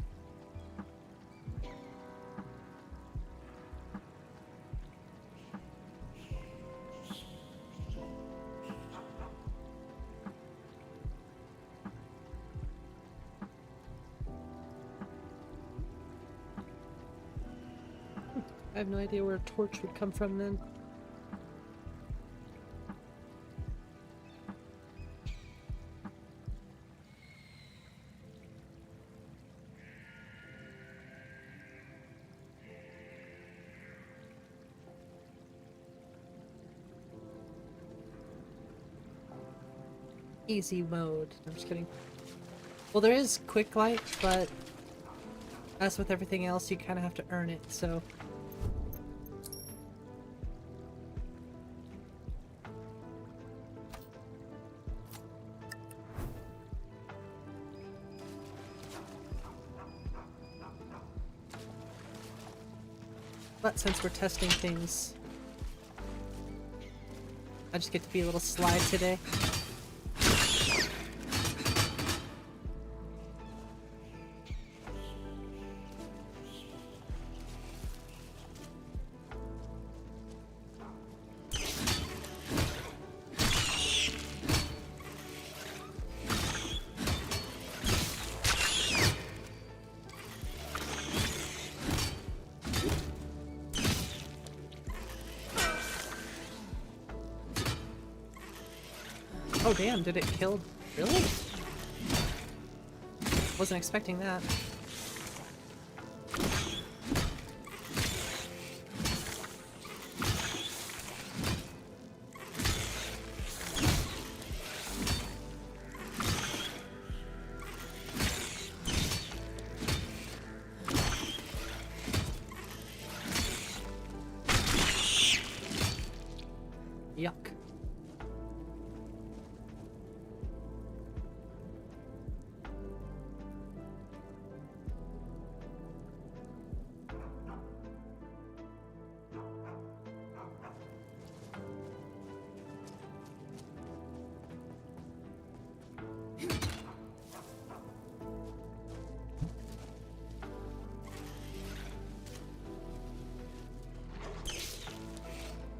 I have no idea where a torch would come from then. Easy mode. I'm just kidding. Well, there is quick light, but as with everything else, you kind of have to earn it, so... But since we're testing things, I just get to be a little sly today. Oh damn, did it kill? Really? Wasn't expecting that. Yuck.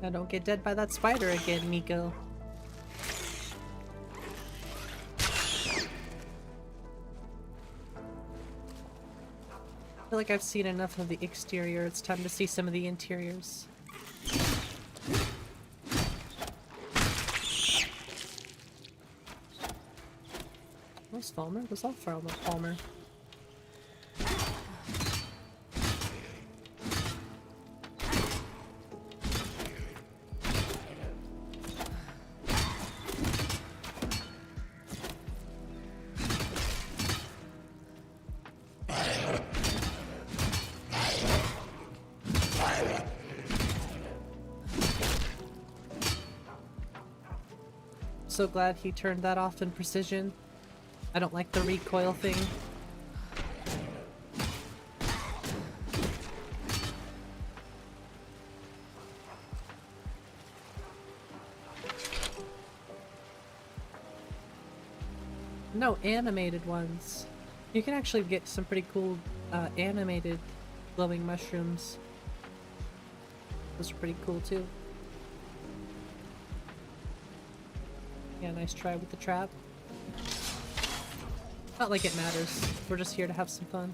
Now don't get dead by that spider again, Nico. I feel like I've seen enough of the exterior. It's time to see some of the interiors. Was Falmer? Was all Falmer? So glad he turned that off in precision. I don't like the recoil thing. No animated ones. You can actually get some pretty cool animated glowing mushrooms. Those are pretty cool too. Yeah, nice try with the trap. Not like it matters. We're just here to have some fun.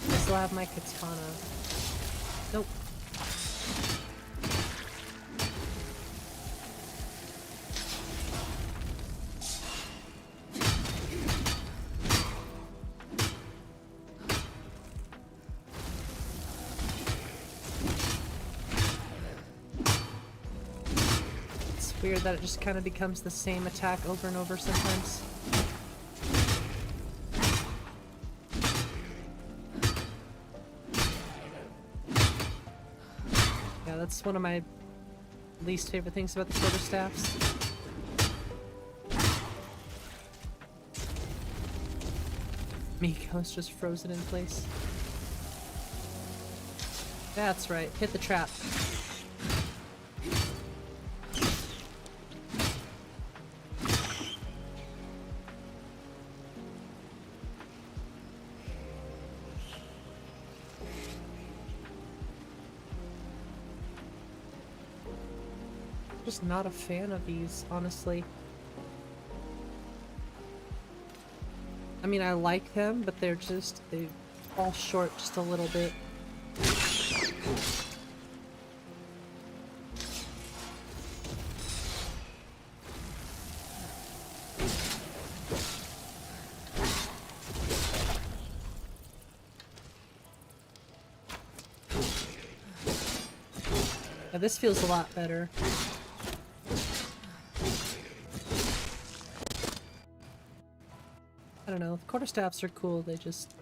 I still have my katana. Nope. Weird that it just kind of becomes the same attack over and over sometimes. Yeah, that's one of my least favorite things about the quarterstaffs. Miko's just frozen in place. That's right, hit the trap. Just not a fan of these, honestly. I mean, I like them, but they fall short just a little bit. Now this feels a lot better. I don't know, quarterstaffs are cool, they just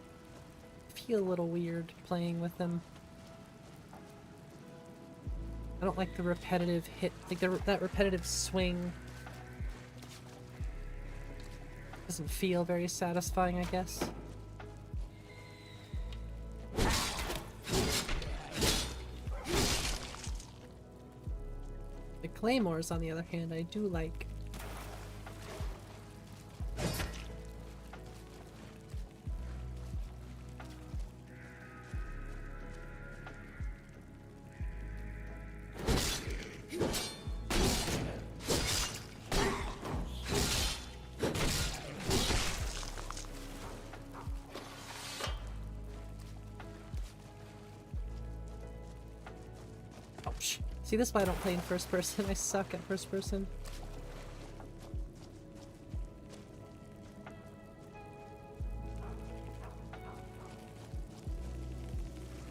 feel a little weird playing with them. I don't like the repetitive hit, like that repetitive swing. Doesn't feel very satisfying, I guess. The claymores, on the other hand, I do like. See, this is why I don't play in first person. I suck at first person.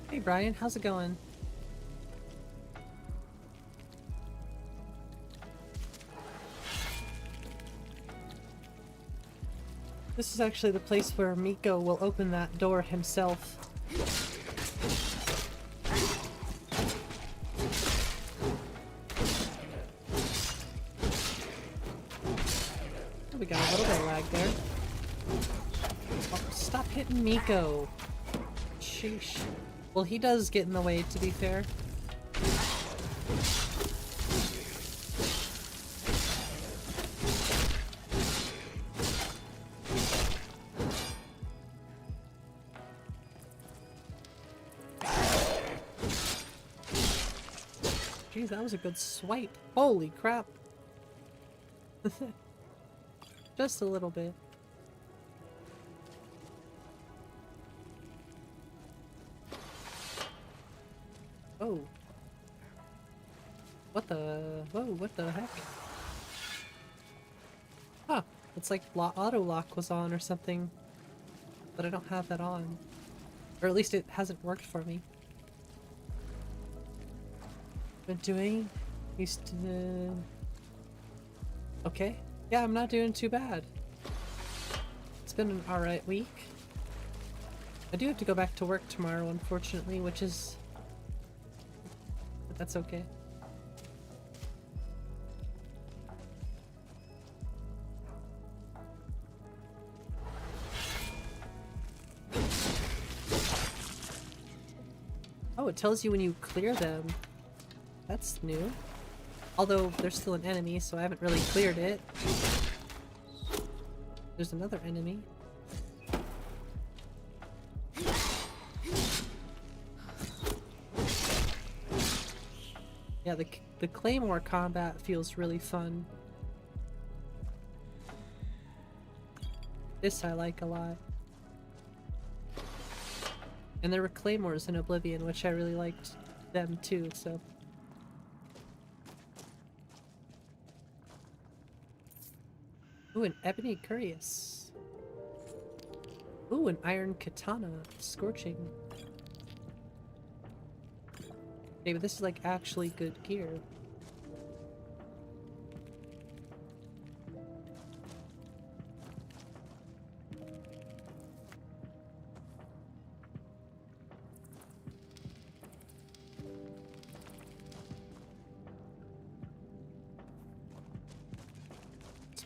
Hey Brian, how's it going? This is actually the place where Miko will open that door himself. Oh, we got a little bit of lag there. Oh, stop hitting Miko. Sheesh. Well, he does get in the way, to be fair. Jeez, that was a good swipe. Holy crap. Just a little bit. Oh. What the... Whoa, what the heck? Huh. It's like auto lock was on or something. But I don't have that on. Or at least it hasn't worked for me. Been doing? Used to... Okay. Yeah, I'm not doing too bad. It's been an alright week. I do have to go back to work tomorrow, unfortunately, which is... But that's okay. Oh, it tells you when you clear them. That's new. Although there's still an enemy, so I haven't really cleared it. There's another enemy. Yeah, the claymore combat feels really fun. This I like a lot. And there were claymores in Oblivion, which I really liked them too, so... Ooh, an ebony curious. Ooh, an iron katana. Scorching. Okay, but this is like actually good gear.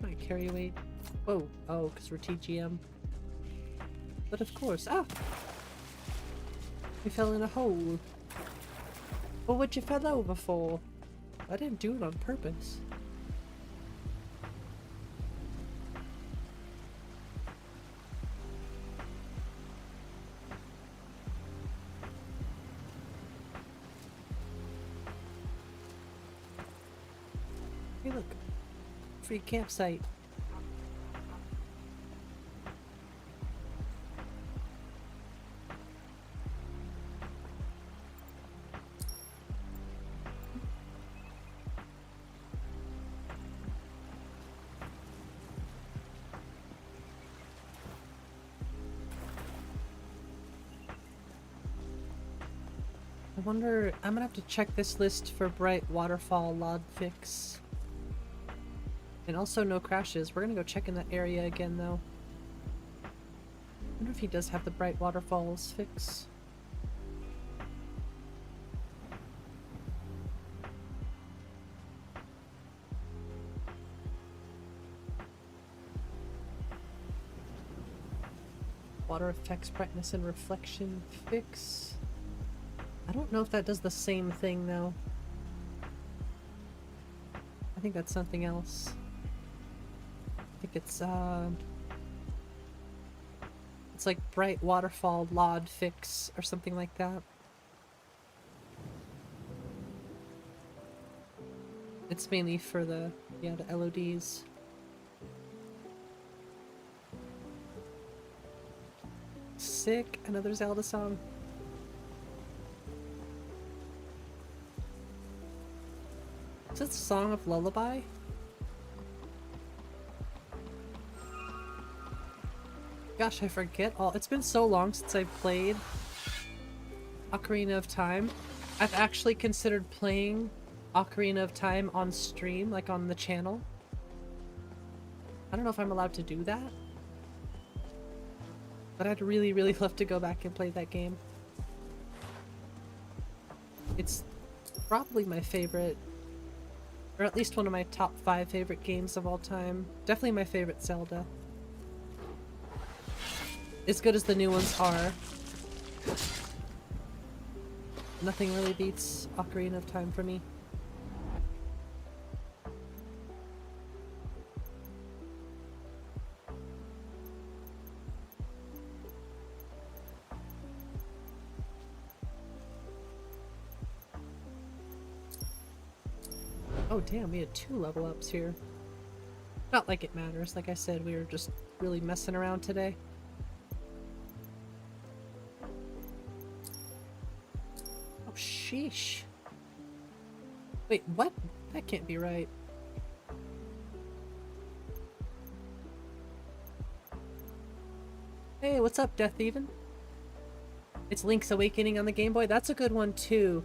My carry weight. Whoa. Oh, because we're TGM. But of course. Ah! We fell in a hole. Well, what'd you fell over for? I didn't do it on purpose. Hey, look. Free campsite. I wonder, I'm gonna have to check this list for bright waterfall LOD fix. And also no crashes. We're gonna go check in that area again though. I wonder if he does have the bright waterfalls fix. Water effects, brightness and reflection fix. I don't know if that does the same thing though. I think that's something else. I think it's like bright waterfall LOD fix or something like that. It's mainly for the LODs. Sick, another Zelda song. it Song of Lullaby? Gosh, I forget all. It's been so long since I've played Ocarina of Time. I've actually considered playing Ocarina of Time on stream, like on the channel. I don't know if I'm allowed to do that. But I'd really, really love to go back and play that game. It's probably my favorite, or at least one of my top 5 favorite games of all time. Definitely my favorite Zelda. As good as the new ones are, nothing really beats Ocarina of Time for me. Oh damn, we had 2 level ups here. Not like it matters, like I said, we were just really messing around today. Oh sheesh. Wait, what? That can't be right. Hey, what's up, Death Even? It's Link's Awakening on the Game Boy. That's a good one too.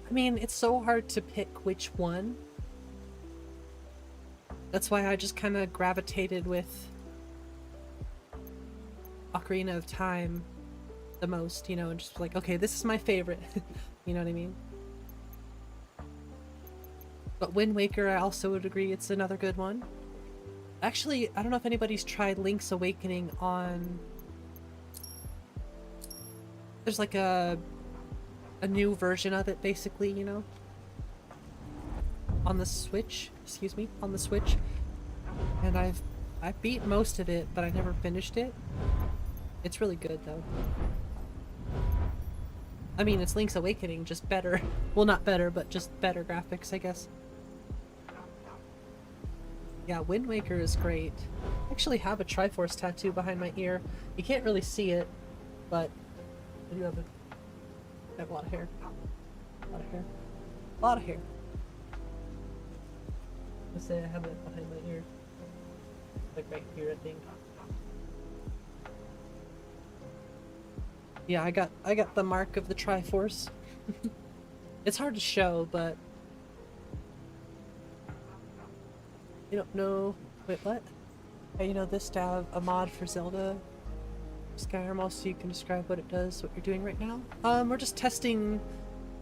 I mean, it's so hard to pick which one. That's why I just kind of gravitated with Ocarina of Time the most, you know, and just like, okay, this is my favorite. You know what I mean? But Wind Waker, I also would agree it's another good one. Actually, I don't know if anybody's tried Link's Awakening on... There's like a new version of it, basically, you know? On the Switch, excuse me, on the Switch. And I beat most of it, but I never finished it. It's really good, though. I mean, it's Link's Awakening, just better. Well, not better, but just better graphics, I guess. Yeah, Wind Waker is great. I actually have a Triforce tattoo behind my ear. You can't really see it, but I do have a lot of hair. A lot of hair. A lot of hair. Let's say I have it behind my ear. Like right here, I think. Yeah, I got the mark of the Triforce. It's hard to show, but you don't know. Wait, what? Hey, you know this to have a mod for Zelda Skyrim, also you can describe what it does, what you're doing right now? We're just testing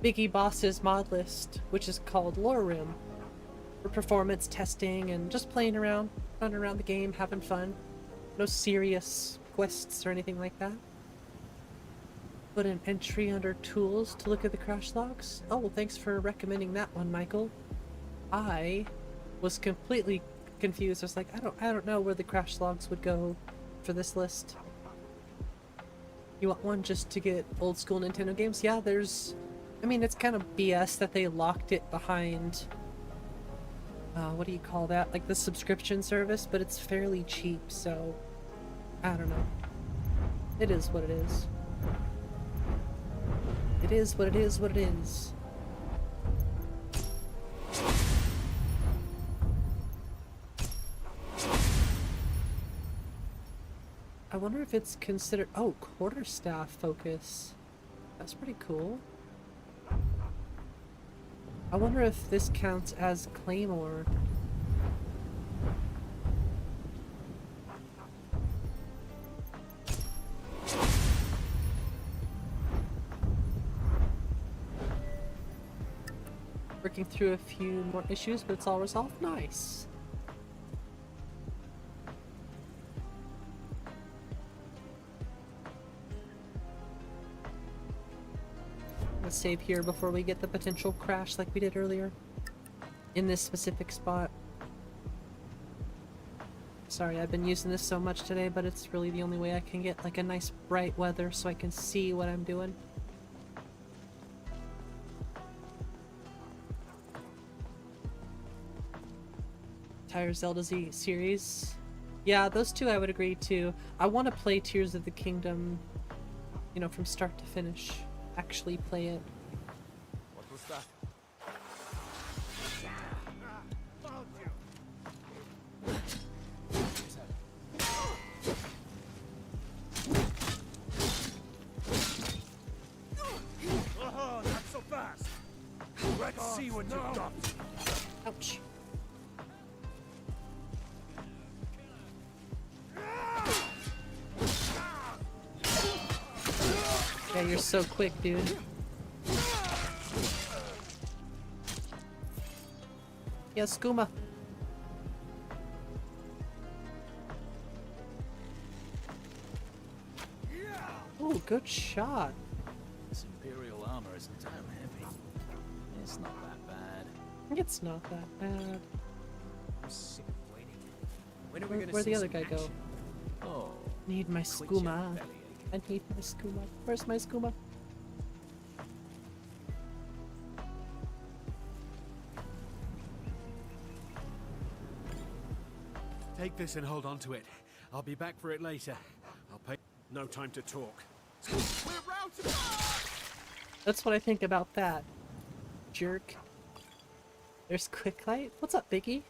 Biggie Boss's mod list, which is called LoreRim. For performance testing and just playing around, running around the game, having fun. No serious quests or anything like that. Put an entry under tools to look at the crash logs. Oh, well, thanks for recommending that one, Michael. I was completely confused. I was like, I don't know where the crash logs would go for this list. You want one just to get old school Nintendo games? Yeah, there's... I mean, it's kind of BS that they locked it behind... what do you call that? Like the subscription service, but it's fairly cheap, so... I don't know. It is what it is. It is what it is what it is. I wonder if it's considered... Oh, quarterstaff focus. That's pretty cool. I wonder if this counts as Claymore. Working through a few more issues, but it's all resolved. Nice. Let's save here before we get the potential crash like we did earlier. In this specific spot. Sorry, I've been using this so much today, but it's really the only way I can get like a nice bright weather so I can see what I'm doing. Entire Zelda Z series. Yeah, those two I would agree to. I want to play Tears of the Kingdom, you know, from start to finish. Actually play it. What was that? what you've got. Ouch. Yeah, you're so quick, dude. Yeah, skooma. Oh, good shot. This Imperial armor isn't damn heavy. It's not that bad. It's not that bad. I'm sick of waiting. When are we gonna Where'd see the other some guy go? action? Oh, Need my quit your skooma. belly I need my skooma. Where's my skooma? Take this and hold on to it. I'll be back for it later. I'll pay. No time to talk. We're routed. That's what I think about that. Jerk. There's Quick Light. What's up, Biggie?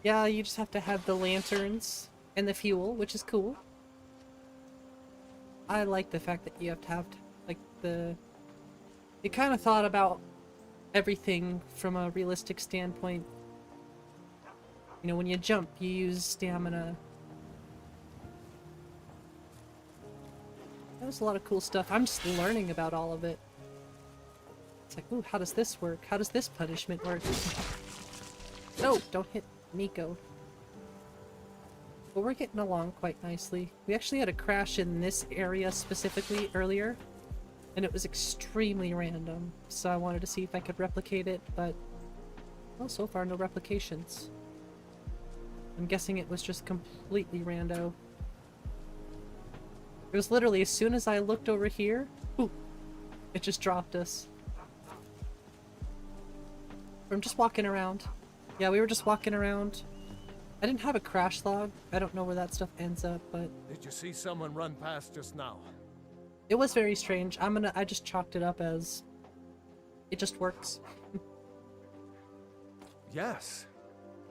Yeah, you just have to have the lanterns and the fuel, which is cool. I like the fact that you have to have, like, the... You kind of thought about everything from a realistic standpoint. You know, when you jump, you use stamina. That was a lot of cool stuff. I'm just learning about all of it. It's like, ooh, how does this work? How does this punishment work? No, don't hit Nico. But we're getting along quite nicely. We actually had a crash in this area specifically earlier, and it was extremely random. So I wanted to see if I could replicate it, but well, so far no replications. I'm guessing it was just completely rando. It was literally as soon as I looked over here, boop, it just dropped us. I'm just walking around. Yeah, we were just walking around. I didn't have a crash log. I don't know where that stuff ends up, but Did you see someone run past just now? it was very strange. I just chalked it up as it just works. Yes.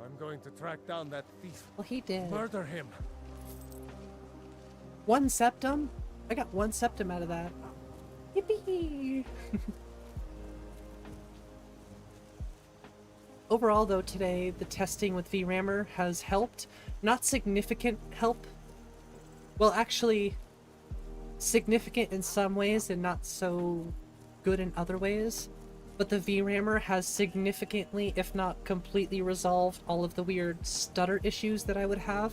I'm going to track down that thief. Well, he did. Murder him. 1 septum? I got 1 septum out of that. Yippee! Overall, though, today, the testing with VRAMer has helped. Not significant help. Well, actually, significant in some ways and not so good in other ways. But the VRAMer has significantly, if not completely, resolved all of the weird stutter issues that I would have.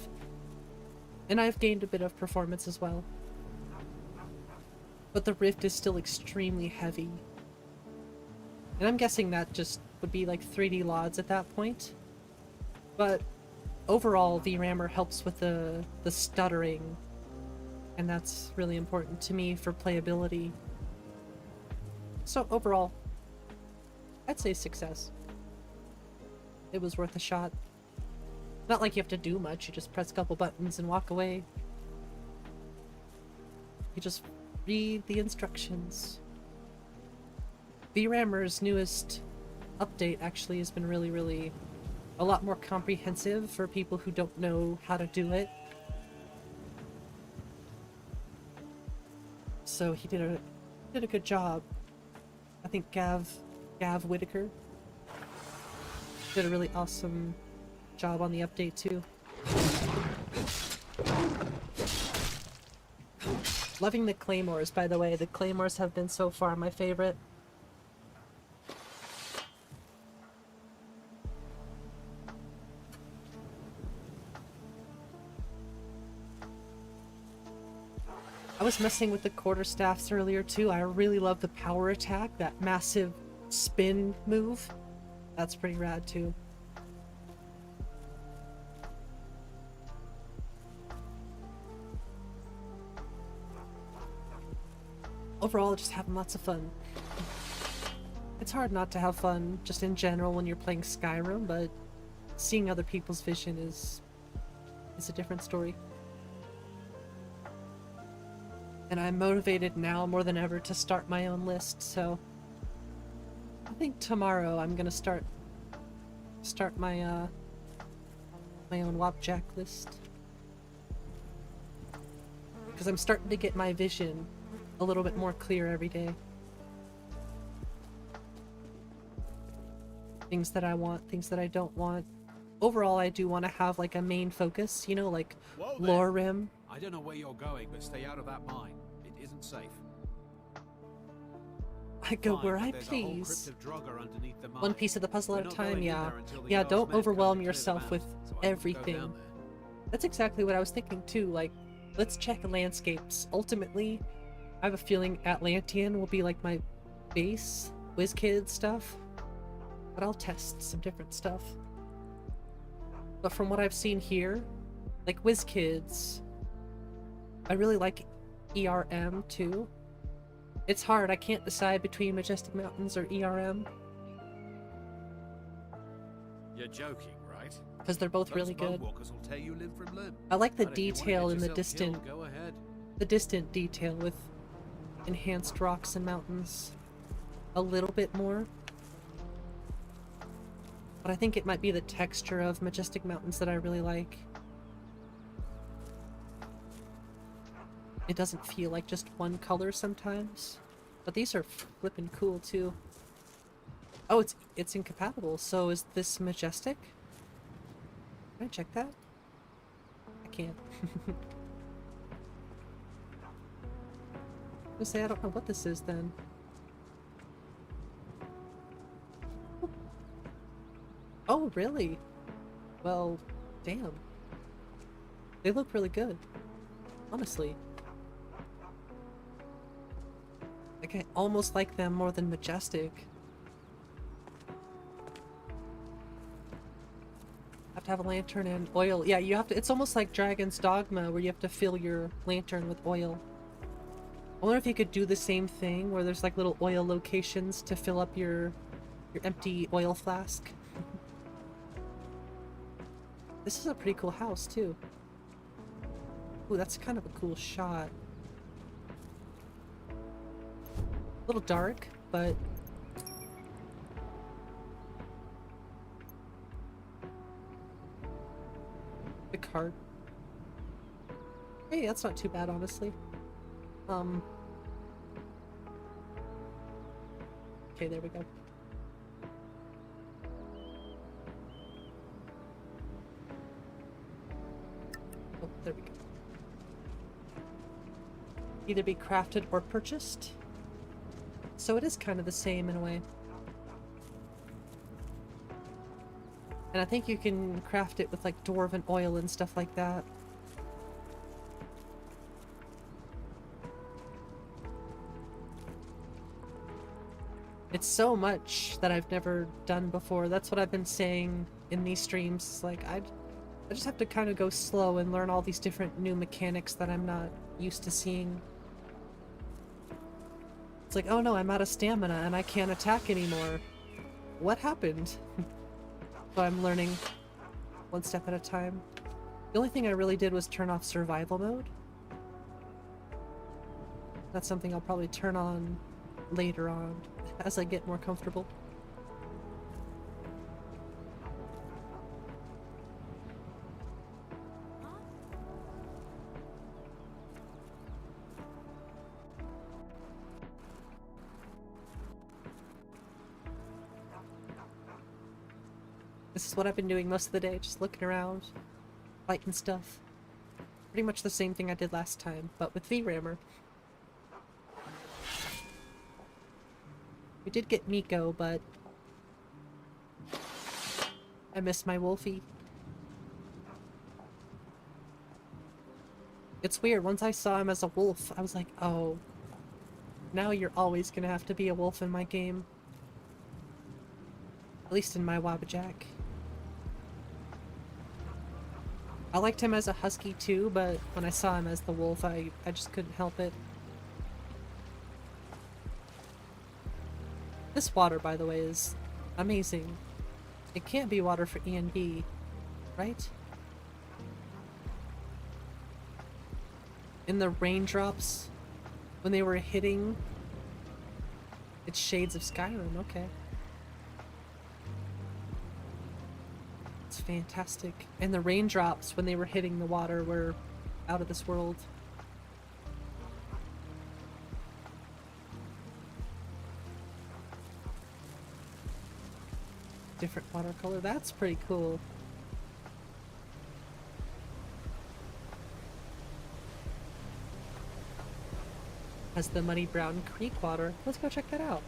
And I've gained a bit of performance as well. But the Rift is still extremely heavy. And I'm guessing that just would be like 3D LODs at that point. But overall, VRAMer helps with the stuttering. And that's really important to me for playability. So overall, I'd say success. It was worth a shot. Not like you have to do much, you just press a couple buttons and walk away. You just read the instructions. VRAMer's newest update actually has been really a lot more comprehensive for people who don't know how to do it. So he did a good job. I think Gav Whitaker did a really awesome job on the update too. Loving the claymores, by the way. The claymores have been so far my favorite. I was messing with the quarterstaffs earlier too. I really love the power attack, that massive spin move. That's pretty rad too. Overall, just having lots of fun. It's hard not to have fun just in general when you're playing Skyrim, but seeing other people's vision is a different story. And I'm motivated now more than ever to start my own list, so I think tomorrow I'm gonna start my my own Wapjack list. Because I'm starting to get my vision a little bit more clear every day. things that I want, things that I don't want. Overall, I do want to have like a main focus, you know, like Whoa there. LoreRim. I don't know where you're going, but stay out of that mine. It isn't safe. I go Fine, where but I there's a whole please. crypt of Drugger underneath the mine. One piece of the puzzle We're at a not time, going in yeah. there until the Yeah, yard's don't men come to overwhelm clear the yourself mouth, with so I wouldn't go everything. down there. That's exactly what I was thinking too. Like, let's check landscapes. Ultimately, I have a feeling Atlantean will be like my base WizKid stuff, but I'll test some different stuff. But from what I've seen here, like WizKids, I really like ERM too. It's hard. I can't decide between Majestic Mountains or ERM You're joking, right? because they're both really Those good. Walkers will tear you limb from limb. I like the But if you wanna detail get in the yourself distant, killed, go ahead. detail with enhanced rocks and mountains a little bit more. But I think it might be the texture of Majestic Mountains that I really like. It doesn't feel like just one color sometimes. But these are flippin' cool too. Oh, it's incompatible. So is this Majestic? Can I check that? I can't. I say I don't know what this is then. Oh, really? Well, damn. They look really good. Honestly. Like, I almost like them more than Majestic. Have to have a lantern and oil. Yeah, you have to. It's almost like Dragon's Dogma, where you have to fill your lantern with oil. I wonder if you could do the same thing, where there's like little oil locations to fill up your empty oil flask. This is a pretty cool house, too. Ooh, that's kind of a cool shot. A little dark, but... the cart. Hey, that's not too bad, honestly. Okay, there we go. Oh, there we go. Either be crafted or purchased. So it is kind of the same in a way. And I think you can craft it with like dwarven oil and stuff like that. It's so much that I've never done before. That's what I've been saying in these streams. Like, I just have to kind of go slow and learn all these different new mechanics that I'm not used to seeing. It's like, oh no, I'm out of stamina and I can't attack anymore. What happened? So I'm learning one step at a time. The only thing I really did was turn off survival mode. That's something I'll probably turn on later on as I get more comfortable. This is what I've been doing most of the day, just looking around, fighting stuff. Pretty much the same thing I did last time, but with VRAMer. We did get Nico, but I miss my Wolfie. It's weird, once I saw him as a wolf, I was like, oh, now you're always gonna have to be a wolf in my game. At least in my Wabajack. I liked him as a husky too, but when I saw him as the wolf, I just couldn't help it. This water, by the way, is amazing. It can't be water for E&B, right? In the raindrops, when they were hitting, it's shades of Skyrim, okay. It's fantastic. And the raindrops, when they were hitting the water, were out of this world. different watercolor. That's pretty cool. Has the muddy brown creek water. Let's go check that out.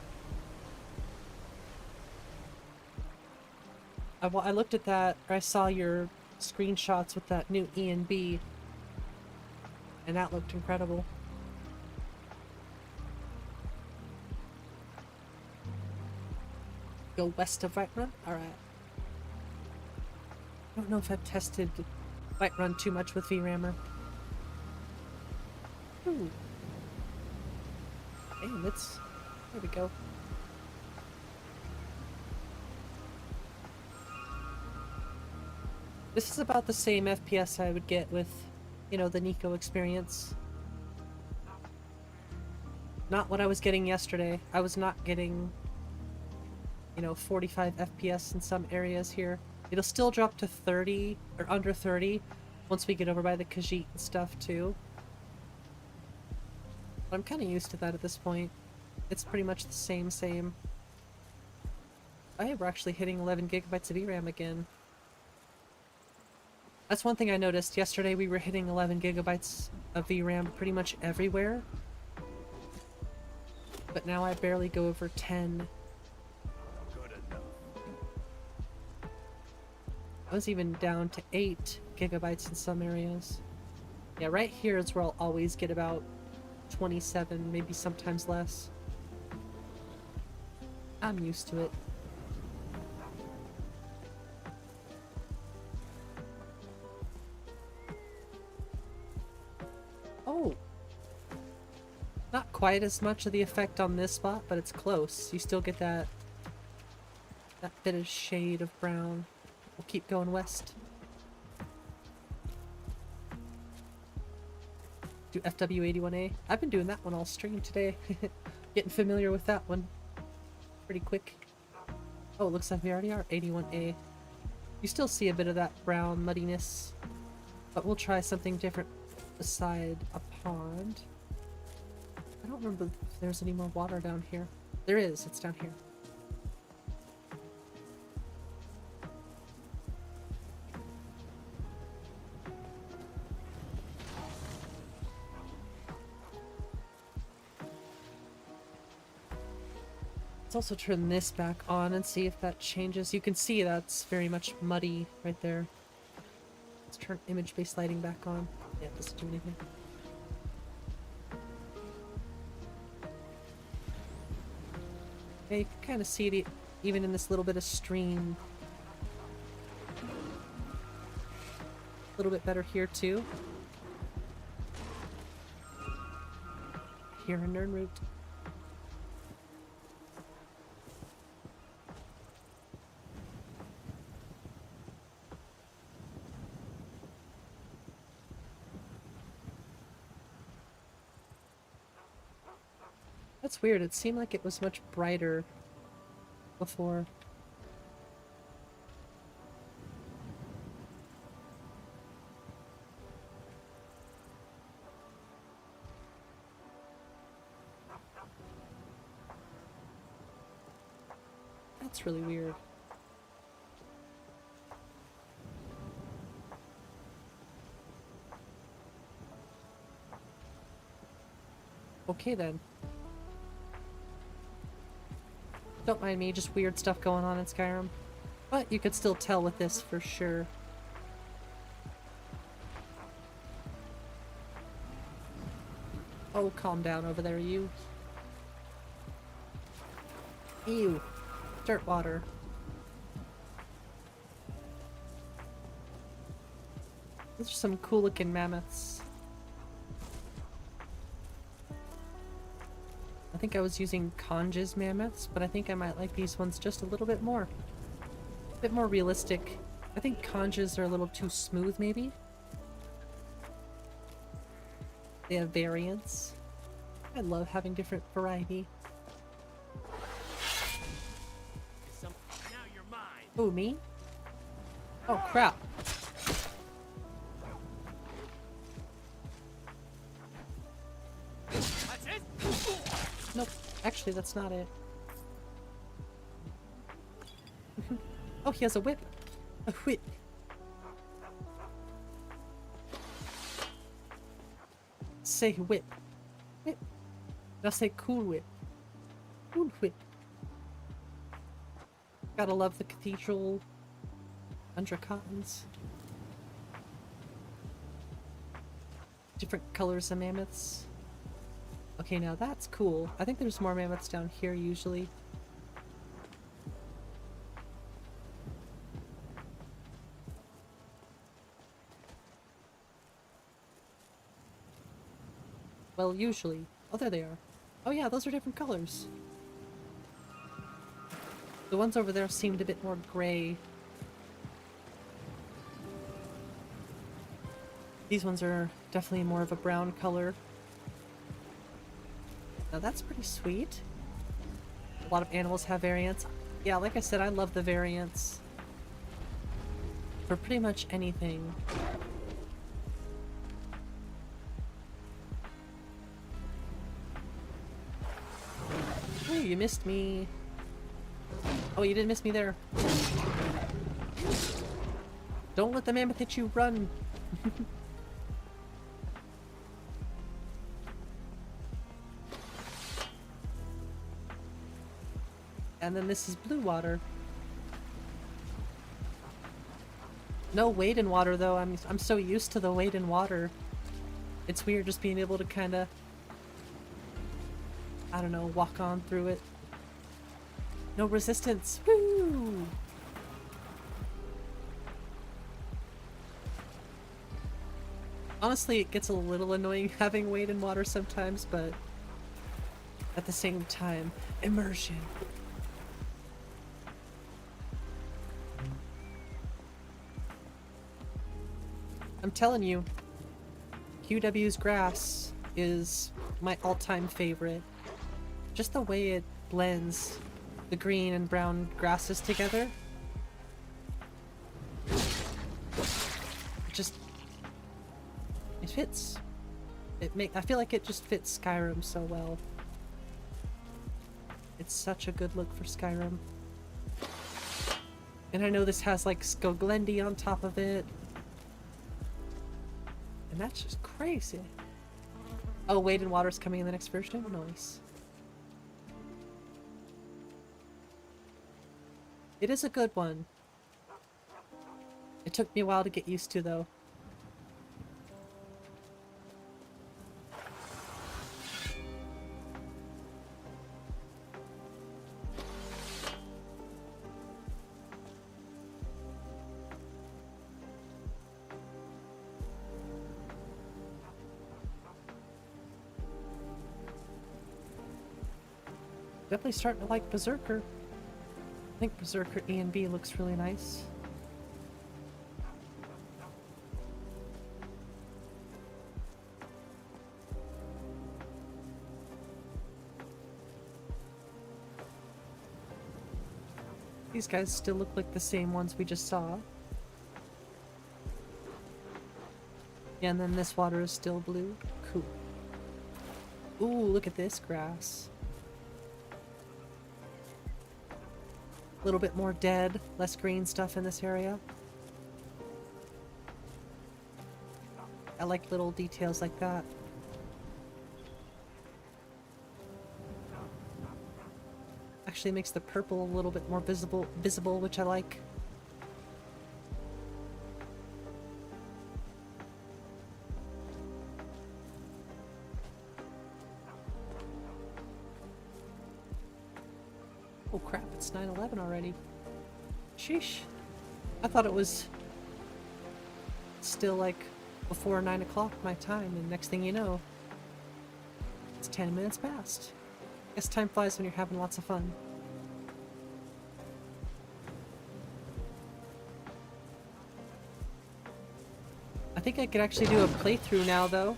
I looked at that, or I saw your screenshots with that new E and B, and that looked incredible. Go west of Whiterun? Alright. I don't know if I've tested Whiterun too much with VRAMer. Ooh. Damn, it's... There we go. This is about the same FPS I would get with, you know, the Nico experience. Not what I was getting yesterday. I was not getting, you know, 45 FPS in some areas here. It'll still drop to 30, or under 30, once we get over by the Khajiit and stuff, too. But I'm kind of used to that at this point. It's pretty much the same. Oh, hey, we're actually hitting 11 gigabytes of VRAM again. That's one thing I noticed. Yesterday we were hitting 11 gigabytes of VRAM pretty much everywhere. But now I barely go over 10. Good enough. I was even down to 8 gigabytes in some areas. Yeah, right here is where I'll always get about 27, maybe sometimes less. I'm used to it. Oh! Not quite as much of the effect on this spot, but it's close. You still get that bit of shade of brown. We'll keep going west. Do FW81A. I've been doing that one all stream today. Getting familiar with that one. Pretty quick. Oh, it looks like we already are 81A. You still see a bit of that brown muddiness, but we'll try something different beside a pond. I don't remember if there's any more water down here. There is, it's down here. Let's also turn this back on and see if that changes. You can see that's very much muddy right there. Let's turn image-based lighting back on. Yeah, it doesn't do anything. Yeah, you can kind of see it even in this little bit of stream. A little bit better here too. Here in Nernroot. That's weird, it seemed like it was much brighter before. That's really weird. Okay then. Don't mind me, just weird stuff going on in Skyrim. But you could still tell with this for sure. Oh, calm down over there, you. Ew. Dirt water. Those are some cool looking mammoths. I think I was using Conj's mammoths, but I think I might like these ones just a little bit more. A bit more realistic. I think Conj's are a little too smooth, maybe? They have variants. I love having different variety. Now you're mine. Oh, me? Oh, crap. That's it. Nope. Actually, that's not it. Oh, he has a whip. A whip. Say whip. Whip. Now say cool whip. Cool whip. Gotta love the cathedral undercottons. Different colors of mammoths. Okay, now that's cool. I think there's more mammoths down here usually. Well, usually. Oh, there they are. Oh yeah, those are different colors. The ones over there seemed a bit more gray. These ones are definitely more of a brown color. Now that's pretty sweet. A lot of animals have variants. Yeah, like I said, I love the variants. For pretty much anything. Oh, you missed me. Oh, you didn't miss me there. Don't let the mammoth hit you, run! And then this is blue water. No wade in water though. I'm so used to the wade in water. It's weird just being able to kind of, I don't know, walk on through it. No resistance. Woo! Honestly, it gets a little annoying having wade in water sometimes, but at the same time, immersion. I'm telling you, QW's grass is my all-time favorite. Just the way it blends the green and brown grasses together. It fits. I feel like it just fits Skyrim so well. It's such a good look for Skyrim. And I know this has like Skoglendi on top of it. And that's just crazy. Oh, Wade and Water's coming in the next version? Nice. It is a good one. It took me a while to get used to, though. Definitely starting to like Berserker. I think Berserker A and B looks really nice. These guys still look like the same ones we just saw. Yeah, and then this water is still blue. Cool. Ooh, look at this grass. A little bit more dead, less green stuff in this area. I like little details like that. Actually makes the purple a little bit more visible, which I like. Oh crap, it's 9/11 already. Sheesh. I thought it was still like before 9 o'clock my time, and next thing you know, it's 10 minutes past. Guess time flies when you're having lots of fun. I think I could actually do a playthrough now, though.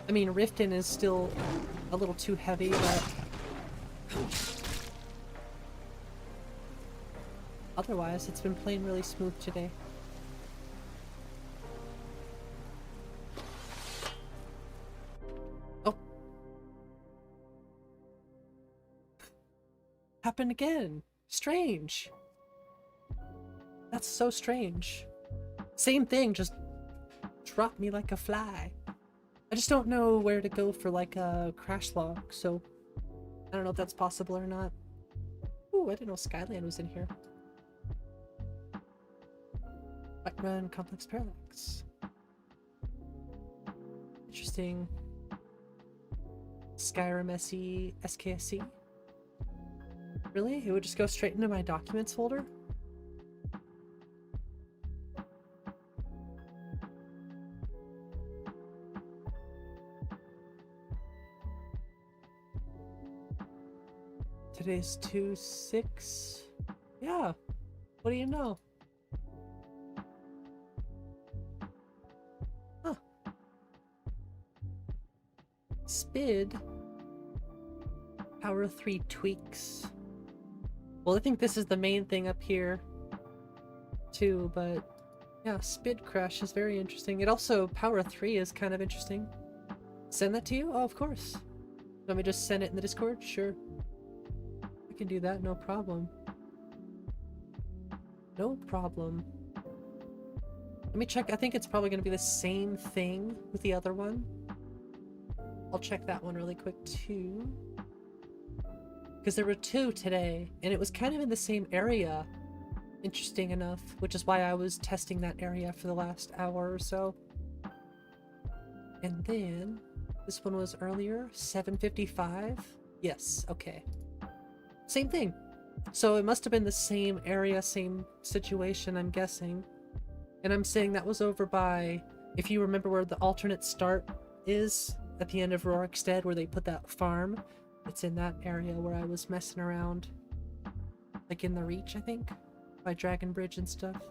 I mean, Riften is still a little too heavy, but otherwise, it's been playing really smooth today. Oh. happened again. Strange. That's so strange. Same thing, just dropped me like a fly. I just don't know where to go for like a crash log, so I don't know if that's possible or not. Ooh, I didn't know Skyland was in here. White Run Complex Parallax. Interesting. Skyrim SE SKSC. Really? It would just go straight into my documents folder? Today's 2/6. Yeah. What do you know? Huh. SPID. Power 3 tweaks. Well, I think this is the main thing up here too, but yeah, SPID crash is very interesting. It also, Power 3 is kind of interesting. Send that to you? Oh, of course. Let me just send it in the Discord? Sure. I can do that, no problem. No problem. Let me check. I think it's probably going to be the same thing with the other one. I'll check that one really quick too. Because there were two today, and it was kind of in the same area, interesting enough, which is why I was testing that area for the last hour or so. And then, this one was earlier, 7:55? Yes, okay. Same thing. So it must have been the same area, same situation, I'm guessing. And I'm saying that was over by, if you remember where the alternate start is, at the end of Rorikstead, where they put that farm. It's in that area where I was messing around. Like in the Reach, I think? By Dragon Bridge and stuff.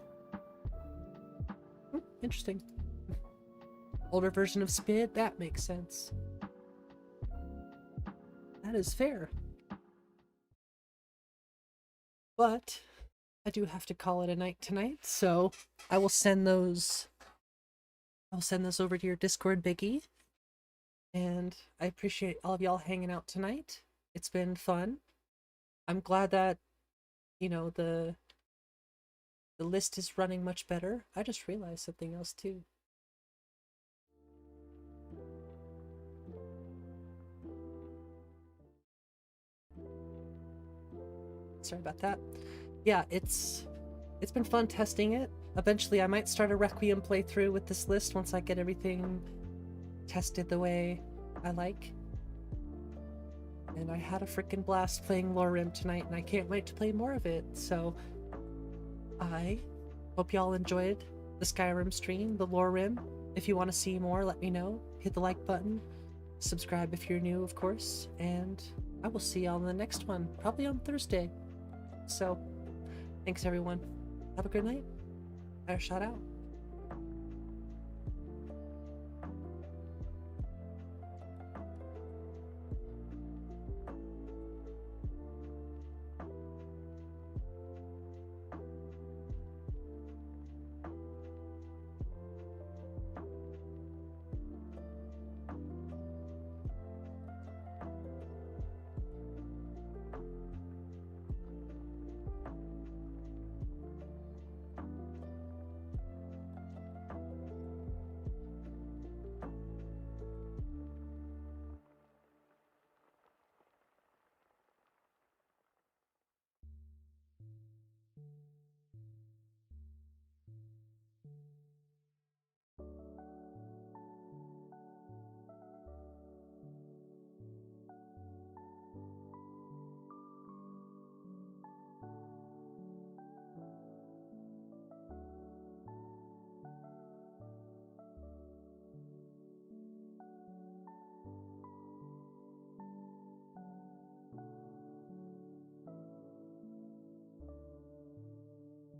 Interesting. Older version of SPID? That makes sense. That is fair. But I do have to call it a night tonight, so I will send those. I'll send this over to your Discord, Biggie. And I appreciate all of y'all hanging out tonight. It's been fun. I'm glad that, you know, the list is running much better. I just realized something else too. Sorry about that. Yeah, it's been fun testing it. Eventually I might start a Requiem playthrough with this list once I get everything tested the way I like. And I had a freaking blast playing LoreRim tonight, and I can't wait to play more of it. So I hope y'all enjoyed the Skyrim stream, the LoreRim. If you want to see more, let me know. Hit the like button. Subscribe if you're new, of course. And I will see y'all in the next one, probably on Thursday. So thanks everyone. Have a good night. Fire shot out.